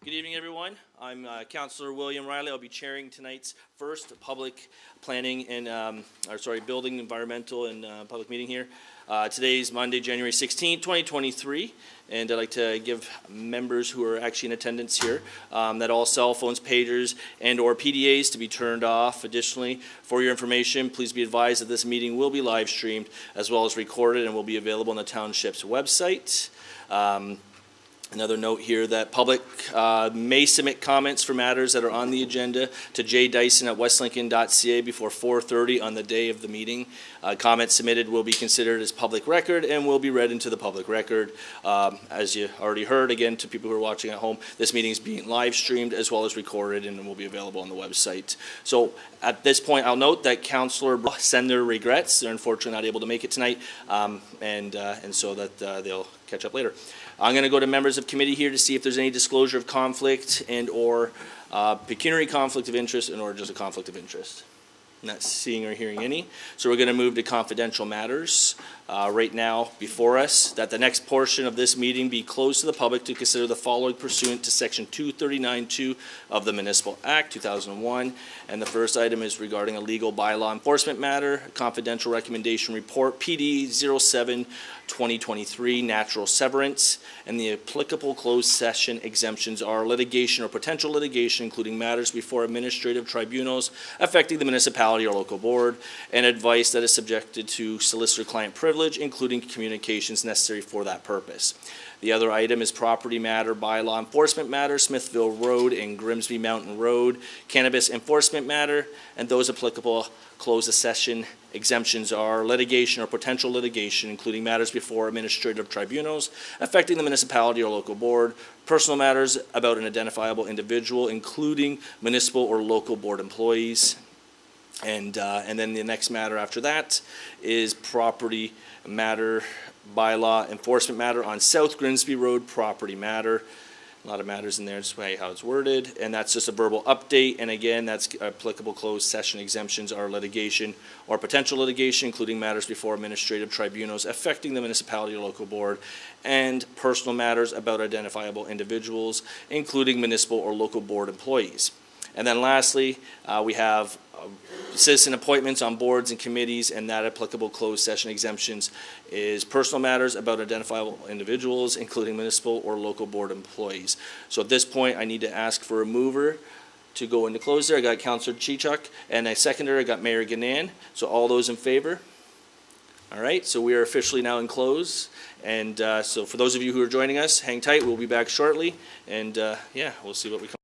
Good evening, everyone. I'm Councillor William Riley. I'll be chairing tonight's first public planning and, building, environmental, and public meeting here. Today's Monday, January 16th, 2023, and I'd like to give members who are actually in attendance here that all cell phones, pagers, and or PDAs to be turned off. Additionally, for your information, please be advised that this meeting will be live streamed as well as recorded and will be available on the township's website. Another note here that public may submit comments for matters that are on the agenda to jdyson@westlincoln.ca before 4:30 on the day of the meeting. Comments submitted will be considered as public record and will be read into the public record. As you already heard, again, to people who are watching at home, this meeting is being live streamed as well as recorded and will be available on the website. So at this point, I'll note that Councillor send their regrets. They're unfortunately not able to make it tonight, and so that they'll catch up later. I'm going to go to members of committee here to see if there's any disclosure of conflict and or pecuniary conflict of interest and or just a conflict of interest. Not seeing or hearing any. So we're going to move to confidential matters. Right now before us, that the next portion of this meeting be closed to the public to consider the following pursuant to section 239(2) of the Municipal Act 2001. And the first item is regarding a legal bylaw enforcement matter, a confidential recommendation report, PD 07-2023, natural severance, and the applicable closed session exemptions are litigation or potential litigation, including matters before administrative tribunals affecting the municipality or local board, and advice that is subjected to solicitor-client privilege, including communications necessary for that purpose. The other item is property matter, bylaw enforcement matter, Smithville Road and Grimsby Mountain Road, cannabis enforcement matter, and those applicable closed session exemptions are litigation or potential litigation, including matters before administrative tribunals affecting the municipality or local board, personal matters about an identifiable individual, including municipal or local board employees. And then the next matter after that is property matter, bylaw enforcement matter on South Grimsby Road, property matter. A lot of matters in there, just how it's worded, and that's just a verbal update. And again, that's applicable closed session exemptions are litigation or potential litigation, including matters before administrative tribunals affecting the municipality or local board, and personal matters about identifiable individuals, including municipal or local board employees. And then lastly, we have citizen appointments on boards and committees, and that applicable closed session exemptions is personal matters about identifiable individuals, including municipal or local board employees. So at this point, I need to ask for a mover to go into close there. I got Councillor Chichuk, and a seconder, I got Mayor Ganan. So all those in favor? All right, so we are officially now in close. And so for those of you who are joining us, hang tight. We'll be back shortly. And yeah, we'll see what we come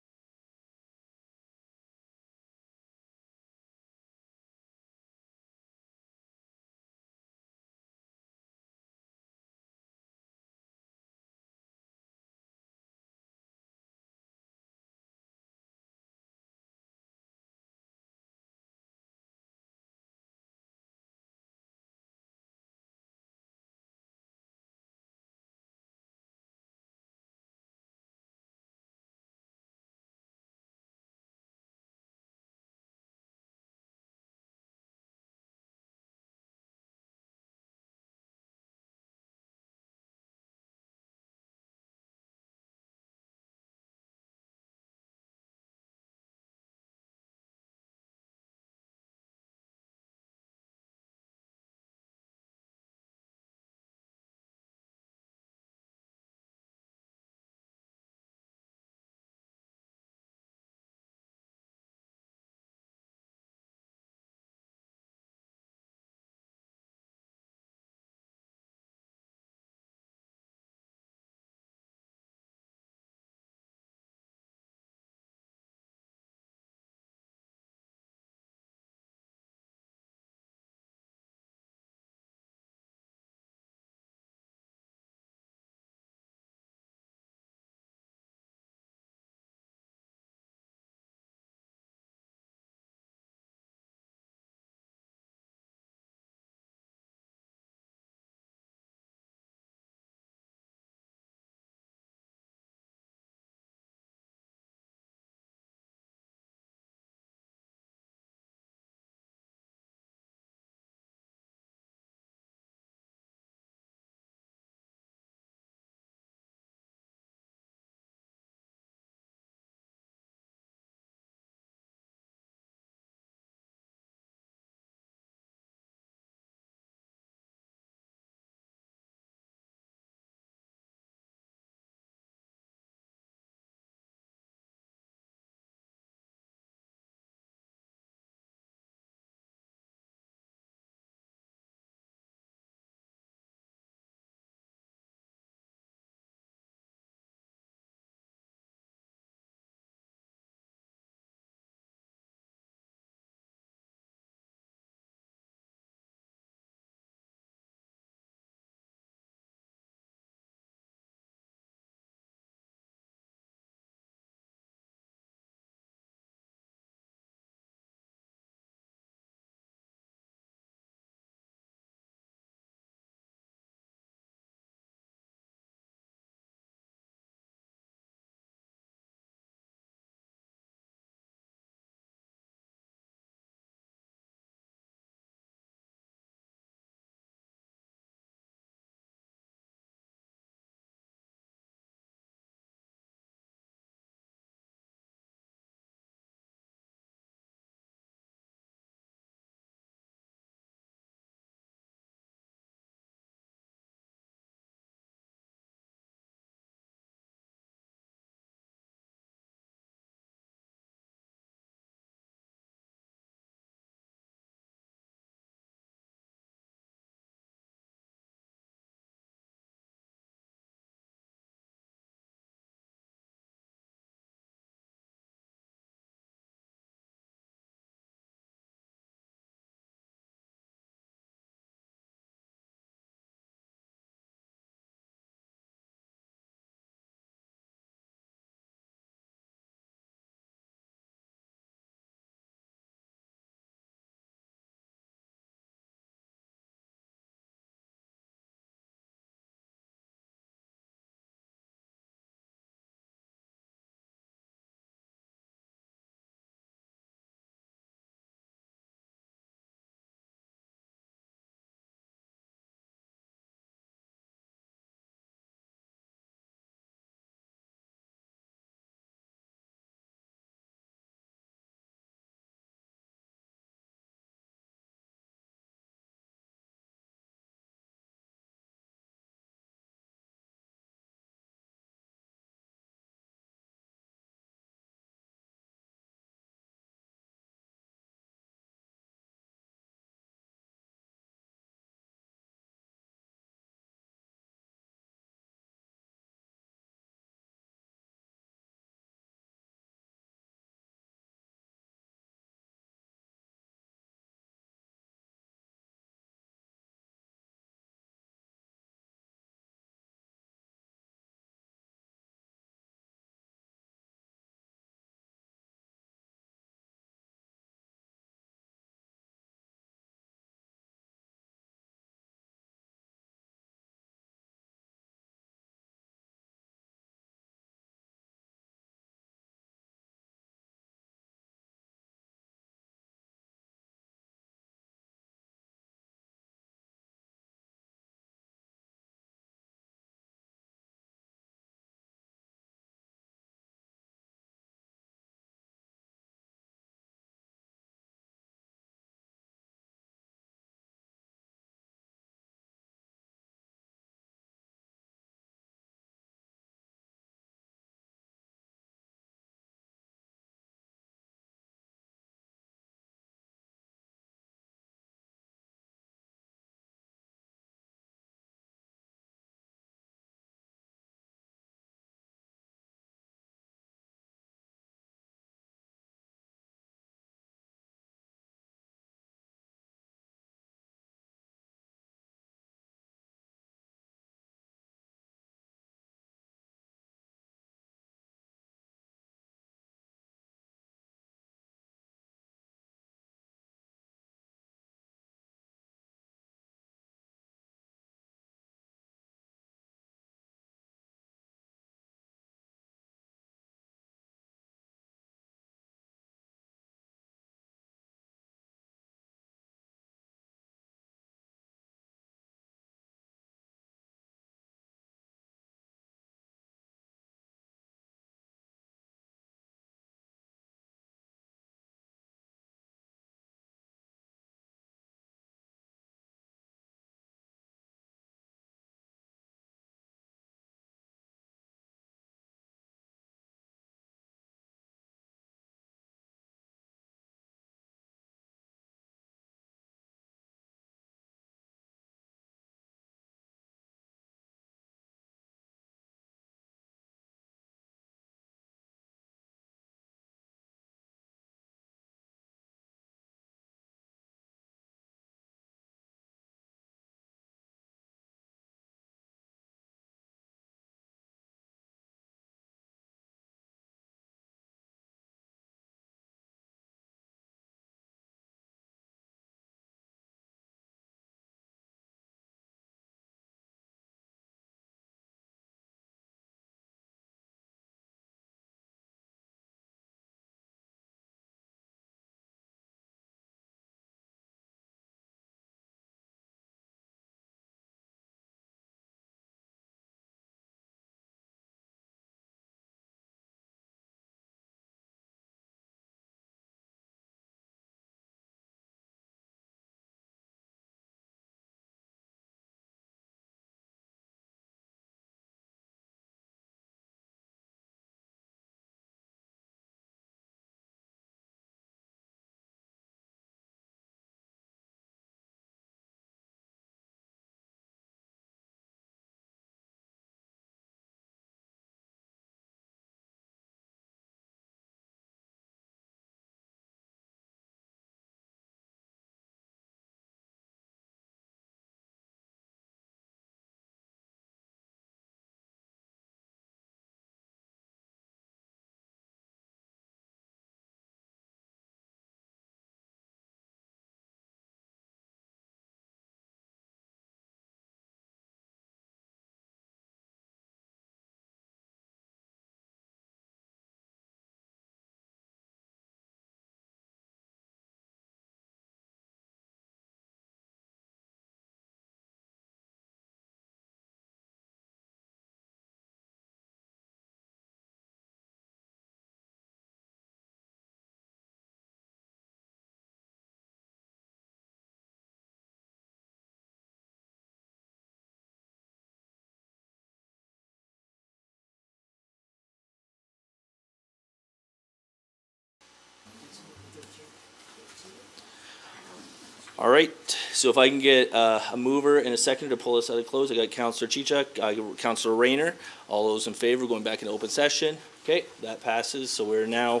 All right, so if I can get a mover and a seconder to pull us out of close. I got Councillor Chichak, Councillor Rayner. All those in favor going back into open session. Okay, that passes. So we're now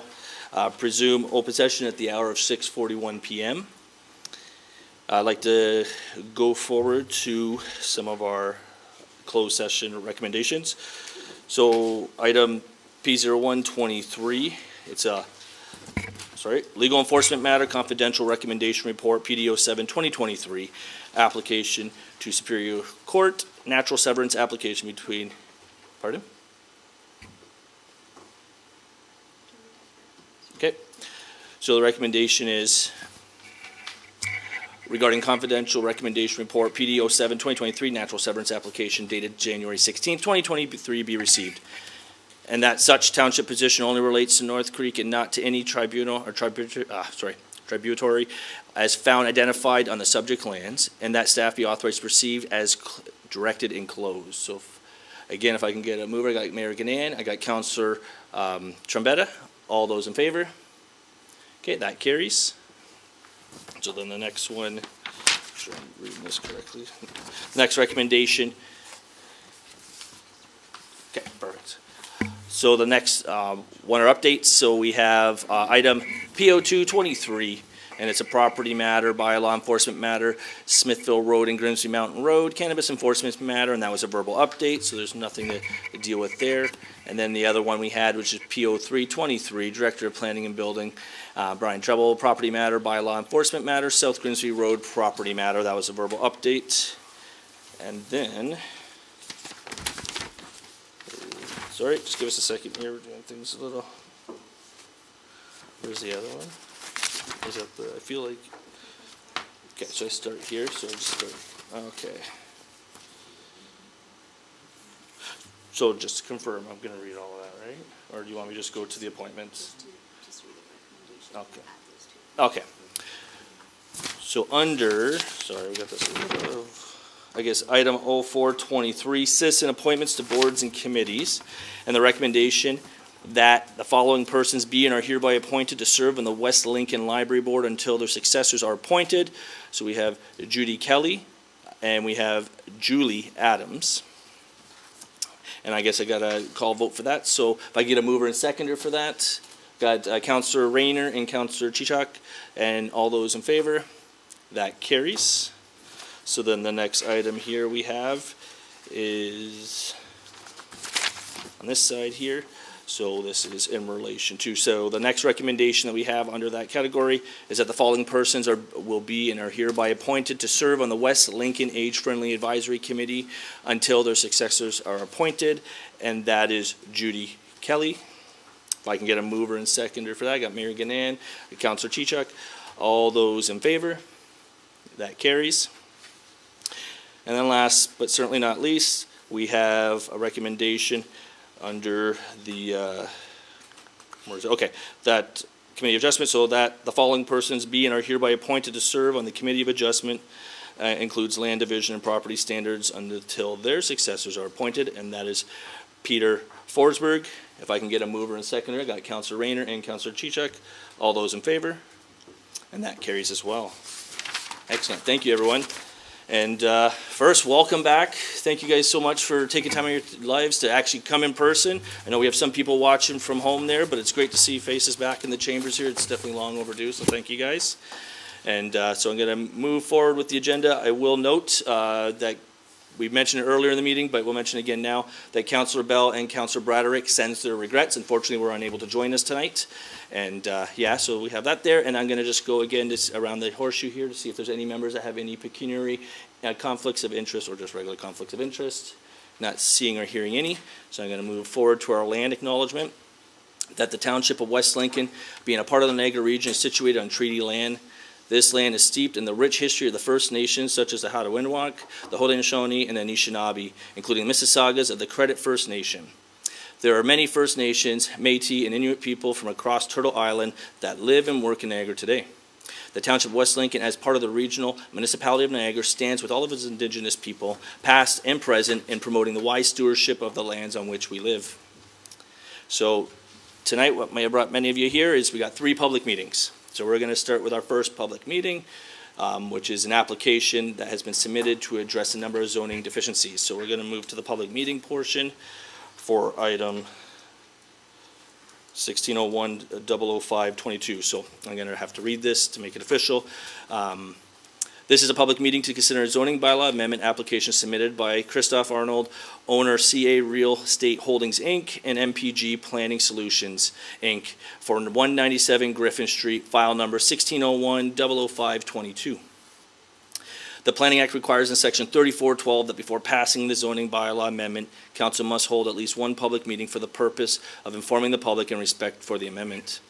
presume open session at the hour of 6:41 p.m. I'd like to go forward to some of our closed session recommendations. So item P0123, it's a legal enforcement matter, confidential recommendation report, PD07 2023, application to Superior Court, natural severance application between, pardon? Okay, so the recommendation is regarding confidential recommendation report, PD07 2023, natural severance application dated January 16th, 2023 be received. And that such township position only relates to North Creek and not to any tribunal or tributary as found identified on the subject lands, and that staff be authorized to receive as directed and closed. So again, if I can get a mover, I got Mayor Ganan, I got Councillor Trombetta. All those in favor? Okay, that carries. So then the next one, make sure I'm reading this correctly. Next recommendation. Okay, perfect. So the next one are updates. So we have item PO223, and it's a property matter, bylaw enforcement matter, Smithville Road and Grimsby Mountain Road, cannabis enforcement matter, and that was a verbal update, so there's nothing to deal with there. And then the other one we had, which is PO323, Director of Planning and Building, Brian Treble, property matter, bylaw enforcement matter, South Grimsby Road property matter, that was a verbal update. And then, sorry, just give us a second here, we're doing things a little, where's the other one? Is that the, I feel like, okay, so I start here, so I just start, okay. So just to confirm, I'm gonna read all of that, right? Or do you want me to just go to the appointments? Just read the recommendation. Okay. Okay. So under, sorry, we got this, I guess, item 0423, citizen appointments to boards and committees. And the recommendation that the following persons be and are hereby appointed to serve on the West Lincoln Library Board until their successors are appointed. So we have Judy Kelly and we have Julie Adams. And I guess I got a call vote for that. So if I get a mover and seconder for that, got Councillor Rayner and Councillor Chichak, and all those in favor, that carries. So then the next item here we have is on this side here. So this is in relation to, so the next recommendation that we have under that category is that the following persons will be and are hereby appointed to serve on the West Lincoln Age Friendly Advisory Committee until their successors are appointed, and that is Judy Kelly. If I can get a mover and seconder for that, I got Mayor Ganan, Councillor Chichak. All those in favor, that carries. And then last but certainly not least, we have a recommendation under the, where is it? Okay, that committee of adjustment, so that the following persons be and are hereby appointed to serve on the committee of adjustment, includes land division and property standards until their successors are appointed, and that is Peter Forsberg. If I can get a mover and seconder, I got Councillor Rayner and Councillor Chichak. All those in favor, and that carries as well. Excellent, thank you everyone. And first, welcome back. Thank you guys so much for taking time out of your lives to actually come in person. I know we have some people watching from home there, but it's great to see faces back in the chambers here. It's definitely long overdue, so thank you guys. And so I'm going to move forward with the agenda. I will note that we mentioned it earlier in the meeting, but we'll mention again now that Councillor Bell and Councillor Braderick sends their regrets. Unfortunately, we're unable to join us tonight. And yeah, so we have that there. And I'm going to just go again around the horseshoe here to see if there's any members that have any pecuniary conflicts of interest or just regular conflicts of interest. Not seeing or hearing any. So I'm going to move forward to our land acknowledgement. That the Township of West Lincoln, being a part of the Niagara region, is situated on treaty land. This land is steeped in the rich history of the First Nations, such as the Haudenosaunee, the Haudenosaunee, and the Anishinaabe, including Mississaugas of the Credit First Nation. There are many First Nations, Métis, and Inuit people from across Turtle Island that live and work in Niagara today. The Township of West Lincoln, as part of the regional municipality of Niagara, stands with all of its Indigenous people, past and present, in promoting the wise stewardship of the lands on which we live. So tonight, what may have brought many of you here is we got 3 public meetings. So we're going to start with our first public meeting. which is an application that has been submitted to address a number of zoning deficiencies. So we're going to move to the public meeting portion for item 1601-00522. So I'm going to have to read this to make it official. This is a public meeting to consider a zoning bylaw amendment application submitted by Christoph Arnold, owner CA Real Estate Holdings, Inc., and MPG Planning Solutions, Inc., for 197 Griffin Street, file number 1601-00522. The Planning Act requires in Section 3412 that before passing the zoning bylaw amendment, council must hold at least one public meeting for the purpose of informing the public in respect for the amendment.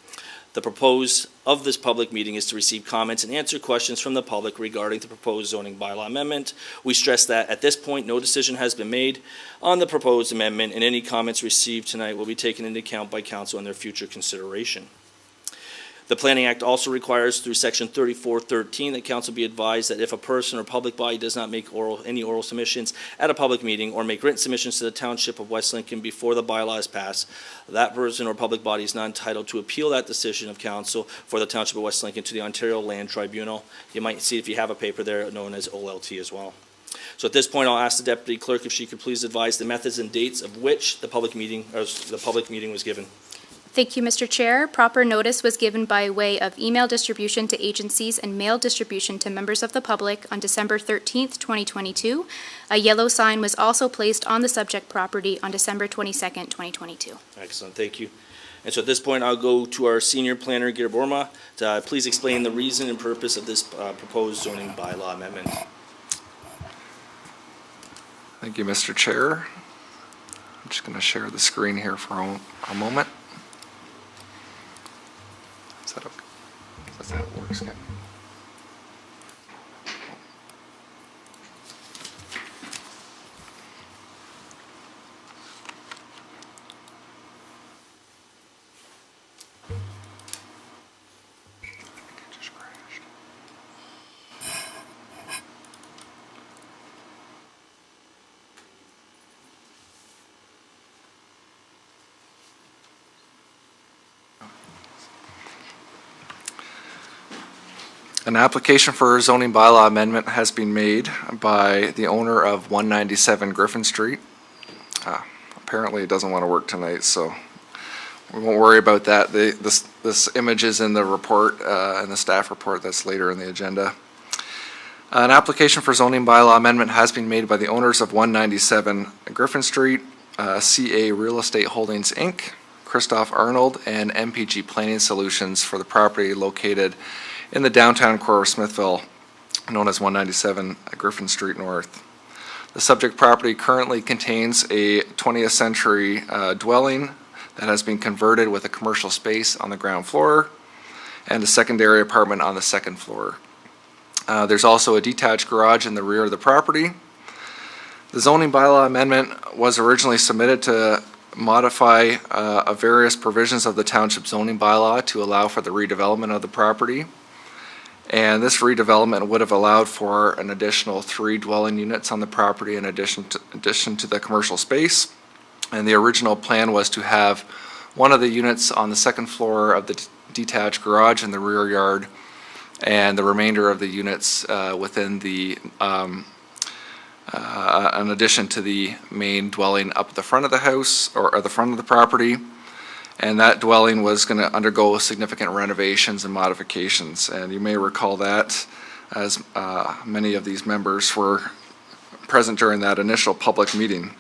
The purpose of this public meeting is to receive comments and answer questions from the public regarding the proposed zoning bylaw amendment. We stress that at this point, no decision has been made on the proposed amendment, and any comments received tonight will be taken into account by council in their future consideration. The Planning Act also requires through Section 3413 that council be advised that if a person or public body does not make any oral submissions at a public meeting or make written submissions to the Township of West Lincoln before the bylaw is passed, that person or public body is not entitled to appeal that decision of council for the Township of West Lincoln to the Ontario Land Tribunal. You might see, if you have a paper there, known as OLT as well. So at this point, I'll ask the Deputy Clerk if she could please advise the methods and dates of which the public meeting was given. Thank you, Mr. Chair. Proper notice was given by way of email distribution to agencies and mail distribution to members of the public on December 13th, 2022. A yellow sign was also placed on the subject property on December 22nd, 2022. Excellent, thank you. And so at this point, I'll go to our Senior Planner, Gary Borma, to please explain the reason and purpose of this proposed zoning bylaw amendment. Thank you, Mr. Chair. I'm just going to share the screen here for a moment. Is that okay? That's how it works, Ken. It just crashed. An application for a zoning bylaw amendment has been made by the owner of 197 Griffin Street. Apparently it doesn't want to work tonight, so we won't worry about that. This image is in the report, in the staff report that's later in the agenda. An application for zoning bylaw amendment has been made by the owners of 197 Griffin Street, CA Real Estate Holdings, Inc., Christoph Arnold, and MPG Planning Solutions for the property located in the downtown core of Smithville, known as 197 Griffin Street North. The subject property currently contains a 20th century dwelling that has been converted with a commercial space on the ground floor and a secondary apartment on the second floor. There's also a detached garage in the rear of the property. The zoning bylaw amendment was originally submitted to modify various provisions of the township zoning bylaw to allow for the redevelopment of the property. And this redevelopment would have allowed for an additional 3 dwelling units on the property in addition to the commercial space. And the original plan was to have one of the units on the second floor of the detached garage in the rear yard, and the remainder of the units within the, in addition to the main dwelling up the front of the house, or the front of the property. And that dwelling was going to undergo significant renovations and modifications. And you may recall that, as many of these members were present during that initial public meeting.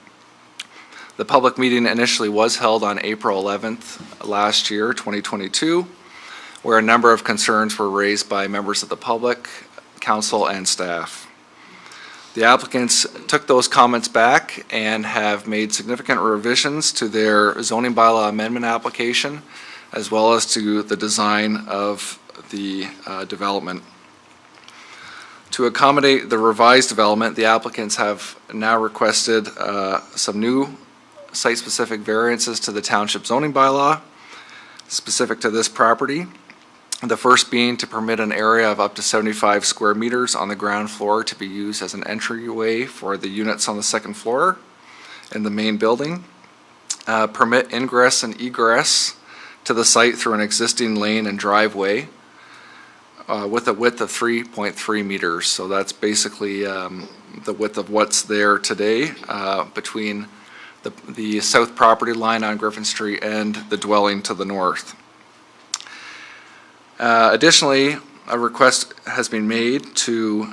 The public meeting initially was held on April 11th last year, 2022, where a number of concerns were raised by members of the public, council, and staff. The applicants took those comments back and have made significant revisions to their zoning bylaw amendment application, as well as to the design of the development. To accommodate the revised development, the applicants have now requested some new site-specific variances to the township zoning bylaw specific to this property. The first being to permit an area of up to 75 square meters on the ground floor to be used as an entryway for the units on the second floor in the main building. Permit ingress and egress to the site through an existing lane and driveway with a width of 3.3 meters. So that's basically the width of what's there today between the south property line on Griffin Street and the dwelling to the north. Additionally, a request has been made to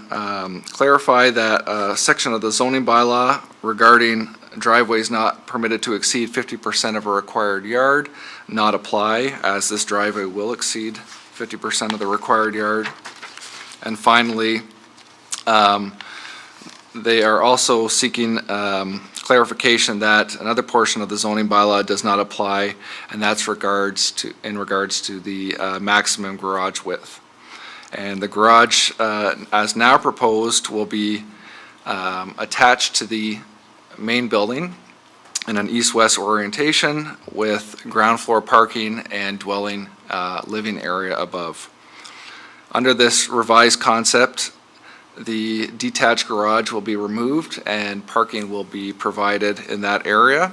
clarify that a section of the zoning bylaw regarding driveways not permitted to exceed 50% of a required yard not apply, as this driveway will exceed 50% of the required yard. And finally, they are also seeking clarification that another portion of the zoning bylaw does not apply, and that's in regards to the maximum garage width. And the garage, as now proposed, will be attached to the main building in an east-west orientation with ground floor parking and dwelling living area above. Under this revised concept, the detached garage will be removed and parking will be provided in that area.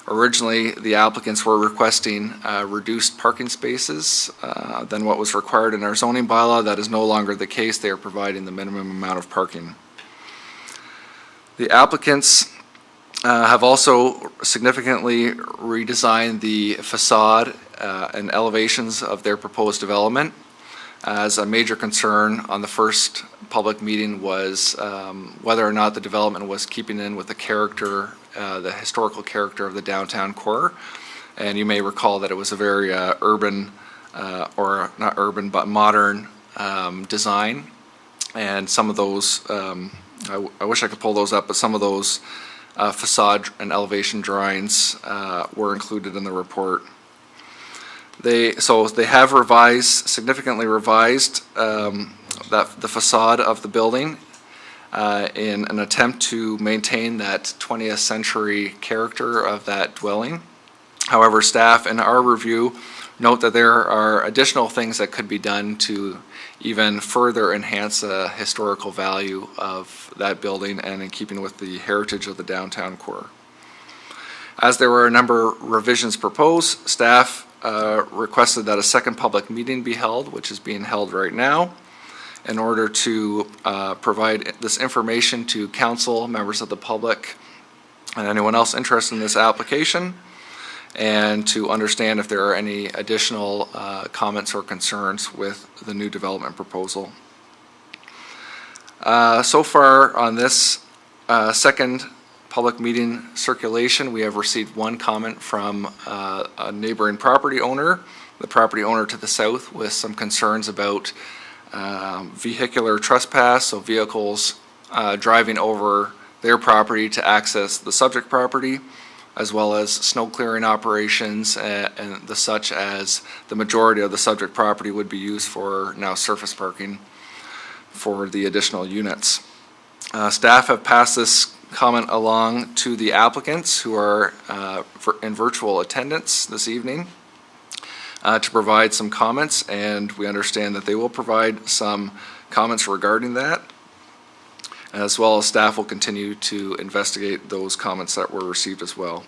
Originally, the applicants were requesting reduced parking spaces than what was required in our zoning bylaw. That is no longer the case. They are providing the minimum amount of parking. The applicants have also significantly redesigned the facade and elevations of their proposed development, as a major concern on the first public meeting was whether or not the development was keeping in with the character, the historical character of the downtown core. And you may recall that it was a very urban, or not urban, but modern design. And some of those, I wish I could pull those up, but some of those facade and elevation drawings were included in the report. They have significantly revised the facade of the building in an attempt to maintain that 20th century character of that dwelling. However, staff in our review note that there are additional things that could be done to even further enhance the historical value of that building and in keeping with the heritage of the downtown core. As there were a number of revisions proposed, staff requested that a second public meeting be held, which is being held right now, in order to provide this information to council, members of the public, and anyone else interested in this application, and to understand if there are any additional comments or concerns with the new development proposal. So far on this second public meeting circulation, we have received one comment from a neighboring property owner, the property owner to the south, with some concerns about vehicular trespass, so vehicles driving over their property to access the subject property, as well as snow clearing operations and the such, as the majority of the subject property would be used for now surface parking for the additional units. Staff have passed this comment along to the applicants who are in virtual attendance this evening to provide some comments, and we understand that they will provide some comments regarding that, as well as staff will continue to investigate those comments that were received as well.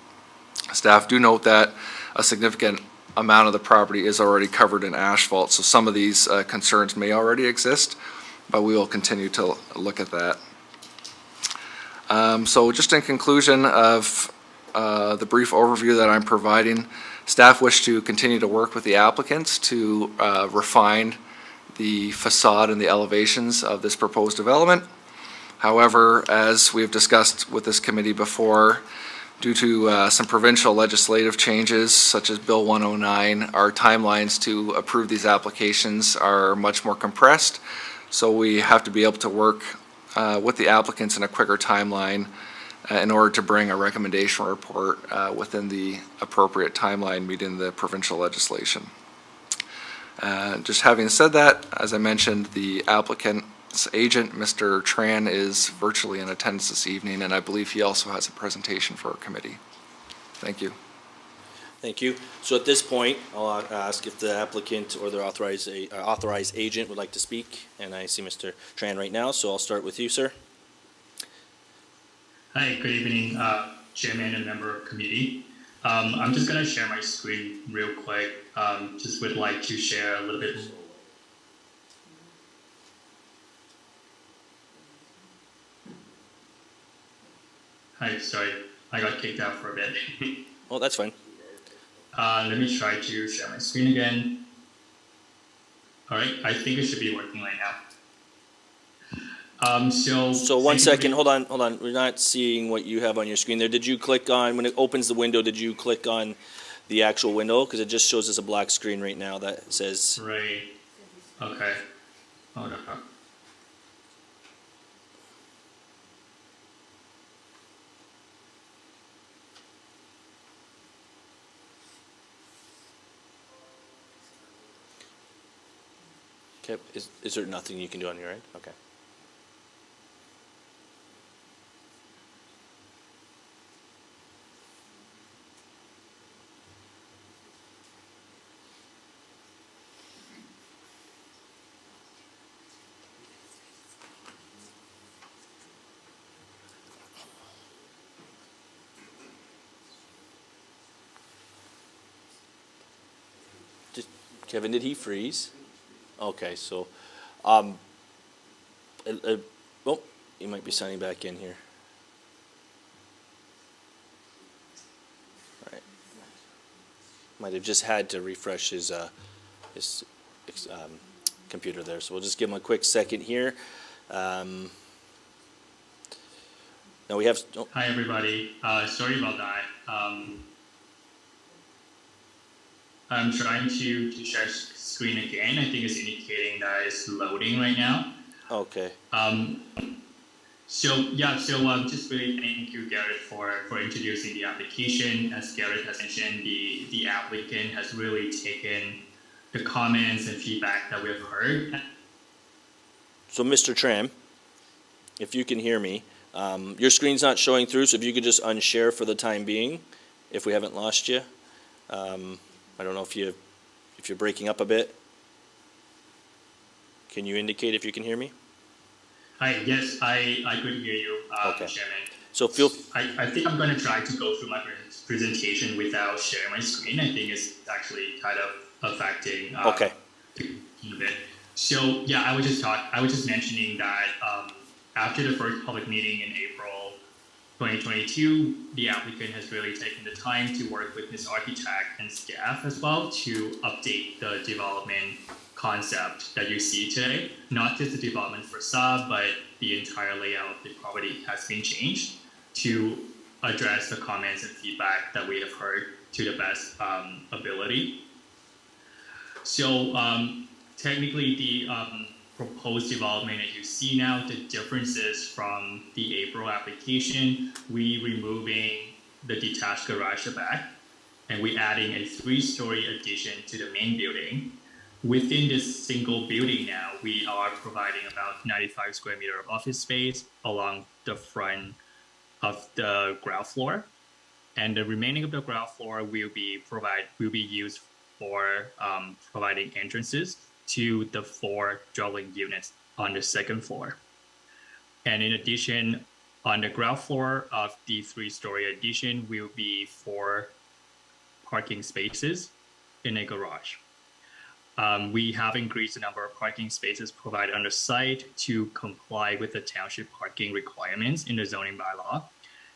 Staff do note that a significant amount of the property is already covered in asphalt, so some of these concerns may already exist, but we will continue to look at that. So just in conclusion of the brief overview that I'm providing, staff wish to continue to work with the applicants to refine the facade and the elevations of this proposed development. However, as we've discussed with this committee before, due to some provincial legislative changes such as Bill 109, our timelines to approve these applications are much more compressed. So we have to be able to work with the applicants in a quicker timeline in order to bring a recommendation report within the appropriate timeline meeting the provincial legislation. Just having said that, as I mentioned, the applicant's agent, Mr. Tran, is virtually in attendance this evening, and I believe he also has a presentation for our committee. Thank you. Thank you. So at this point, I'll ask if the applicant or their authorized agent would like to speak, and I see Mr. Tran right now, so I'll start with you, sir. Hi, good evening, Chairman and member of committee. I'm just going to share my screen real quick. Just would like to share a little bit. Hi, sorry, I got kicked out for a bit. Oh, that's fine. Let me try to share my screen again. All right, I think it should be working right now. So one second, hold on. We're not seeing what you have on your screen there. Did you click on, when it opens the window, did you click on the actual window? Because it just shows us a black screen right now that says, Right. Okay. Hold on. okay, is there nothing you can do on your end? Okay. Kevin, did he freeze? Okay, so, oh, he might be signing back in here. All right. Might have just had to refresh his computer there, so we'll just give him a quick second here. Now we have, oh, Hi, everybody. Sorry about that. I'm trying to share screen again. I think it's indicating that it's loading right now. okay. So just really thank you, Garrett, for introducing the application. As Garrett has mentioned, the applicant has really taken the comments and feedback that we've heard. So Mr. Tram, if you can hear me, your screen's not showing through, so if you could just unshare for the time being, if we haven't lost you. I don't know if you're breaking up a bit. Can you indicate if you can hear me? Hi, yes, I could hear you, Okay. Chairman. So feel, I think I'm going to try to go through my presentation without sharing my screen. I think it's actually kind of affecting okay. a bit. So yeah, I was just mentioning that after the first public meeting in April 2022, the applicant has really taken the time to work with his architect and staff as well to update the development concept that you see today. Not just the development facade, but the entire layout of the property has been changed to address the comments and feedback that we have heard to the best ability. So technically, the proposed development that you see now, the differences from the April application, we removing the detached garage at the back, and we adding a 3-story addition to the main building. Within this single building now, we are providing about 95 square meter of office space along the front of the ground floor, and the remaining of the ground floor will be used for providing entrances to the 4 dwelling units on the second floor. And in addition, on the ground floor of the 3-story addition will be 4 parking spaces in a garage. We have increased the number of parking spaces provided on the site to comply with the township parking requirements in the zoning bylaw.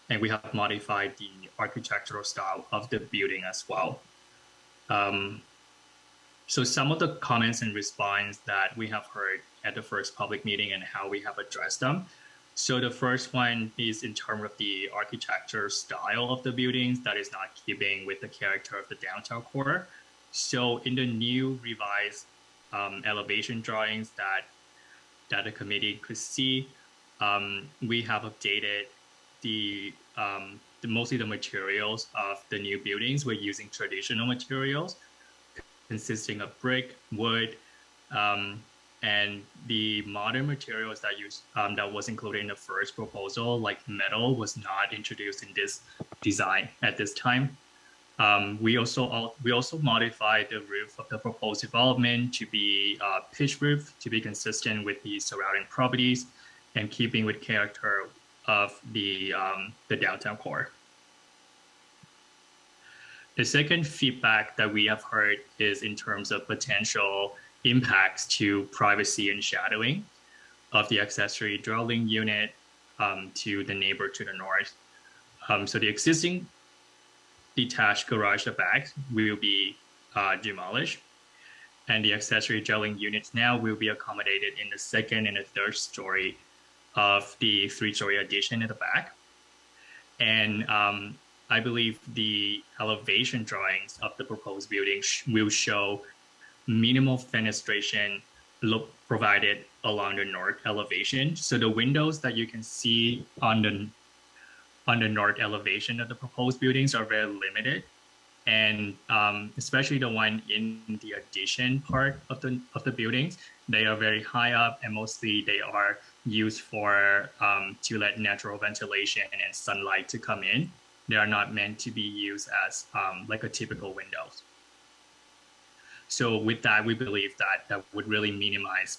And we have modified the architectural style of the building as well. So some of the comments and response that we have heard at the first public meeting and how we have addressed them. So the first one is in terms of the architecture style of the buildings that is not keeping with the character of the downtown core. So in the new revised elevation drawings that the committee could see, we have updated mostly the materials of the new buildings. We're using traditional materials consisting of brick, wood, and the modern materials that was included in the first proposal, like metal, was not introduced in this design at this time. We also modified the roof of the proposed development to be pitch roof to be consistent with the surrounding properties and keeping with character of the downtown core. The second feedback that we have heard is in terms of potential impacts to privacy and shadowing of the accessory dwelling unit to the neighbor to the north. So the existing detached garage at the back will be demolished, and the accessory dwelling units now will be accommodated in the second and the third story of the three-story addition at the back. And I believe the elevation drawings of the proposed building will show minimal fenestration provided along the north elevation. So the windows that you can see on the north elevation of the proposed buildings are very limited, and especially the one in the addition part of the buildings, they are very high up, and mostly they are used for to let natural ventilation and sunlight to come in. They are not meant to be used as like a typical window. So with that, we believe that would really minimize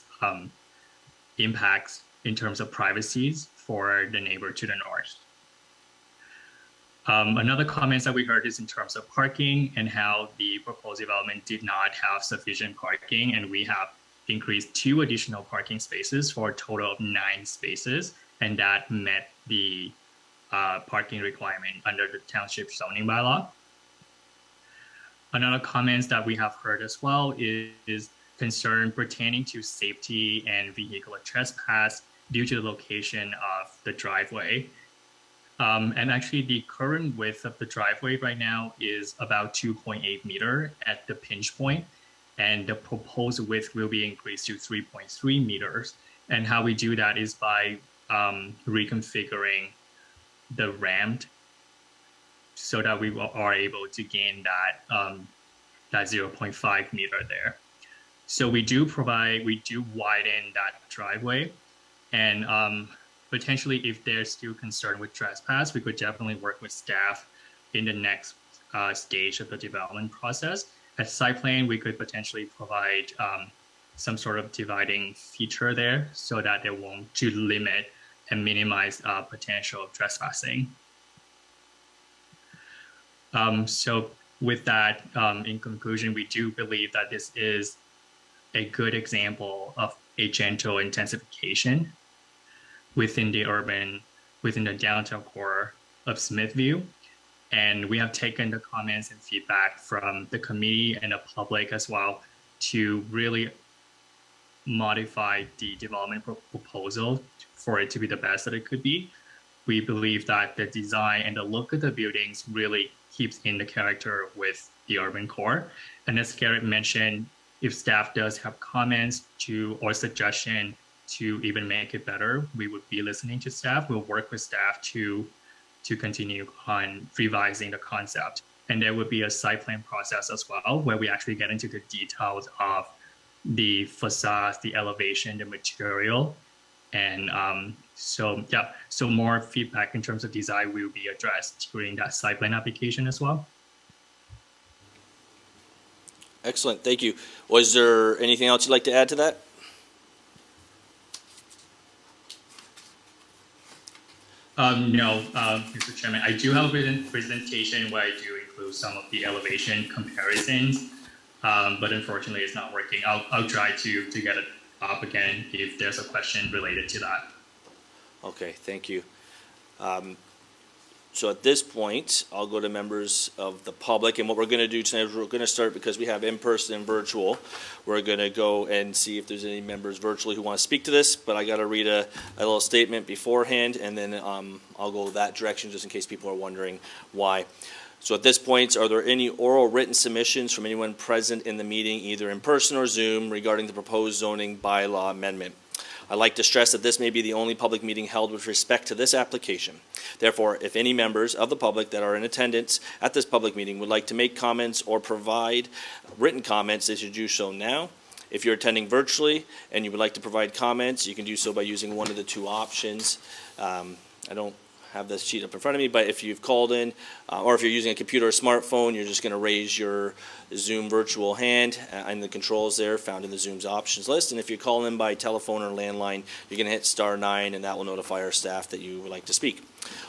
impacts in terms of privacies for the neighbor to the north. Another comment that we heard is in terms of parking and how the proposed development did not have sufficient parking, and we have increased 2 additional parking spaces for a total of 9 spaces, and that met the parking requirement under the township zoning bylaw. Another comment that we have heard as well is concern pertaining to safety and vehicular trespass due to the location of the driveway. And actually the current width of the driveway right now is about 2.8 meter at the pinch point, and the proposed width will be increased to 3.3 meters. And how we do that is by reconfiguring the ramp so that we are able to gain that 0.5 meter there. So we do widen that driveway, and potentially if there's still concern with trespass, we could definitely work with staff in the next stage of the development process. At site plan, we could potentially provide some sort of dividing feature there so that it won't to limit and minimize potential trespassing. So with that, in conclusion, we do believe that this is a good example of a gentle intensification within the downtown core of Smithview. And we have taken the comments and feedback from the committee and the public as well to really modify the development proposal for it to be the best that it could be. We believe that the design and the look of the buildings really keeps in the character with the urban core. And as Garrett mentioned, if staff does have comments or suggestion to even make it better, we would be listening to staff. We'll work with staff to continue on revising the concept. And there would be a site plan process as well, where we actually get into the details of the facades, the elevation, the material. And so more feedback in terms of design will be addressed during that site plan application as well. Excellent, thank you. Was there anything else you'd like to add to that? No, Mr. Chairman, I do have a presentation where I do include some of the elevation comparisons, but unfortunately it's not working. I'll try to get it up again if there's a question related to that. Okay, thank you. So at this point, I'll go to members of the public, and what we're going to do tonight is we're going to start, because we have in-person and virtual, we're going to go and see if there's any members virtually who want to speak to this, but I got to read a little statement beforehand, and then I'll go that direction just in case people are wondering why. So at this point, are there any oral written submissions from anyone present in the meeting, either in person or Zoom, regarding the proposed zoning bylaw amendment? I'd like to stress that this may be the only public meeting held with respect to this application. Therefore, if any members of the public that are in attendance at this public meeting would like to make comments or provide written comments, they should do so now. If you're attending virtually and you would like to provide comments, you can do so by using one of the 2 options. I don't have this sheet up in front of me, but if you've called in or if you're using a computer or smartphone, you're just going to raise your Zoom virtual hand, and the controls there found in the Zoom's options list. And if you call in by telephone or landline, you're going to hit *9, and that will notify our staff that you would like to speak.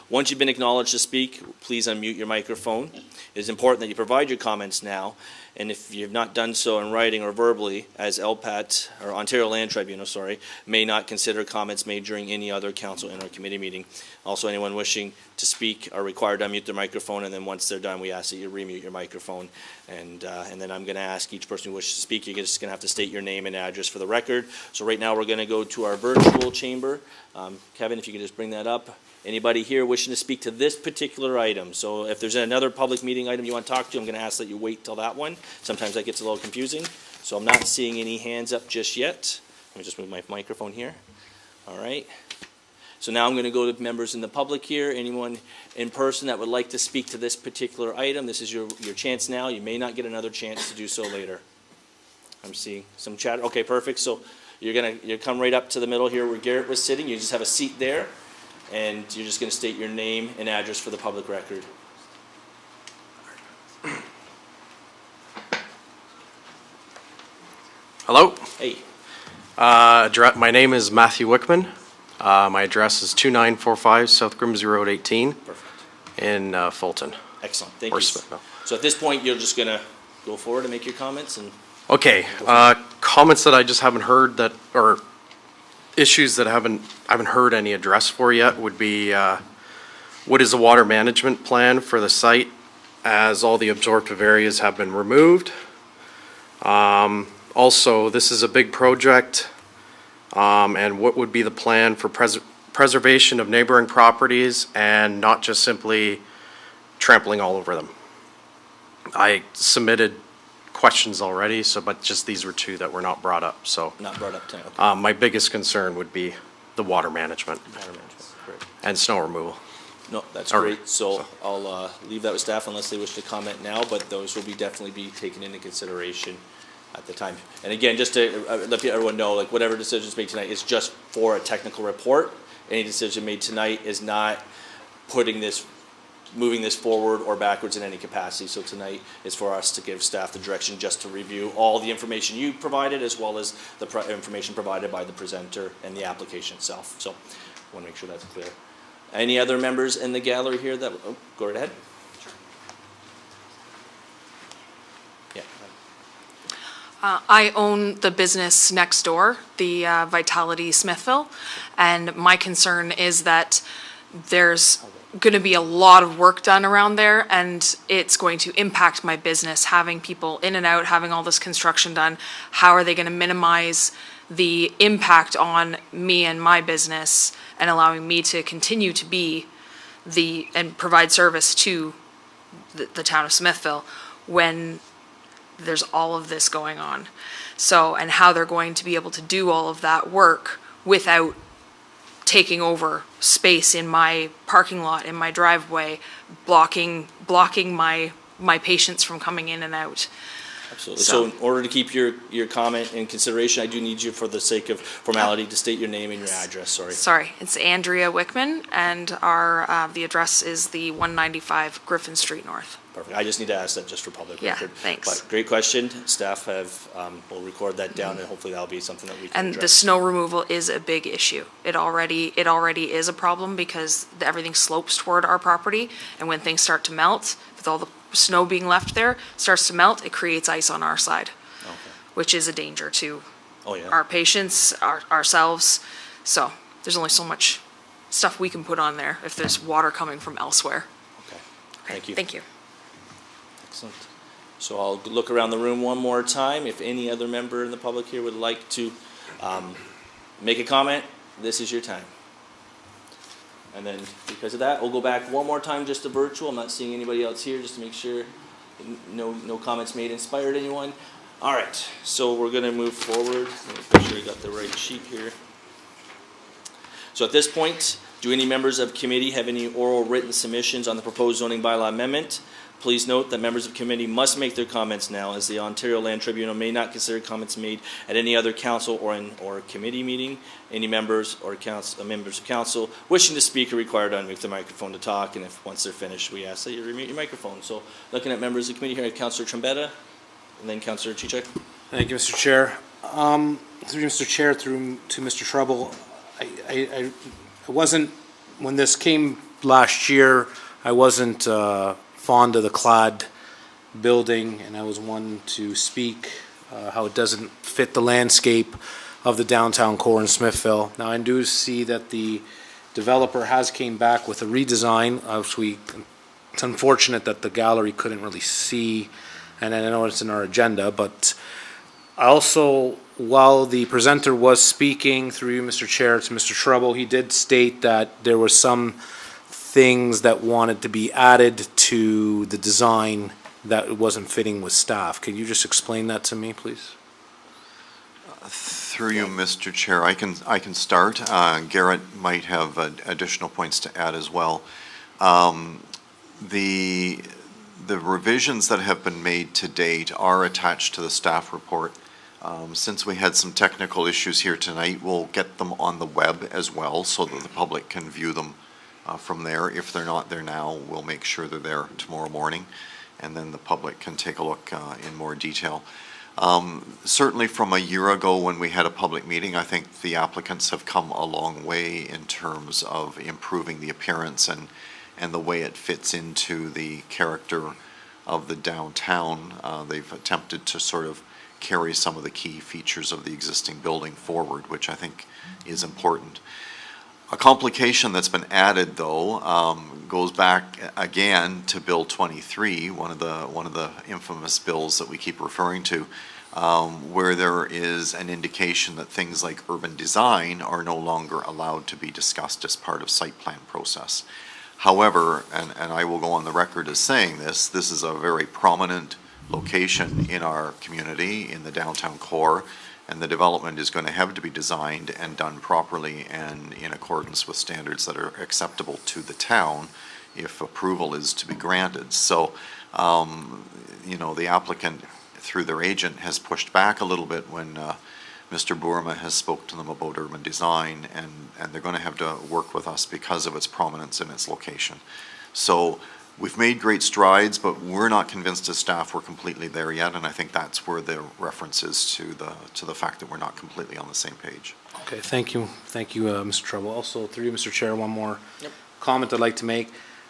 Once you've been acknowledged to speak, please unmute your microphone. It is important that you provide your comments now, And if you have not done so in writing or verbally, as LPAT, or Ontario Land Tribunal, sorry, may not consider comments made during any other council and or committee meeting. Also, anyone wishing to speak are required to unmute their microphone, and then once they're done, we ask that you remute your microphone. And then I'm going to ask each person who wishes to speak, you're just going to have to state your name and address for the record. So right now, we're going to go to our virtual chamber. Kevin, if you could just bring that up. Anybody here wishing to speak to this particular item? So if there's another public meeting item you want to talk to, I'm going to ask that you wait till that one. Sometimes that gets a little confusing. So I'm not seeing any hands up just yet. Let me just move my microphone here. All right. So now I'm going to go to members in the public here. Anyone in person that would like to speak to this particular item, this is your chance now. You may not get another chance to do so later. I'm seeing some chat. Okay, perfect. So you come right up to the middle here where Garrett was sitting. You just have a seat there. And you're just going to state your name and address for the public record. Hello. Hey. My name is Matthew Wickman. My address is 2945 South Grimsby Road 18 Perfect. in Fulton. Excellent. Thank Or you. Smithville. So at this point, you're just going to go forward and make your comments. And Okay, comments that I just haven't heard that, or issues that I haven't heard any address for yet would be, what is the water management plan for the site as all the absorptive areas have been removed? Also, this is a big project, and what would be the plan for preservation of neighboring properties and not just simply trampling all over them? I submitted questions already, but just these were two that were not brought up, so. not brought up tonight. Okay. My biggest concern would be the water management Water management. Great. and snow removal. No, that's All great. right. So I'll leave that with staff unless they wish to comment now, but those will definitely be taken into consideration at the time. And again, just to let everyone know, like whatever decisions made tonight is just for a technical report. Any decision made tonight is not moving this forward or backwards in any capacity. So tonight is for us to give staff the direction just to review all the information you provided as well as the information provided by the presenter and the application itself. So I want to make sure that's clear. Any other members in the gallery here that, go right ahead. Yeah. I own the business next door, the Vitality Smithville, and my concern is that there's going to be a lot of work done around there, and it's going to impact my business, having people in and out, having all this construction done. How are they going to minimize the impact on me and my business and allowing me to continue to be and provide service to the town of Smithville when there's all of this going on? So, and how they're going to be able to do all of that work without taking over space in my parking lot, in my driveway, blocking my patients from coming in and out. Absolutely. So in order to keep your comment in consideration, I do need you, for the sake of formality, to state your name and your address. Sorry. It's Andrea Wickman, and the address is the 195 Griffin Street North. Perfect. I just need to ask that just for public Yeah, record. thanks. But great question. Staff will record that down, and hopefully that'll be something that we can And the address. snow removal is a big issue. It already is a problem because everything slopes toward our property, and when things start to melt, with all the snow being left there, starts to melt, it creates ice on our side, Okay. which is a danger to Oh, yeah. our patients, ourselves. So there's only so much stuff we can put on there if there's water coming from elsewhere. Okay. Thank you. Thank you. Excellent. So I'll look around the room one more time. If any other member in the public here would like to make a comment, this is your time. And then because of that, we'll go back one more time just to virtual. I'm not seeing anybody else here, just to make sure no comments made inspired anyone. All right, so we're going to move forward. Let me make sure I got the right sheet here. So at this point, do any members of committee have any oral written submissions on the proposed zoning bylaw amendment? Please note that members of committee must make their comments now, as the Ontario Land Tribunal may not consider comments made at any other council or committee meeting. Any members or members of council wishing to speak are required to unmute the microphone to talk, and once they're finished, we ask that you remute your microphone. So looking at members of the committee here, I have Councillor Trombetta, and then Councillor Chichek. Thank you, Mr. Chair. Through Mr. Chair, to Mr. Trouble, I wasn't, when this came last year, I wasn't fond of the clad building, and I was one to speak how it doesn't fit the landscape of the downtown core in Smithville. Now, I do see that the developer has came back with a redesign, it's unfortunate that the gallery couldn't really see, and I know it's in our agenda, but also, while the presenter was speaking through you, Mr. Chair, to Mr. Trouble, he did state that there were some things that wanted to be added to the design that wasn't fitting with staff. Can you just explain that to me, please? Through you, Mr. Chair, I can start. Garrett might have additional points to add as well. The revisions that have been made to date are attached to the staff report. Since we had some technical issues here tonight, we'll get them on the web as well so that the public can view them from there. If they're not there now, we'll make sure they're there tomorrow morning, and then the public can take a look in more detail. Certainly from a year ago when we had a public meeting, I think the applicants have come a long way in terms of improving the appearance and the way it fits into the character of the downtown. They've attempted to sort of carry some of the key features of the existing building forward, which I think is important. A complication that's been added, though, goes back again to Bill 23, one of the infamous bills that we keep referring to, where there is an indication that things like urban design are no longer allowed to be discussed as part of site plan process. However, and I will go on the record as saying this is a very prominent location in our community, in the downtown core, and the development is going to have to be designed and done properly and in accordance with standards that are acceptable to the town if approval is to be granted. So, the applicant, through their agent, has pushed back a little bit when Mr. Burma has spoke to them about urban design, and they're going to have to work with us because of its prominence and its location. So, we've made great strides, but we're not convinced as staff we're completely there yet, and I think that's where the reference is to the fact that we're not completely on the same page. Okay, thank you, Mr. Trouble. Also, through you, Mr. Chair, one more comment I'd like to make.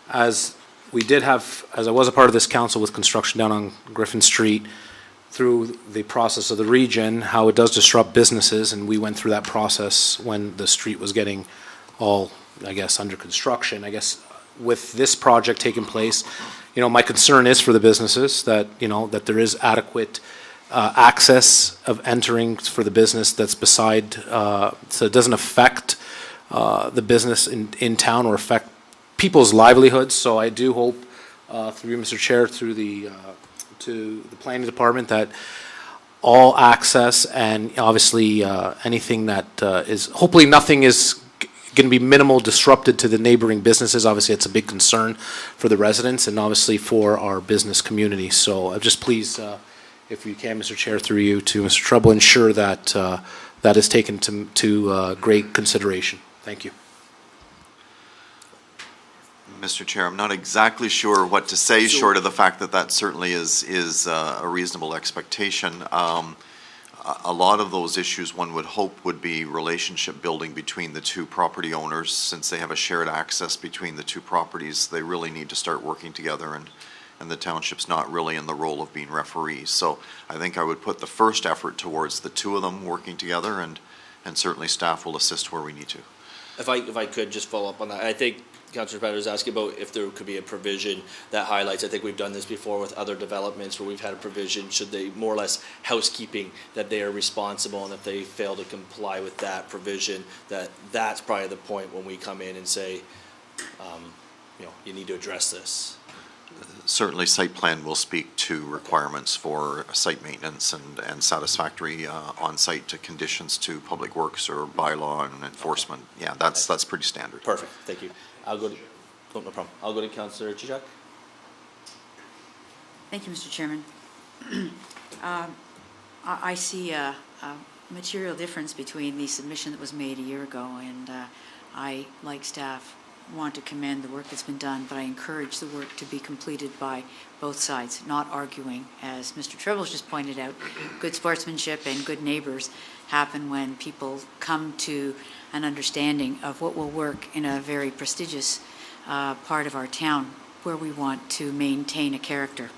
As I was a part of this council with construction down on Griffin Street, through the process of the region, how it does disrupt businesses, and we went through that process when the street was getting all, under construction. With this project taking place, my concern is for the businesses that there is adequate access of entering for the business that's beside, so it doesn't affect the business in town or affect people's livelihoods. So I do hope, through you, Mr. Chair, through to the planning department, that all access and obviously anything that is, hopefully nothing is going to be minimal disrupted to the neighboring businesses. Obviously, it's a big concern for the residents and obviously for our business community. So just please, if you can, Mr. Chair, through you to Mr. Trouble, ensure that that is taken to great consideration. Thank you. Mr. Chair, I'm not exactly sure what to say, short of the fact that that certainly is a reasonable expectation. A lot of those issues, one would hope, would be relationship building between the two property owners. Since they have a shared access between the two properties, they really need to start working together, and the township's not really in the role of being referees. So I think I would put the first effort towards the two of them working together, and certainly staff will assist where we need to. If I could just follow up on that, I think Councillor Patter was asking about if there could be a provision that highlights, I think we've done this before with other developments where we've had a provision, should they more or less housekeeping, that they are responsible, and if they fail to comply with that provision, that's probably the point when we come in and say, you need to address this. Certainly, site plan will speak to requirements for site maintenance and satisfactory on-site to conditions to public works or bylaw and enforcement. Yeah, that's pretty standard. Perfect, thank you. No problem. I'll go to Councillor Chichak. Thank you, Mr. Chairman. I see a material difference between the submission that was made a year ago, and I, like staff, want to commend the work that's been done, but I encourage the work to be completed by both sides, not arguing. As Mr. Trebles just pointed out, good sportsmanship and good neighbors happen when people come to an understanding of what will work in a very prestigious part of our town where we want to maintain a character.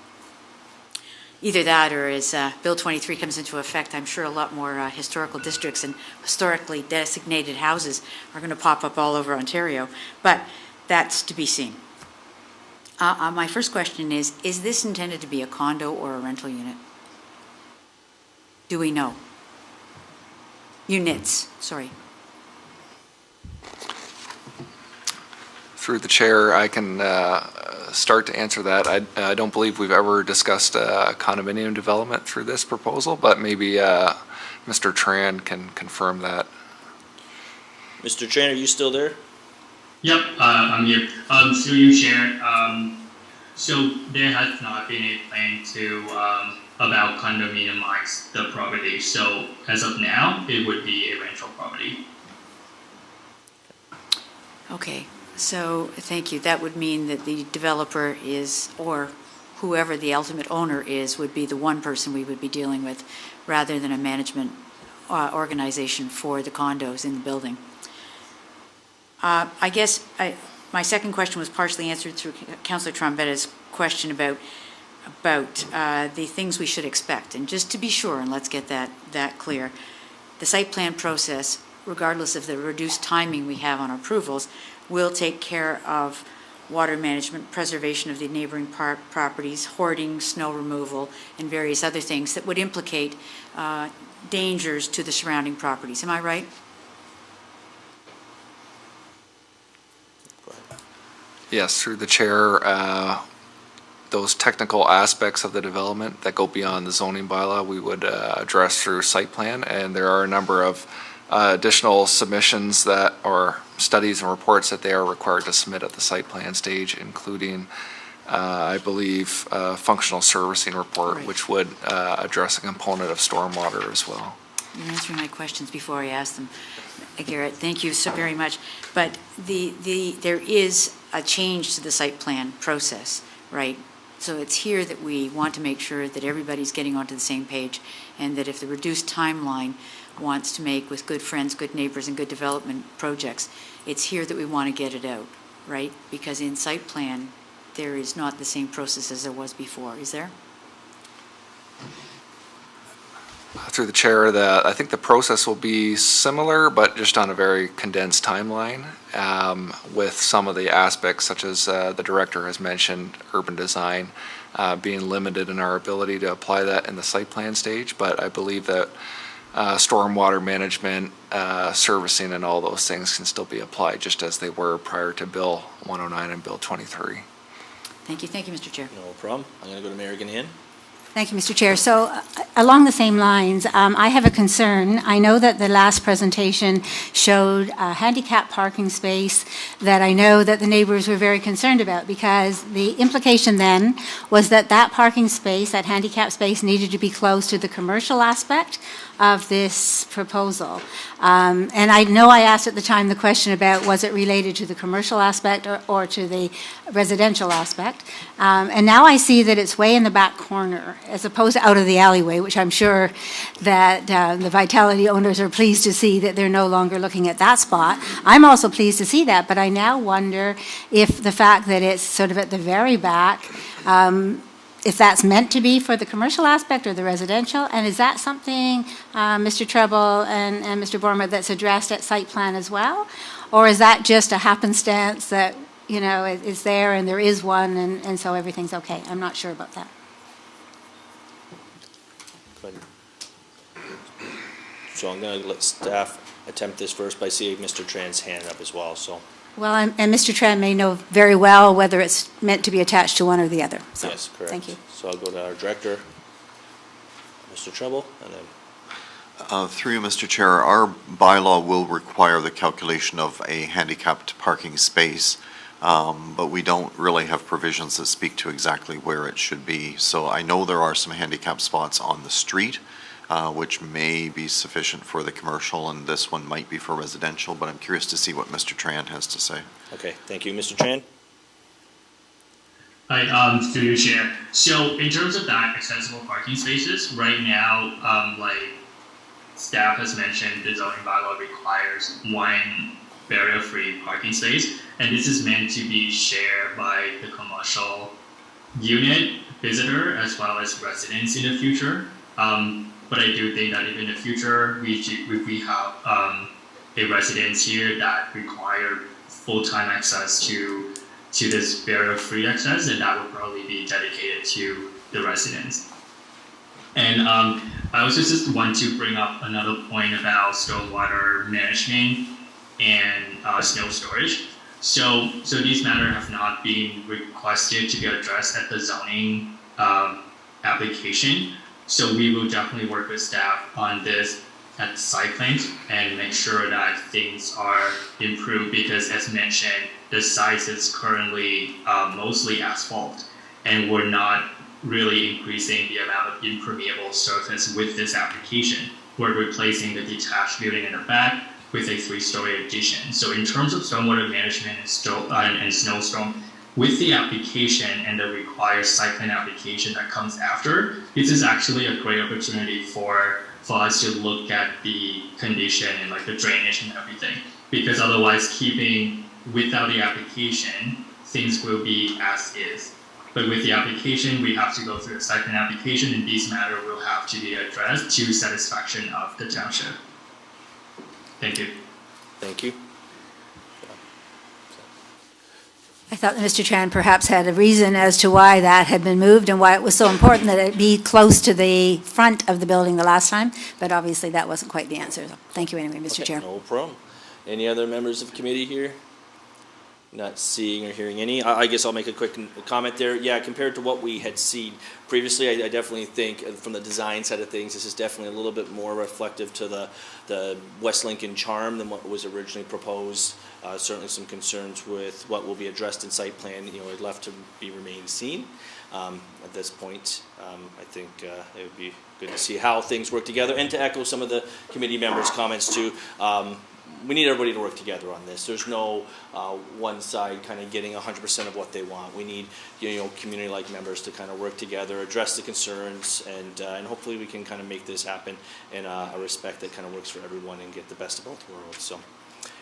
either that or as Bill 23 comes into effect, I'm sure a lot more historical districts and historically designated houses are going to pop up all over Ontario. But that's to be seen. My first question is this intended to be a condo or a rental unit? Do we know? Units, sorry. Through the chair, I can start to answer that. I don't believe we've ever discussed condominium development through this proposal, but maybe Mr. Tran can confirm that. Mr. Tran, are you still there? Yep, I'm here. Through you, Chair. So there has not been a plan to about condominiumize the property. So as of now, it would be a rental property. Okay, so thank you. That would mean that the developer is, or whoever the ultimate owner is, would be the one person we would be dealing with rather than a management organization for the condos in the building. I guess my second question was partially answered through Councillor Trombetta's question about the things we should expect. And just to be sure, and let's get that clear, the site plan process, regardless of the reduced timing we have on approvals, will take care of water management, preservation of the neighboring properties, hoarding, snow removal, and various other things that would implicate dangers to the surrounding properties. Am I right? Yes, through the chair, those technical aspects of the development that go beyond the zoning bylaw, we would address through site plan, and there are a number of additional submissions that, or studies and reports that they are required to submit at the site plan stage, including, I believe, functional servicing report, Right. which would address a component of stormwater as well. You're answering my questions before I ask them. Garrett, thank you so very much. But there is a change to the site plan process, right? So it's here that we want to make sure that everybody's getting onto the same page, and that if the reduced timeline wants to make with good friends, good neighbors, and good development projects, it's here that we want to get it out, right? Because in site plan, there is not the same process as there was before, is there? Through the chair, I think the process will be similar, but just on a very condensed timeline, with some of the aspects such as the director has mentioned, urban design, being limited in our ability to apply that in the site plan stage. But I believe that stormwater management, servicing, and all those things can still be applied just as they were prior to Bill 109 and Bill 23. Thank you, Mr. Chair. No problem. I'm going to go to Mary Gunn. Thank you, Mr. Chair. So along the same lines, I have a concern. I know that the last presentation showed a handicap parking space that I know that the neighbors were very concerned about, because the implication then was that that parking space, that handicap space, needed to be close to the commercial aspect of this proposal. And I know I asked at the time the question about was it related to the commercial aspect or to the residential aspect. And now I see that it's way in the back corner as opposed to out of the alleyway, which I'm sure that the Vitality owners are pleased to see that they're no longer looking at that spot. I'm also pleased to see that, but I now wonder if the fact that it's sort of at the very back, if that's meant to be for the commercial aspect or the residential, and is that something, Mr. Treble and Mr. Borma, that's addressed at site plan as well? Or is that just a happenstance that, you know, is there and there is one and so everything's okay? I'm not sure about that. So I'm going to let staff attempt this first by seeing Mr. Tran's hand up as well, so. Well, and Mr. Tran may know very well whether it's meant to be attached to one or the other. So, Yes, correct. Thank you. So I'll go to our director, Mr. Treble, and then, Through you, Mr. Chair, our bylaw will require the calculation of a handicapped parking space, but we don't really have provisions that speak to exactly where it should be. So I know there are some handicap spots on the street, which may be sufficient for the commercial, and this one might be for residential, but I'm curious to see what Mr. Tran has to say. okay, thank you. Mr. Tran? Hi, through you, Chair. So in terms of that accessible parking spaces, right now, like staff has mentioned, the zoning bylaw requires one barrier-free parking space, and this is meant to be shared by the commercial unit visitor as well as residents in the future. But I do think that if in the future if we have a residence here that require full-time access to this barrier-free access, then that would probably be dedicated to the residents. And I also just want to bring up another point about stormwater management and snow storage. So these matters have not been requested to be addressed at the zoning application. So we will definitely work with staff on this at the site plans and make sure that things are improved, because as mentioned, the site is currently mostly asphalt, and we're not really increasing the amount of impermeable surface with this application. We're replacing the detached building in the back with a 3-story addition. So in terms of stormwater management and snowstorm, with the application and the required site plan application that comes after, this is actually a great opportunity for us to look at the condition and like the drainage and everything. Because otherwise, keeping without the application, things will be as is. But with the application, we have to go through a site plan application, and these matters will have to be addressed to satisfaction of the township. Thank you. Thank you. I thought that Mr. Tran perhaps had a reason as to why that had been moved and why it was so important that it be close to the front of the building the last time, but obviously that wasn't quite the answer. So thank you anyway, Mr. Chair. No problem. Any other members of committee here? Not seeing or hearing any. I guess I'll make a quick comment there. Yeah, compared to what we had seen previously, I definitely think from the design side of things, this is definitely a little bit more reflective to the West Lincoln charm than what was originally proposed. Certainly some concerns with what will be addressed in site plan, left to be remain seen. At this point, I think it would be good to see how things work together, and to echo some of the committee members' comments too. We need everybody to work together on this. There's no one side kind of getting 100% of what they want. We need community-like members to kind of work together, address the concerns, and hopefully we can kind of make this happen in a respect that kind of works for everyone and get the best of both worlds. So,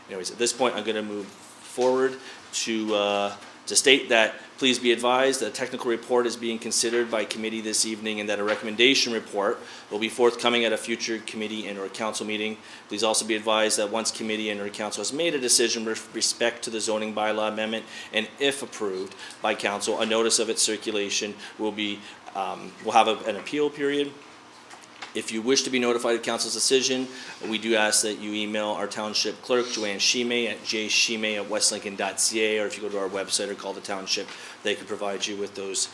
anyways, at this point, I'm going to move forward to state that please be advised that a technical report is being considered by committee this evening, and that a recommendation report will be forthcoming at a future committee and or council meeting. Please also be advised that once committee and or council has made a decision with respect to the zoning bylaw amendment, and if approved by council, a notice of its circulation will have an appeal period. If you wish to be notified of council's decision, we do ask that you email our township clerk, Joanne Shime, at jshime@westlincoln.ca, or if you go to our website or call the township, they can provide you with those,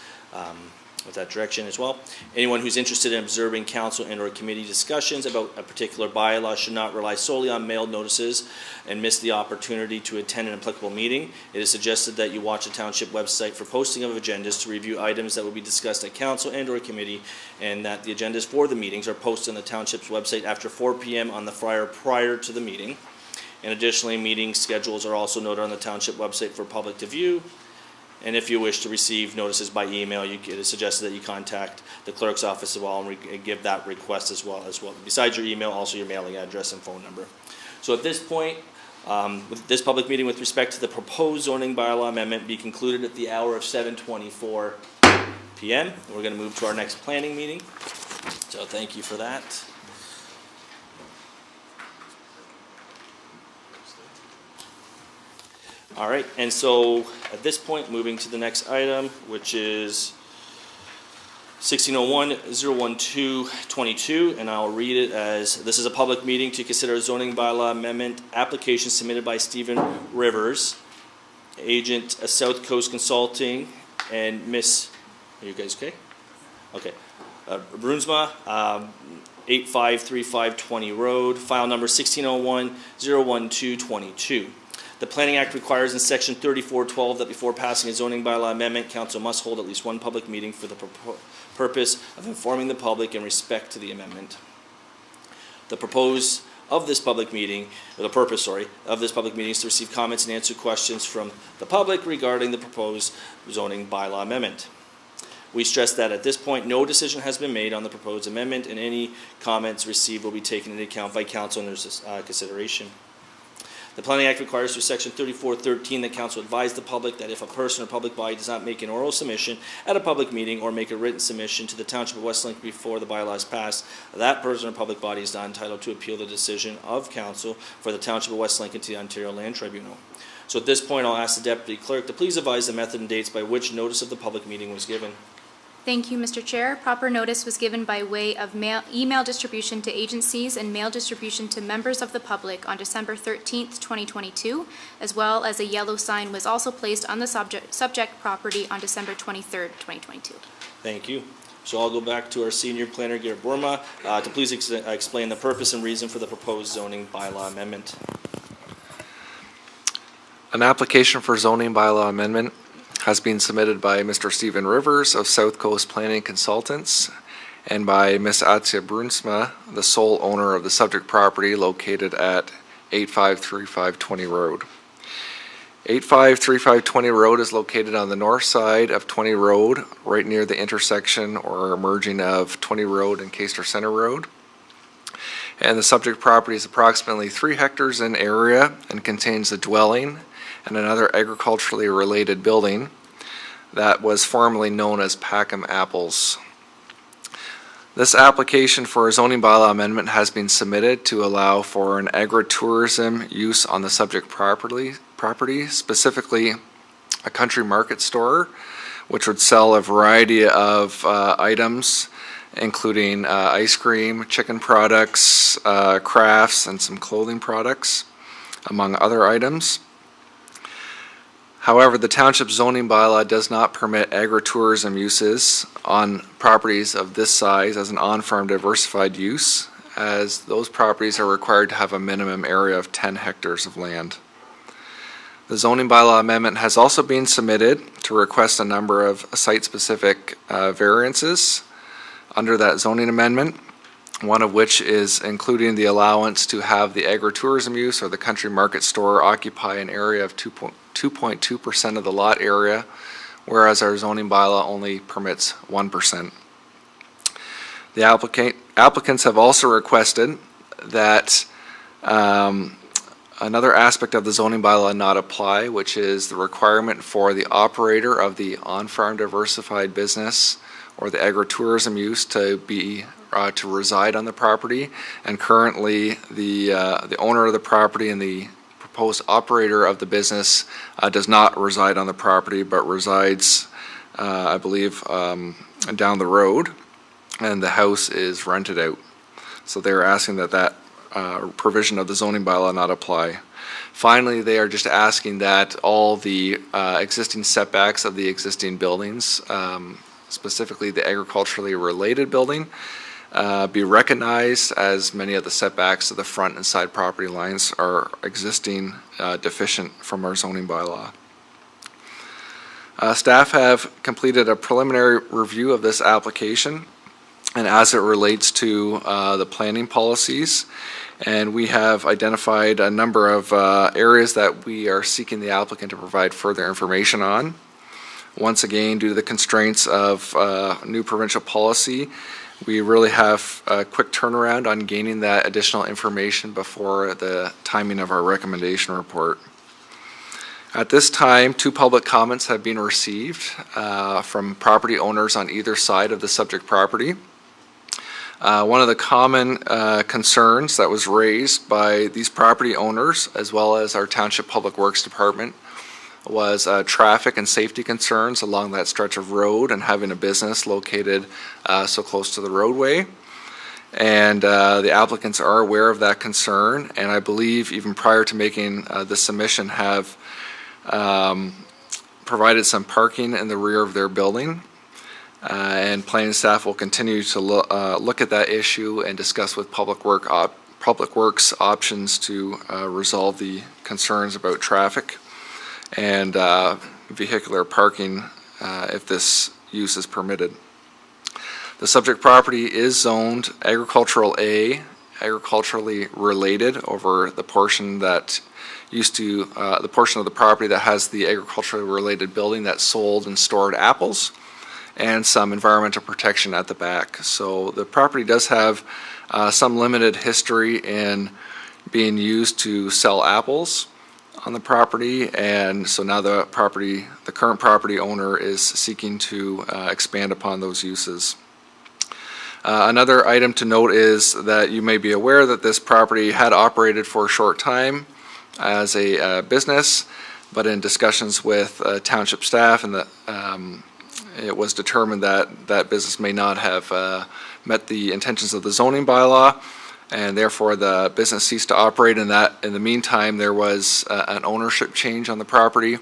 with that direction as well. Anyone who's interested in observing council and or committee discussions about a particular bylaw should not rely solely on mailed notices and miss the opportunity to attend an applicable meeting. It is suggested that you watch the township website for posting of agendas to review items that will be discussed at council and or committee, and that the agendas for the meetings are posted on the township's website after 4 p.m. on the Friday prior to the meeting. And additionally, meeting schedules are also noted on the township website for public to view. And if you wish to receive notices by email, it is suggested that you contact the clerk's office as well and give that request as well. Besides your email, also your mailing address and phone number. So at this point, with this public meeting with respect to the proposed zoning bylaw amendment be concluded at the hour of 7:24 p.m. We're going to move to our next planning meeting. So thank you for that. All right, and so at this point, moving to the next item, which is 1601-01222, and I'll read it as, this is a public meeting to consider a zoning bylaw amendment application submitted by Stephen Rivers, agent South Coast Consulting, and Miss, are you guys okay? Okay. Brunsma, 853520 Road, file number 1601-01222. The Planning Act requires in section 3412 that before passing a zoning bylaw amendment, council must hold at least one public meeting for the purpose of informing the public in respect to the amendment. The purpose of this public meeting is to receive comments and answer questions from the public regarding the proposed zoning bylaw amendment. We stress that at this point, no decision has been made on the proposed amendment, and any comments received will be taken into account by council in their consideration. The Planning Act requires through Section 3413 that council advise the public that if a person or public body does not make an oral submission at a public meeting or make a written submission to the Township of West Lincoln before the bylaw is passed, that person or public body is not entitled to appeal the decision of council for the Township of West Lincoln to the Ontario Land Tribunal. So at this point, I'll ask the Deputy Clerk to please advise the method and dates by which notice of the public meeting was given. Thank you, Mr. Chair. Proper notice was given by way of email distribution to agencies and mail distribution to members of the public on December 13th, 2022, as well as a yellow sign was also placed on the subject property on December 23rd, 2022. Thank you. So I'll go back to our senior planner, Garrett Bourma, to please explain the purpose and reason for the proposed zoning bylaw amendment. An application for zoning bylaw amendment has been submitted by Mr. Stephen Rivers of South Coast Planning Consultants and by Ms. Atsia Brunsma, the sole owner of the subject property located at 853520 Road. 853520 Road is located on the north side of 20 Road, right near the intersection or merging of 20 Road and Caister Center Road. And the subject property is approximately 3 hectares in area and contains a dwelling and another agriculturally related building that was formerly known as Packham Apples. This application for a zoning bylaw amendment has been submitted to allow for an agritourism use on the subject property, specifically a country market store, which would sell a variety of items, including ice cream, chicken products, crafts, and some clothing products, among other items. However, the township zoning bylaw does not permit agritourism uses on properties of this size as an on-farm diversified use, as those properties are required to have a minimum area of 10 hectares of land. The zoning bylaw amendment has also been submitted to request a number of site-specific variances under that zoning amendment, one of which is including the allowance to have the agritourism use or the country market store occupy an area of 2.2% of the lot area, whereas our zoning bylaw only permits 1%. The applicants have also requested that another aspect of the zoning bylaw not apply, which is the requirement for the operator of the on-farm diversified business or the agritourism use to be to reside on the property. And currently, the owner of the property and the proposed operator of the business does not reside on the property, but resides, I believe, down the road, and the house is rented out. So they're asking that provision of the zoning bylaw not apply. Finally, they are just asking that all the existing setbacks of the existing buildings, specifically the agriculturally related building, be recognized, as many of the setbacks of the front and side property lines are existing deficient from our zoning bylaw. Staff have completed a preliminary review of this application and as it relates to the planning policies, and we have identified a number of areas that we are seeking the applicant to provide further information on. Once again, due to the constraints of new provincial policy, we really have a quick turnaround on gaining that additional information before the timing of our recommendation report. At this time, 2 public comments have been received from property owners on either side of the subject property. One of the common concerns that was raised by these property owners, as well as our Township Public Works Department, was traffic and safety concerns along that stretch of road and having a business located so close to the roadway. And the applicants are aware of that concern, and I believe even prior to making the submission have provided some parking in the rear of their building. And planning staff will continue to look at that issue and discuss with Public Works options to resolve the concerns about traffic and vehicular parking if this use is permitted. The subject property is zoned agricultural A, agriculturally related, over the portion that used to, the portion of the property that has the agriculturally related building that sold and stored apples, and some environmental protection at the back. So the property does have some limited history in being used to sell apples on the property, and so now the current property owner is seeking to expand upon those uses. Another item to note is that you may be aware that this property had operated for a short time as a business, but in discussions with township staff, and it was determined that that business may not have met the intentions of the zoning bylaw, and therefore the business ceased to operate. In the meantime, there was an ownership change on the property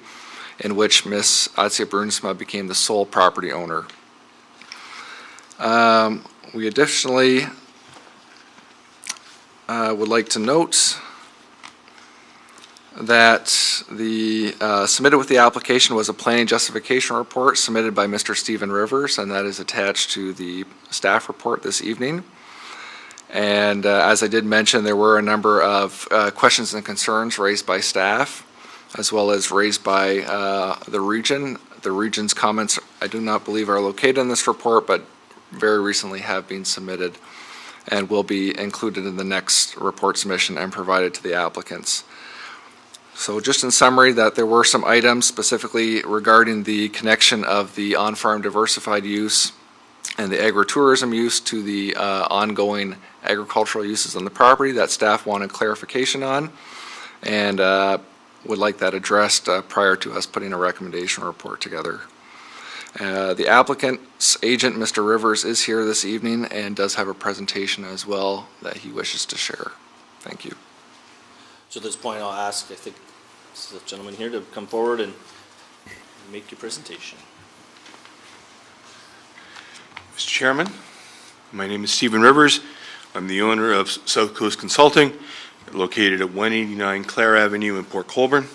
in which Ms. Atsia Brunsma became the sole property owner. We additionally would like to note that submitted with the application was a planning justification report submitted by Mr. Stephen Rivers, and that is attached to the staff report this evening. And as I did mention, there were a number of questions and concerns raised by staff, as well as raised by the region. The region's comments, I do not believe, are located in this report, but very recently have been submitted and will be included in the next report submission and provided to the applicants. So just in summary, that there were some items specifically regarding the connection of the on-farm diversified use and the agritourism use to the ongoing agricultural uses on the property that staff wanted clarification on, and would like that addressed prior to us putting a recommendation report together. The applicant's agent, Mr. Rivers, is here this evening and does have a presentation as well that he wishes to share. Thank you. So at this point, I'll ask, I think, the gentleman here to come forward and make your presentation. Mr. Chairman, my name is Stephen Rivers. I'm the owner of South Coast Consulting, located at 189 Clare Avenue in Port Colborne.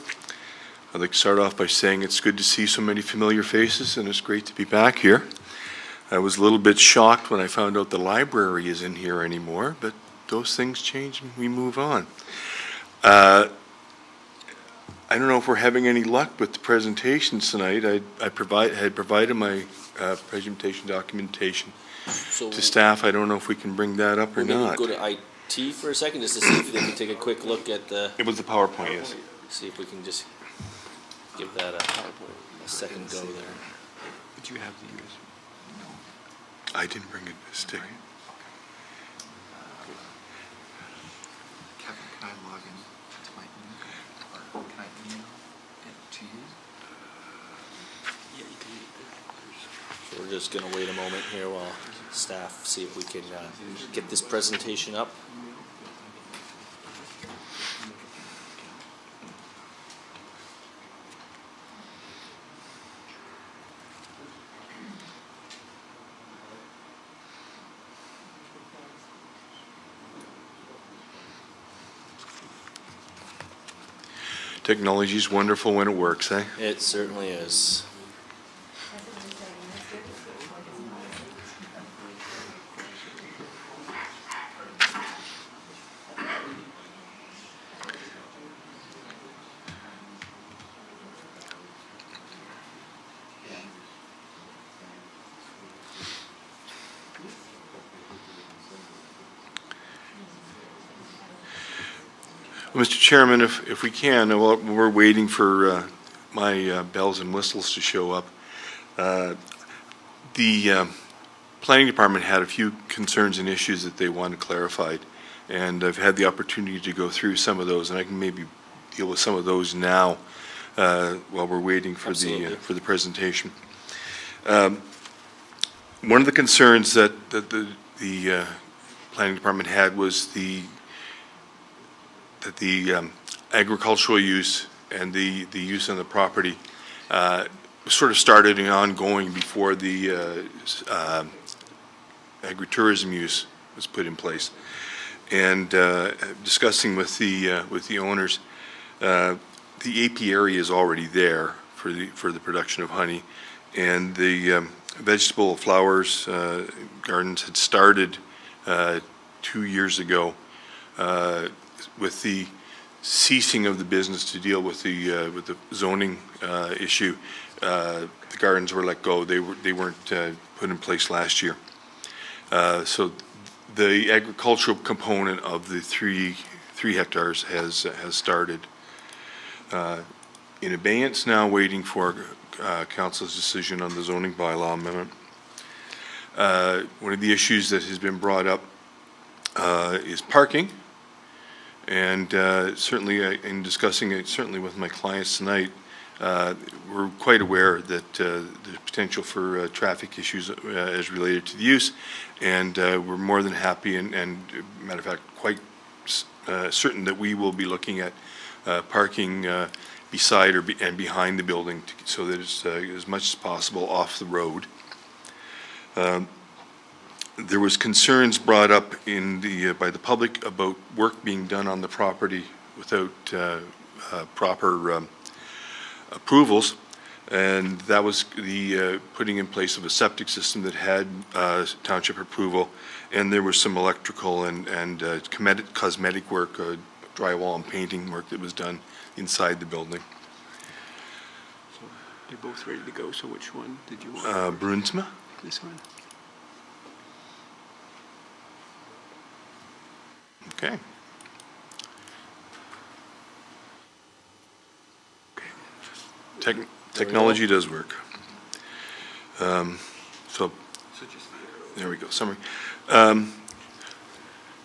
I'd like to start off by saying it's good to see so many familiar faces, and it's great to be back here. I was a little bit shocked when I found out the library isn't here anymore, but those things change and we move on. I don't know if we're having any luck with the presentations tonight. I had provided my presentation documentation So to staff. I don't know if we can bring that up or maybe not. go to IT for a second, just to see if they can take a quick look at the, It was the PowerPoint, yes. see if we can just give that a second go there. Did you have the USB? I didn't bring a stick. Kevin, can I log in to my email? Or can I email it to you? So we're just gonna wait a moment here while staff see if we can get this presentation up. Technology's wonderful when it works, eh? It certainly is. Mr. Chairman, if we can, while we're waiting for my bells and whistles to show up, the Planning Department had a few concerns and issues that they wanted clarified, and I've had the opportunity to go through some of those, and I can maybe deal with some of those now while we're waiting for the presentation. One of the concerns that the Planning Department had was that the agricultural use and the use on the property sort of started and ongoing before the agritourism use was put in place. And discussing with the owners, the apiary is already there for the production of honey, and the vegetable flowers gardens had started 2 years ago. With the ceasing of the business to deal with the zoning issue, the gardens were let go. They weren't put in place last year. So the agricultural component of the three 3 hectares has started. In abeyance now, waiting for council's decision on the zoning bylaw amendment. One of the issues that has been brought up is parking. And certainly, in discussing it, certainly with my clients tonight, we're quite aware that the potential for traffic issues is related to the use, and we're more than happy and matter of fact, quite certain that we will be looking at parking beside and behind the building so that it's as much as possible off the road. There was concerns brought up by the public about work being done on the property without proper approvals, and that was the putting in place of a septic system that had township approval, and there was some electrical and cosmetic work, drywall and painting work that was done inside the building. They're both ready to go, so which one did you want? Brunsma? This one? Okay. Technology does work. There we go, summary.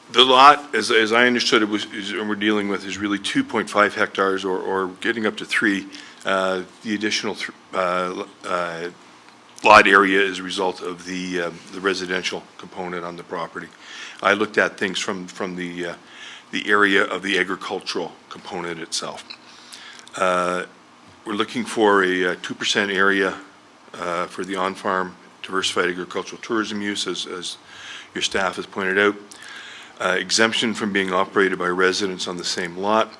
The lot, as I understood it, we're dealing with is really 2.5 hectares or getting up to 3. The additional lot area is a result of the residential component on the property. I looked at things from the area of the agricultural component itself. We're looking for a 2% area for the on-farm diversified agricultural tourism use, as your staff has pointed out. Exemption from being operated by residents on the same lot,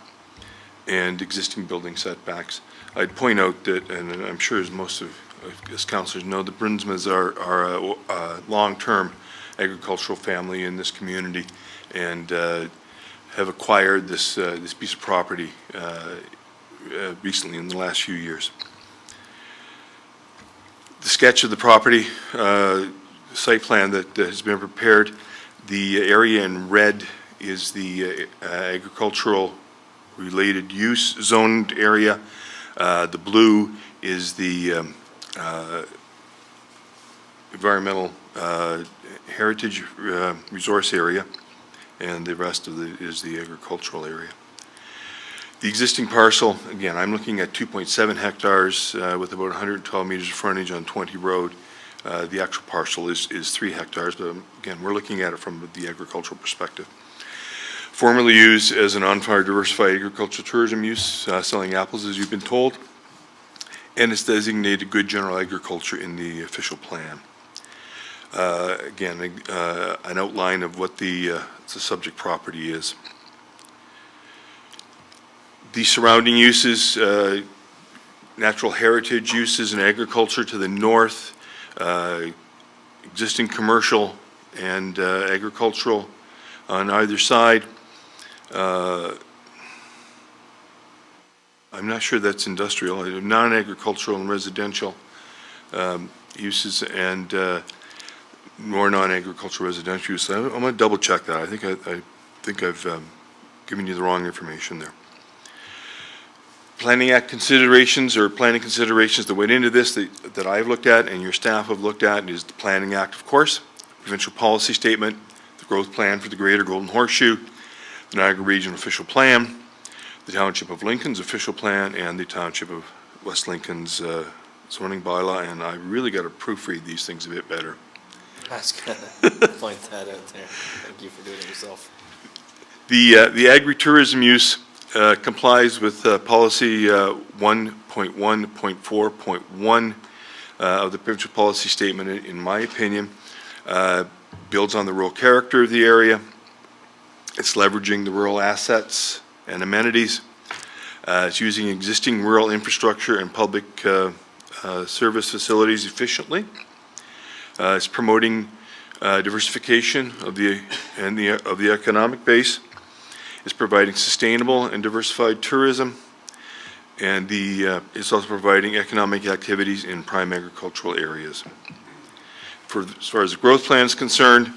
and existing building setbacks. I'd point out that, and I'm sure as most of us councillors know, the Brunsmas are a long-term agricultural family in this community, and have acquired this piece of property recently in the last few years. The sketch of the property, site plan that has been prepared, the area in red is the agricultural related use zoned area. The blue is the environmental heritage resource area, and the rest of it is the agricultural area. The existing parcel, again, I'm looking at 2.7 hectares with about 112 meters of frontage on 20 road. The actual parcel is 3 hectares, but again, we're looking at it from the agricultural perspective. Formerly used as an on-farm diversified agricultural tourism use, selling apples, as you've been told, and it's designated good general agriculture in the official plan. Again, an outline of what the subject property is. The surrounding uses, natural heritage uses and agriculture to the north, existing commercial and agricultural on either side. I'm not sure that's industrial, non-agricultural and residential uses, and more non-agricultural residential uses. I'm going to double check that. I think I've given you the wrong information there. Planning Act considerations or planning considerations that went into this that I've looked at and your staff have looked at is the Planning Act, of course, provincial policy statement, the growth plan for the Greater Golden Horseshoe, the Niagara Region official plan, the Township of Lincoln's official plan, and the Township of West Lincoln's zoning bylaw, and I really got to proofread these things a bit better. I was gonna point that out there. Thank you for doing it yourself. The agri-tourism use complies with policy 1.1.4.1 of the provincial policy statement, in my opinion. Builds on the rural character of the area. It's leveraging the rural assets and amenities. It's using existing rural infrastructure and public service facilities efficiently. It's promoting diversification of the economic base. It's providing sustainable and diversified tourism, and it's also providing economic activities in prime agricultural areas. As far as the growth plan is concerned,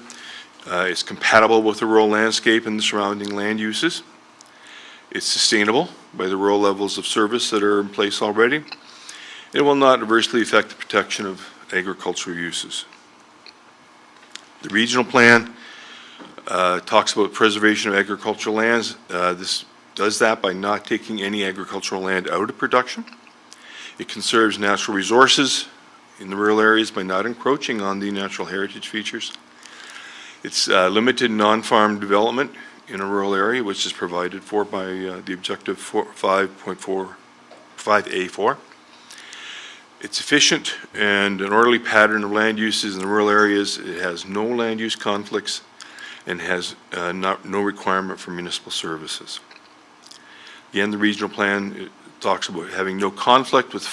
it's compatible with the rural landscape and the surrounding land uses. It's sustainable by the rural levels of service that are in place already. It will not adversely affect the protection of agricultural uses. The regional plan talks about preservation of agricultural lands. This does that by not taking any agricultural land out of production. It conserves natural resources in the rural areas by not encroaching on the natural heritage features. It's limited non-farm development in a rural area, which is provided for by the objective 5A4. It's efficient and an orderly pattern of land uses in the rural areas. It has no land use conflicts and has no requirement for municipal services. Again, the regional plan talks about having no conflict with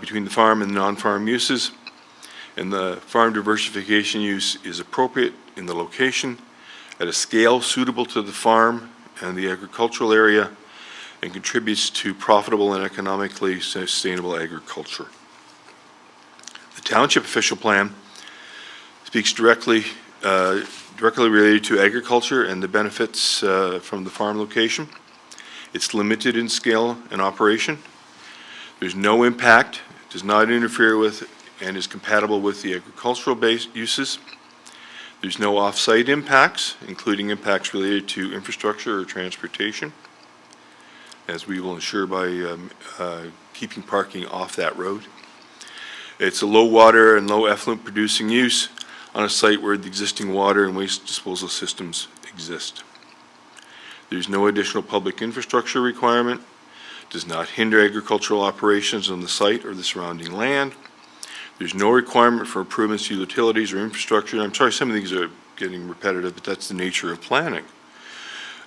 between the farm and non-farm uses, and the farm diversification use is appropriate in the location at a scale suitable to the farm and the agricultural area, and contributes to profitable and economically sustainable agriculture. The township official plan speaks directly related to agriculture and the benefits from the farm location. It's limited in scale and operation. There's no impact, does not interfere with, and is compatible with the agricultural-based uses. There's no off-site impacts, including impacts related to infrastructure or transportation, as we will ensure by keeping parking off that road. It's a low water and low effluent producing use on a site where the existing water and waste disposal systems exist. There's no additional public infrastructure requirement, does not hinder agricultural operations on the site or the surrounding land. There's no requirement for improvements to utilities or infrastructure. I'm sorry, some of these are getting repetitive, but that's the nature of planning.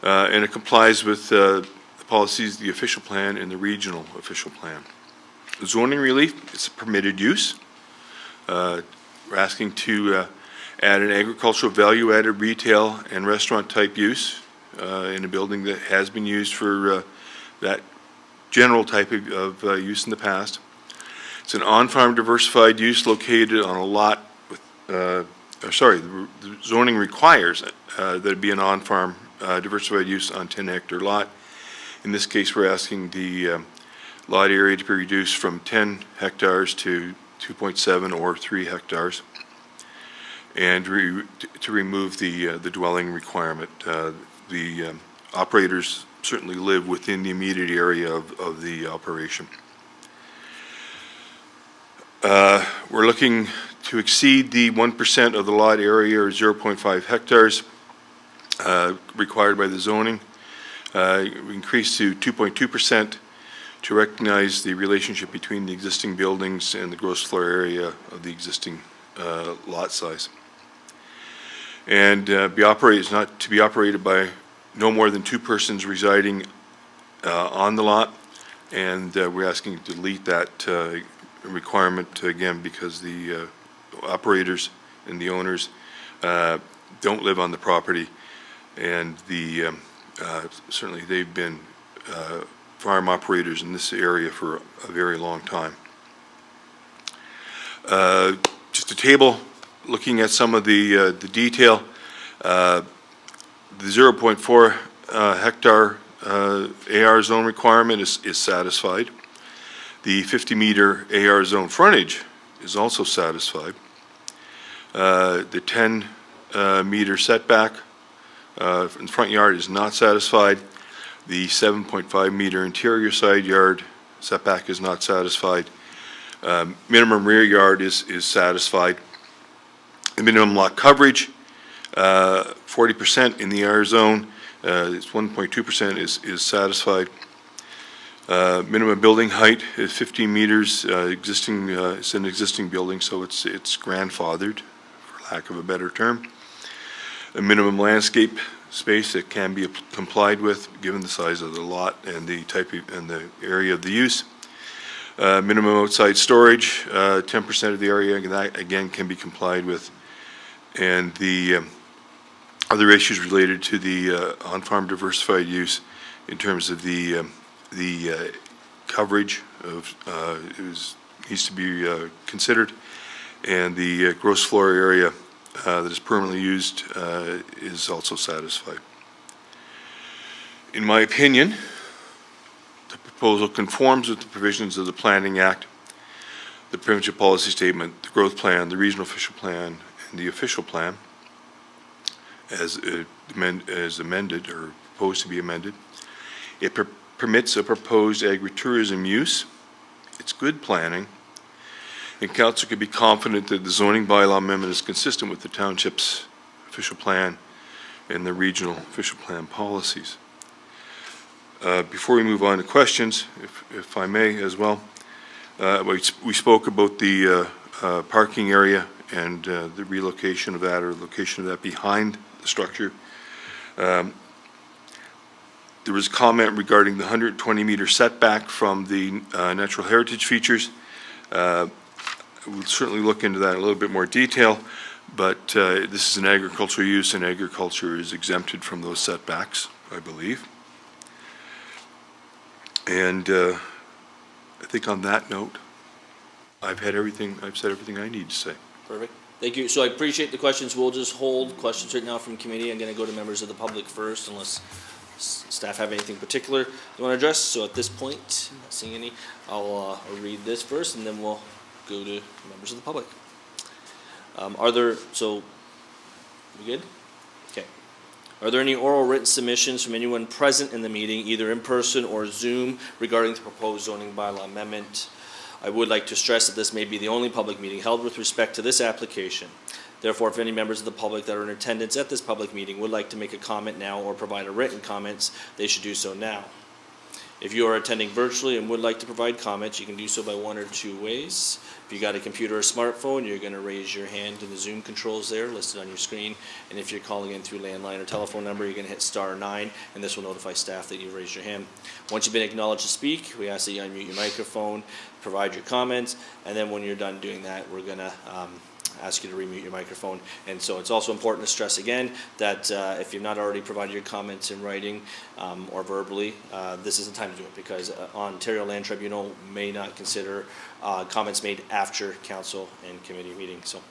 And it complies with the policies, the official plan, and the regional official plan. Zoning relief, it's a permitted use. We're asking to add an agricultural value-added retail and restaurant type use in a building that has been used for that general type of use in the past. It's an on-farm diversified use located on a lot with, the zoning requires that it be an on-farm diversified use on 10-hectare lot. In this case, we're asking the lot area to be reduced from 10 hectares to 2.7 or 3 hectares, and to remove the dwelling requirement. The operators certainly live within the immediate area of the operation. We're looking to exceed the 1% of the lot area, or 0.5 hectares, required by the zoning. We increase to 2.2% to recognize the relationship between the existing buildings and the gross floor area of the existing lot size. And is not to be operated by no more than 2 persons residing on the lot, and we're asking to delete that requirement again because the operators and the owners don't live on the property, and certainly they've been farm operators in this area for a very long time. Just a table looking at some of the detail. The 0.4 hectare AR zone requirement is satisfied. The 50-meter AR zone frontage is also satisfied. The 10-meter setback in the front yard is not satisfied. The 7.5-meter interior side yard setback is not satisfied. Minimum rear yard is satisfied. The minimum lot coverage, 40% in the R zone, it's 1.2% is satisfied. Minimum building height is 15 meters. It's an existing building, so it's grandfathered, for lack of a better term. A minimum landscape space that can be complied with, given the size of the lot and the type and the area of the use. Minimum outside storage, 10% of the area, and that again can be complied with. And the other issues related to the on-farm diversified use in terms of the coverage of needs to be considered, and the gross floor area that is permanently used is also satisfied. In my opinion, the proposal conforms with the provisions of the Planning Act, the provincial policy statement, the growth plan, the regional official plan, and the official plan as amended or proposed to be amended. It permits a proposed agritourism use. It's good planning. And council can be confident that the zoning bylaw amendment is consistent with the township's official plan and the regional official plan policies. Before we move on to questions, if I may as well, we spoke about the parking area and the relocation of that or location of that behind the structure. There was comment regarding the 120-meter setback from the natural heritage features. We'll certainly look into that in a little bit more detail, but this is an agricultural use, and agriculture is exempted from those setbacks, I believe. And I think on that note, I've said everything I need to say. Perfect. Thank you. So I appreciate the questions. We'll just hold questions right now from committee. I'm going to go to members of the public first, unless staff have anything particular they want to address. So at this point, I'm not seeing any. I'll read this first, and then we'll go to members of the public. We good? Okay. Are there any oral written submissions from anyone present in the meeting, either in person or Zoom, regarding the proposed zoning bylaw amendment? I would like to stress that this may be the only public meeting held with respect to this application. Therefore, if any members of the public that are in attendance at this public meeting would like to make a comment now or provide a written comments, they should do so now. If you are attending virtually and would like to provide comments, you can do so by one or two ways. If you got a computer or smartphone, you're going to raise your hand in the Zoom controls there listed on your screen. And if you're calling in through landline or telephone number, you're going to hit *9, and this will notify staff that you've raised your hand. Once you've been acknowledged to speak, we ask that you unmute your microphone, provide your comments, and then when you're done doing that, we're going to ask you to remute your microphone. And so it's also important to stress again that if you've not already provided your comments in writing or verbally, this is the time to do it, because Ontario Land Tribunal may not consider comments made after council and committee meeting. So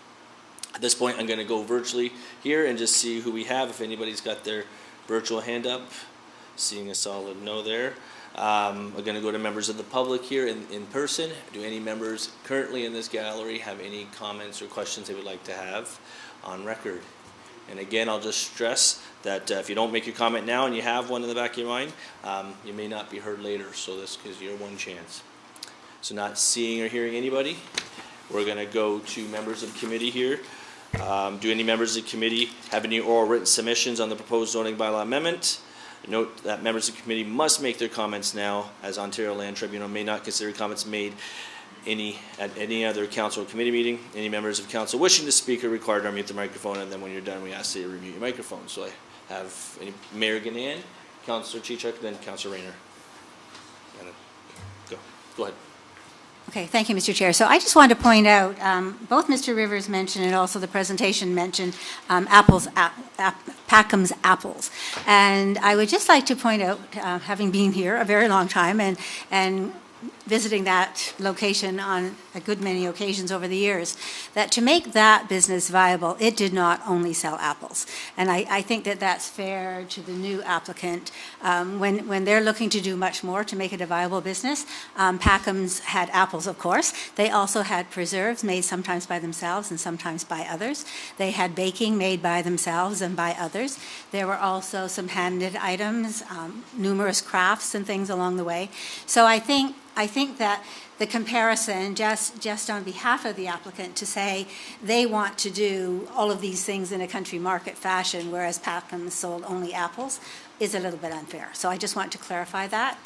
at this point, I'm going to go virtually here and just see who we have. If anybody's got their virtual hand up, seeing a solid no there. I'm going to go to members of the public here in person. Do any members currently in this gallery have any comments or questions they would like to have on record? And again, I'll just stress that if you don't make your comment now and you have one in the back of your mind, you may not be heard later, so this gives you one chance. So not seeing or hearing anybody, we're going to go to members of committee here. Do any members of the committee have any oral written submissions on the proposed zoning bylaw amendment? Note that members of the committee must make their comments now, as Ontario Land Tribunal may not consider comments made at any other council or committee meeting. Any members of council wishing to speak are required to unmute the microphone, and then when you're done, we ask that you remute your microphone. So I have Mayor Ganan, Councillor Chichuk, then Councillor Rayner. Go ahead. Okay, thank you, Mr. Chair. So I just wanted to point out, both Mr. Rivers mentioned and also the presentation mentioned Packham's apples. And I would just like to point out, having been here a very long time and visiting that location on a good many occasions over the years, that to make that business viable, it did not only sell apples. And I think that that's fair to the new applicant. When they're looking to do much more to make it a viable business, Packham's had apples, of course. They also had preserves made sometimes by themselves and sometimes by others. They had baking made by themselves and by others. There were also some hand-knit items, numerous crafts and things along the way. So I think that the comparison, just on behalf of the applicant, to say they want to do all of these things in a country market fashion, whereas Packham sold only apples, is a little bit unfair. So I just want to clarify that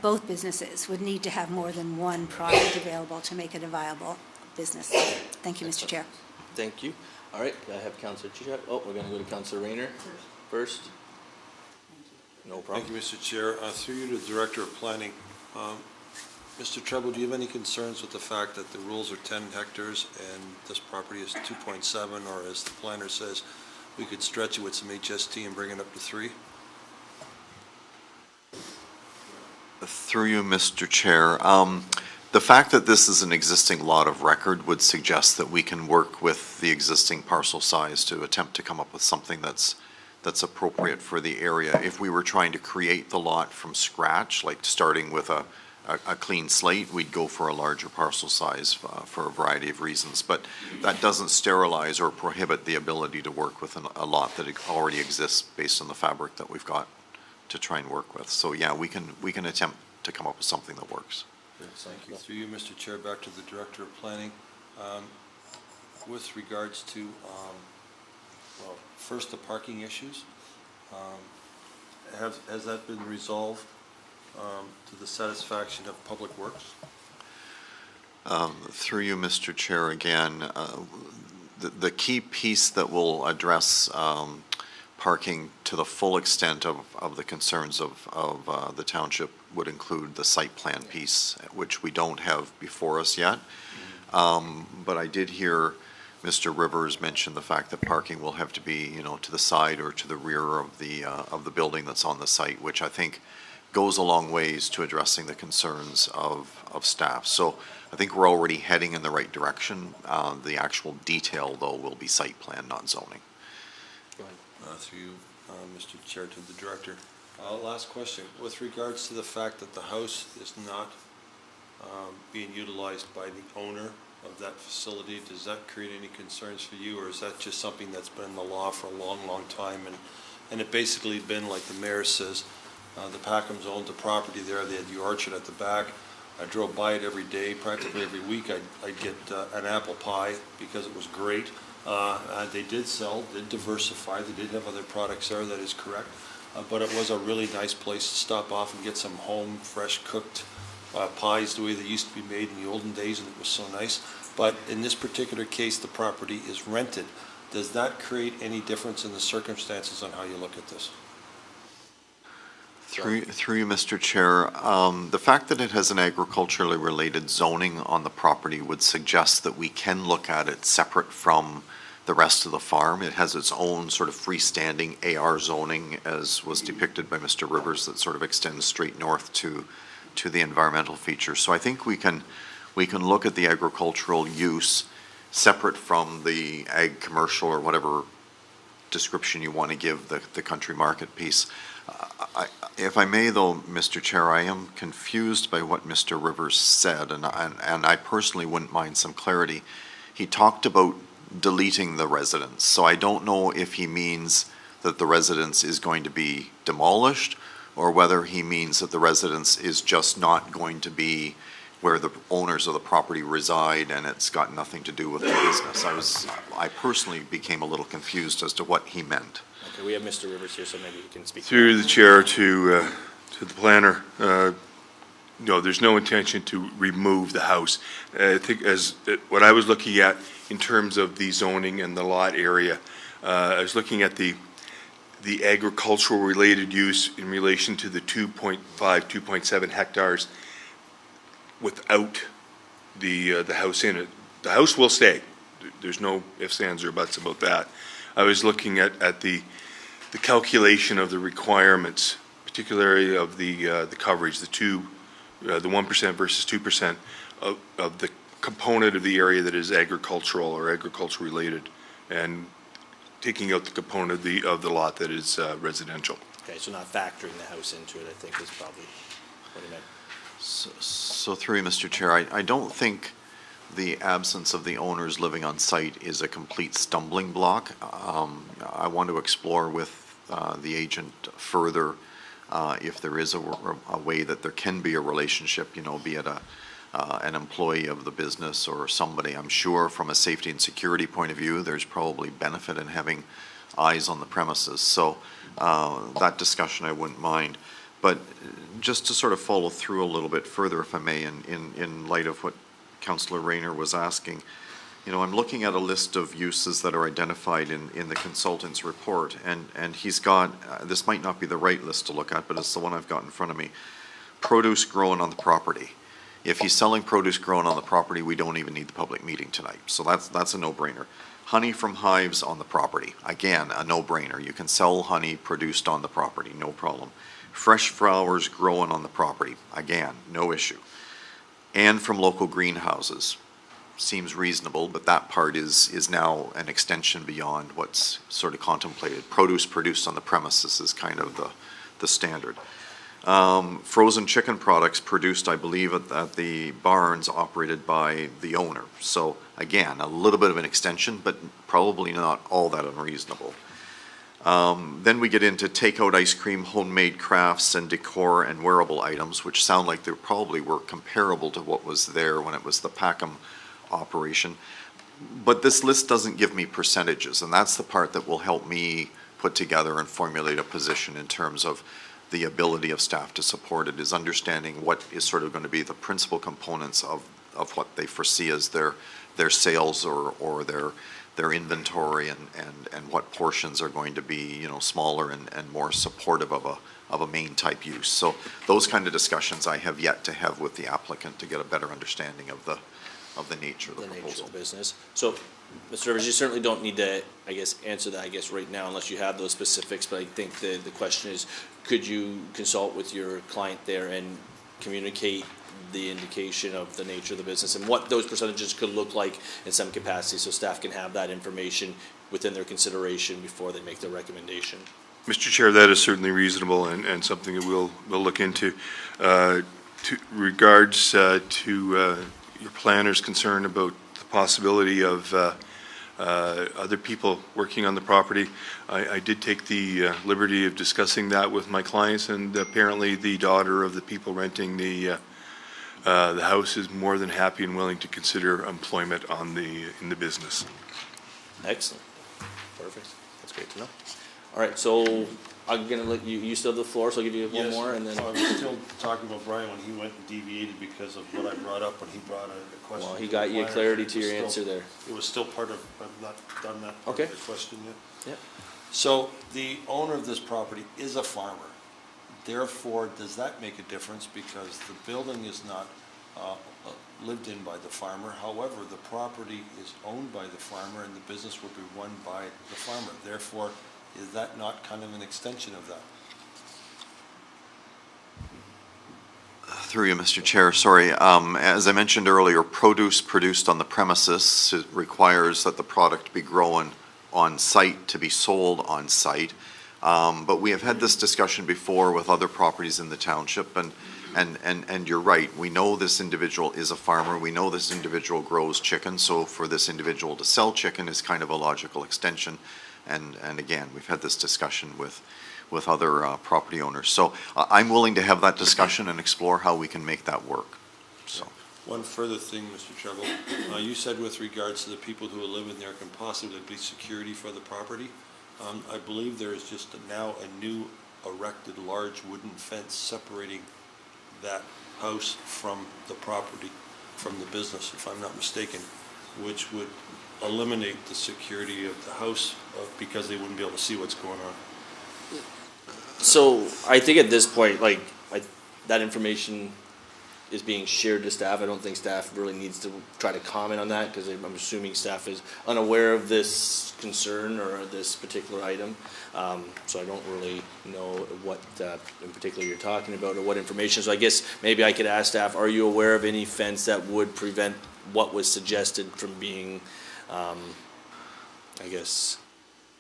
both businesses would need to have more than one product available to make it a viable business. Thank you, Mr. Chair. Thank you. All right, I have Councillor Chichuk. Oh, we're going to go to Councillor Rayner first. No problem. Thank you, Mr. Chair. Through you to the Director of Planning. Mr. Treble, do you have any concerns with the fact that the rules are 10 hectares and this property is 2.7, or as the planner says, we could stretch it with some HST and bring it up to 3? Through you, Mr. Chair. The fact that this is an existing lot of record would suggest that we can work with the existing parcel size to attempt to come up with something that's that's appropriate for the area. If we were trying to create the lot from scratch, like starting with a clean slate, we'd go for a larger parcel size for a variety of reasons. But that doesn't sterilize or prohibit the ability to work with a lot that already exists based on the fabric that we've got to try and work with. So yeah, we can attempt to come up with something that works. Thank you. Through you, Mr. Chair, back to the Director of Planning. With regards to, well, first, the parking issues, has that been resolved to the satisfaction of Public Works? Through you, Mr. Chair, again, the key piece that will address parking to the full extent of the concerns of the township would include the site plan piece, which we don't have before us yet. But I did hear Mr. Rivers mention the fact that parking will have to be, you know, to the side or to the rear of the building that's on the site, which I think goes a long ways to addressing the concerns of staff. So I think we're already heading in the right direction. The actual detail, though, will be site plan, not zoning. Through you, Mr. Chair, to the Director. Last question. With regards to the fact that the house is not being utilized by the owner of that facility, does that create any concerns for you, or is that just something that's been in the law for a long, long time? And it basically been, like the mayor says, the Packhams owned the property there. They had the orchard at the back. I drove by it every day, practically every week. I'd get an apple pie because it was great. They did sell, did diversify. They did have other products there, that is correct. But it was a really nice place to stop off and get some home, fresh cooked pies the way they used to be made in the olden days, and it was so nice. But in this particular case, the property is rented. Does that create any difference in the circumstances on how you look at this? Through you, Mr. Chair, the fact that it has an agriculturally related zoning on the property would suggest that we can look at it separate from the rest of the farm. It has its own sort of freestanding AR zoning, as was depicted by Mr. Rivers, that sort of extends straight north to the environmental features. So I think we can look at the agricultural use separate from the ag commercial or whatever description you want to give the country market piece. If I may, though, Mr. Chair, I am confused by what Mr. Rivers said, and I personally wouldn't mind some clarity. He talked about deleting the residence, so I don't know if he means that the residence is going to be demolished, or whether he means that the residence is just not going to be where the owners of the property reside, and it's got nothing to do with the business. I personally became a little confused as to what he meant. Okay, we have Mr. Rivers here, so maybe he can speak. Through the chair to the planner, no, there's no intention to remove the house. I think what I was looking at in terms of the zoning and the lot area, I was looking at the agricultural related use in relation to the 2.5, 2.7 hectares without the house in it. The house will stay. There's no ifs, ands, or buts about that. I was looking at the calculation of the requirements, particularly of the coverage, the 1% versus 2% of the component of the area that is agricultural or agriculture related, and taking out the component of the lot that is residential. Okay, so not factoring the house into it, I think is probably what he meant. So through you, Mr. Chair, I don't think the absence of the owners living on site is a complete stumbling block. I want to explore with the agent further if there is a way that there can be a relationship, you know, be it an employee of the business or somebody. I'm sure from a safety and security point of view, there's probably benefit in having eyes on the premises. So that discussion I wouldn't mind. But just to sort of follow through a little bit further, if I may, in light of what Councillor Rayner was asking, you know, I'm looking at a list of uses that are identified in the consultant's report, and he's got, this might not be the right list to look at, but it's the one I've got in front of me. Produce grown on the property. If he's selling produce grown on the property, we don't even need the public meeting tonight. So that's a no-brainer. Honey from hives on the property. Again, a no-brainer. You can sell honey produced on the property, no problem. Fresh flowers growing on the property. Again, no issue. And from local greenhouses. seems reasonable, but that part is now an extension beyond what's sort of contemplated. Produce produced on the premises is kind of the standard. Frozen chicken products produced, I believe, at the barns operated by the owner. So again, a little bit of an extension, but probably not all that unreasonable. Then we get into takeout ice cream, homemade crafts, and decor and wearable items, which sound like they probably were comparable to what was there when it was the Packham operation. But this list doesn't give me percentages, and that's the part that will help me put together and formulate a position in terms of the ability of staff to support it, is understanding what is sort of going to be the principal components of what they foresee as their sales or their inventory, and what portions are going to be, you know, smaller and more supportive of a main type use. So those kind of discussions I have yet to have with the applicant to get a better understanding of the nature of the proposal. Nature of the business. So, Mr. Rivers, you certainly don't need to, I guess, answer that, I guess, right now unless you have those specifics, but I think the question is, could you consult with your client there and communicate the indication of the nature of the business and what those percentages could look like in some capacity, so staff can have that information within their consideration before they make their recommendation? Mr. Chair, that is certainly reasonable and something that we'll look into. Regards to your planner's concern about the possibility of other people working on the property, I did take the liberty of discussing that with my clients, and apparently the daughter of the people renting the house is more than happy and willing to consider employment in the business. Excellent. Perfect. That's great to know. All right, so I'm gonna let you still have the floor, so I'll give you one more, and then. I was still talking about Brian when he went and deviated because of what I brought up when he brought a question. Well, he to got the you planner. clarity It to was your still- answer there. It was still part of, I've not done that part Okay. of the question yet. Yep. So the owner of this property is a farmer. Therefore, does that make a difference? Because the building is not lived in by the farmer. However, the property is owned by the farmer and the business will be run by the farmer. Therefore, is that not kind of an extension of that? Through you, Mr. Chair, sorry. As I mentioned earlier, produce produced on the premises requires that the product be grown on site to be sold on site. But we have had this discussion before with other properties in the township, and you're right. We know this individual is a farmer. We know this individual grows chicken, so for this individual to sell chicken is kind of a logical extension. And again, we've had this discussion with other property owners. So I'm willing to have that discussion and explore how we can make that work, so. One further thing, Mr. Treble, you said with regards to the people who will live in there can possibly be security for the property. I believe there is just now a new erected large wooden fence separating that house from the property, from the business, if I'm not mistaken, which would eliminate the security of the house because they wouldn't be able to see what's going on. So I think at this point, that information is being shared to staff. I don't think staff really needs to try to comment on that because I'm assuming staff is unaware of this concern or this particular item. So I don't really know what in particular you're talking about or what information. So I guess maybe I could ask staff, are you aware of any fence that would prevent what was suggested from being, I guess,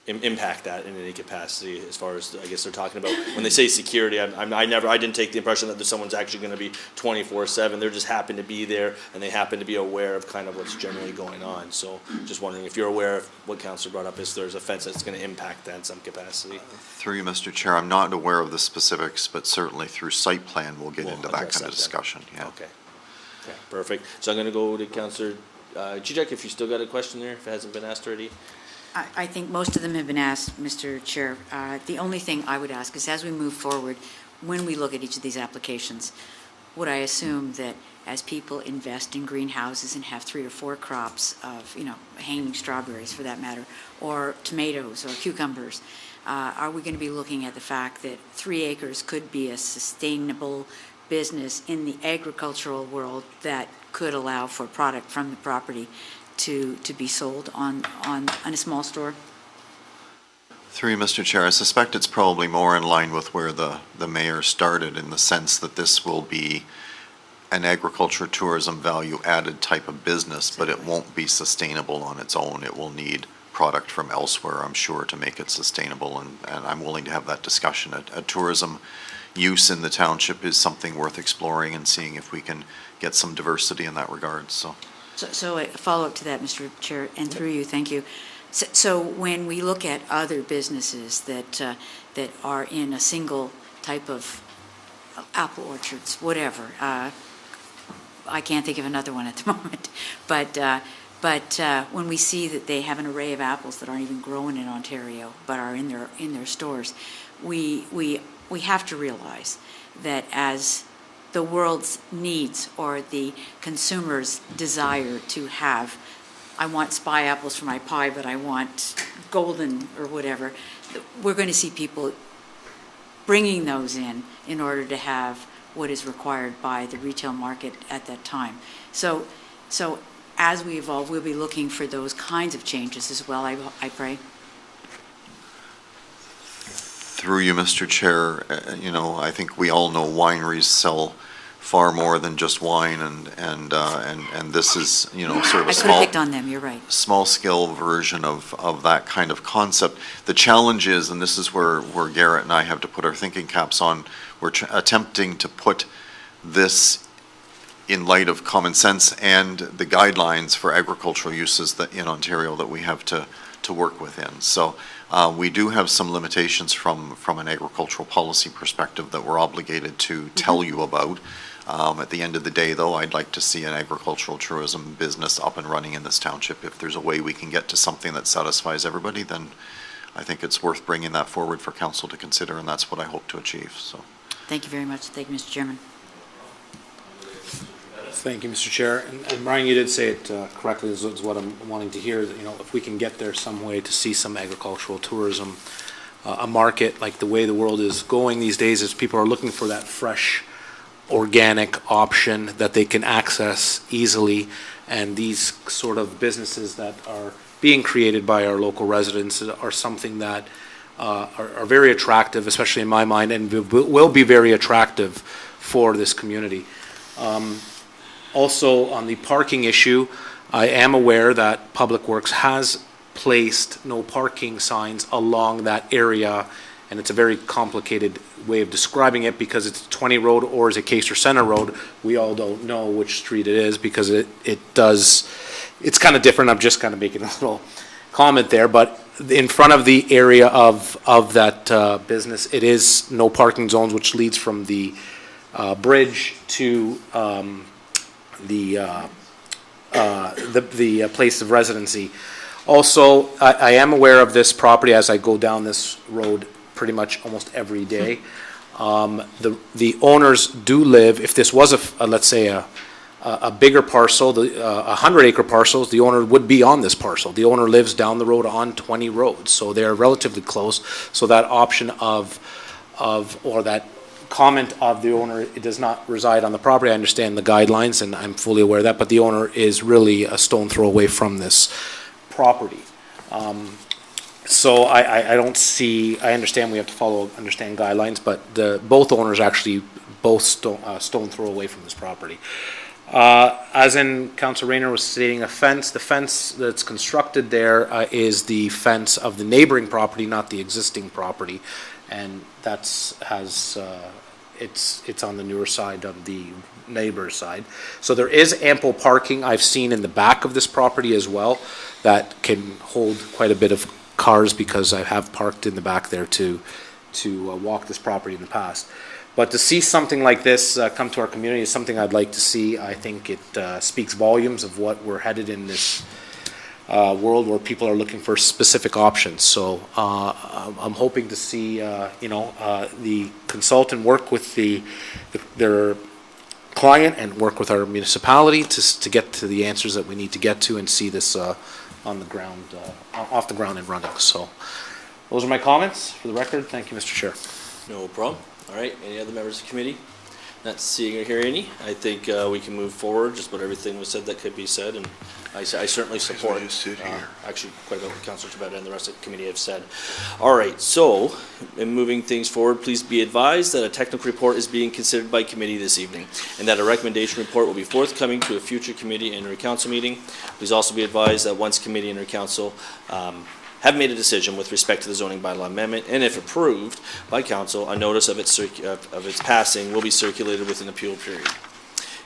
impact that in any capacity as far as, I guess they're talking about, when they say security, I didn't take the impression that someone's actually gonna be 24/7, they're just happen to be there and they happen to be aware of kind of what's generally going on, so just wondering if you're aware of what Councilor brought up, is there's a fence that's gonna impact that in some capacity. Through you, Mr. Chair, I'm not aware of the specifics, but certainly through site plan, we'll get We'll into that address kind of that then. discussion, yeah. Okay, perfect, so I'm gonna go to Councilor Chichek, if you still got a question there, if it hasn't been asked already. I think most of them have been asked, Mr. Chair. The only thing I would ask is, as we move forward, when we look at each of these applications, would I assume that as people invest in greenhouses and have 3 or 4 crops of, hanging strawberries for that matter, or tomatoes or cucumbers, are we going to be looking at the fact that 3 acres could be a sustainable business in the agricultural world that could allow for product from the property to be sold on a small store? Through you, Mr. Chair, I suspect it's probably more in line with where the mayor started, in the sense that this will be an agriculture tourism value added type of business, but it won't be sustainable on its own. It will need product from elsewhere, I'm sure, to make it sustainable, and I'm willing to have that discussion. A tourism use in the township is something worth exploring and seeing if we can get some diversity in that regard, so. So a follow-up to that, Mr. Chair, and through you, thank you. So when we look at other businesses that are in a single type of apple orchards, whatever, I can't think of another one at the moment, but when we see that they have an array of apples that aren't even grown in Ontario, but are in their stores, we have to realize that as the world's needs or the consumer's desire to have, I want spy apples for my pie, but I want golden or whatever, we're going to see people bringing those in order to have what is required by the retail market at that time. So as we evolve, we'll be looking for those kinds of changes as well, I pray. Through you, Mr. Chair, I think we all know wineries sell far more than just wine, and this is, sort of I a could have small, picked on them, you're right. small-scale version of that kind of concept. The challenge is, and this is where Garrett and I have to put our thinking caps on, we're attempting to put this in light of common sense and the guidelines for agricultural uses that in Ontario that we have to work within. So we do have some limitations from an agricultural policy perspective that we're obligated to tell you about. At the end of the day, though, I'd like to see an agricultural tourism business up and running in this township. If there's a way we can get to something that satisfies everybody, then I think it's worth bringing that forward for council to consider, and that's what I hope to achieve. So, Thank you very much. Thank you, Mr. Chairman. Thank you, Mr. Chair. And Brian, you did say it correctly, is what I'm wanting to hear, that, if we can get there some way to see some agricultural tourism, a market, like the way the world is going these days, is people are looking for that fresh, organic option that they can access easily. And these sort of businesses that are being created by our local residents are something that are very attractive, especially in my mind, and will be very attractive for this community. Also, on the parking issue, I am aware that Public Works has placed no parking signs along that area, and it's a very complicated way of describing it because it's 20 Road or is it Caser Center Road. We all don't know which street it is because it's kind of different. I'm just kind of making a little comment there, but in front of the area of that business, it is no parking zones, which leads from the bridge to the place of residency. Also, I am aware of this property as I go down this road pretty much almost every day. The owners do live, if this was let's say a bigger parcel, 100-acre parcels, the owner would be on this parcel. The owner lives down the road on 20 Road, so they're relatively close. So that option or that comment of the owner, it does not reside on the property. I understand the guidelines and I'm fully aware of that, but the owner is really a stone throw away from this property. So I don't see, I understand we have to understand guidelines, but both owners actually both stone throw away from this property. As in Councilor Rayner was stating, the fence that's constructed there is the fence of the neighboring property, not the existing property. And it's on the newer side of the neighbor's side. So there is ample parking I've seen in the back of this property as well that can hold quite a bit of cars because I have parked in the back there to walk this property in the past. But to see something like this come to our community is something I'd like to see. I think it speaks volumes of what we're headed in this world where people are looking for specific options. So I'm hoping to see, the consultant work with their client and work with our municipality to get to the answers that we need to get to and see this on the ground, off the ground and running. So those are my comments for the record. Thank you, Mr. Chair. No problem. All right, any other members of the committee? Not seeing or hearing any, I think we can move forward, just about everything was said that could be said, and I certainly support, just sit here. actually, quite a bit what Councilor Tabetta and the rest of the committee have said. All right, so, in moving things forward, please be advised that a technical report is being considered by committee this evening, and that a recommendation report will be forthcoming to a future committee and/or council meeting. Please also be advised that once committee and/or council have made a decision with respect to the zoning bylaw amendment, and if approved by council, a notice of its passing will be circulated with an appeal period.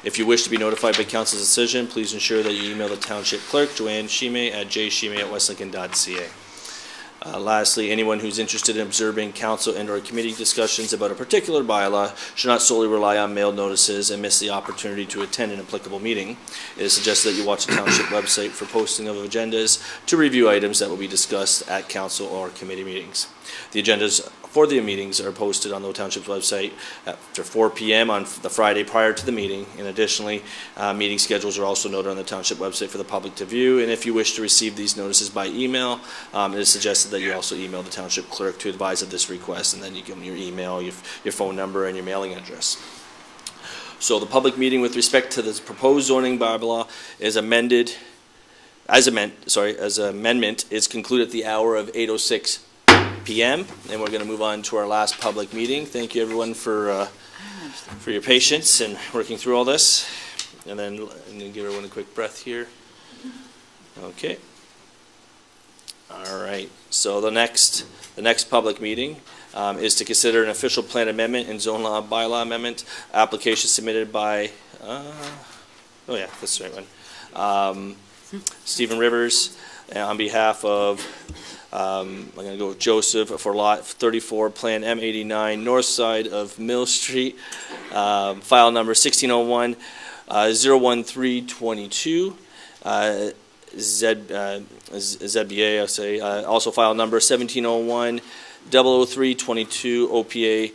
If you wish to be notified by council's decision, please ensure that you email the township clerk, Joanne Shime, at jshime@westlincoln.ca. Lastly, anyone who's interested in observing council and/or committee discussions about a particular bylaw should not solely rely on mailed notices and miss the opportunity to attend an applicable meeting. It is suggested that you watch the township website for posting of agendas to review items that will be discussed at council or committee meetings. The agendas for the meetings are posted on the township's website after 4 p.m. on the Friday prior to the meeting. And additionally, meeting schedules are also noted on the township website for the public to view. And if you wish to receive these notices by email, it is suggested that you also email the township clerk to advise of this request, and then you give them your email, your phone number, and your mailing address. So the public meeting with respect to this proposed zoning bylaw is amendment is concluded at the hour of 8:06 p.m. and we're going to move on to our last public meeting. Thank you, everyone, for your patience and working through all this. And then I'm going to give everyone a quick breath here. Okay. All right. So the next public meeting is to consider an official plan amendment and zone law bylaw amendment application submitted by. That's the right one. Stephen Rivers on behalf of. I'm going to go with Joseph for lot 34, plan M89, north side of Mill Street, file number 1601 01322, ZBA, I say, also file number 1701 00322, OPA.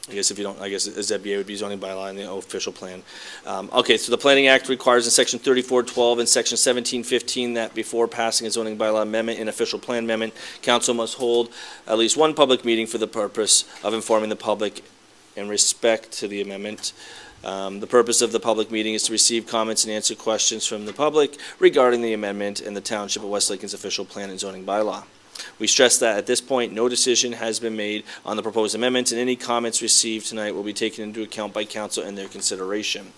I guess ZBA would be zoning bylaw in the official plan. Okay, so the Planning Act requires in section 3412 and section 1715 that before passing a zoning bylaw amendment and official plan amendment, council must hold at least one public meeting for the purpose of informing the public in respect to the amendment. The purpose of the public meeting is to receive comments and answer questions from the public regarding the amendment and the Township of West Lincoln's official plan and zoning bylaw. We stress that at this point, no decision has been made on the proposed amendments, and any comments received tonight will be taken into account by council in their consideration.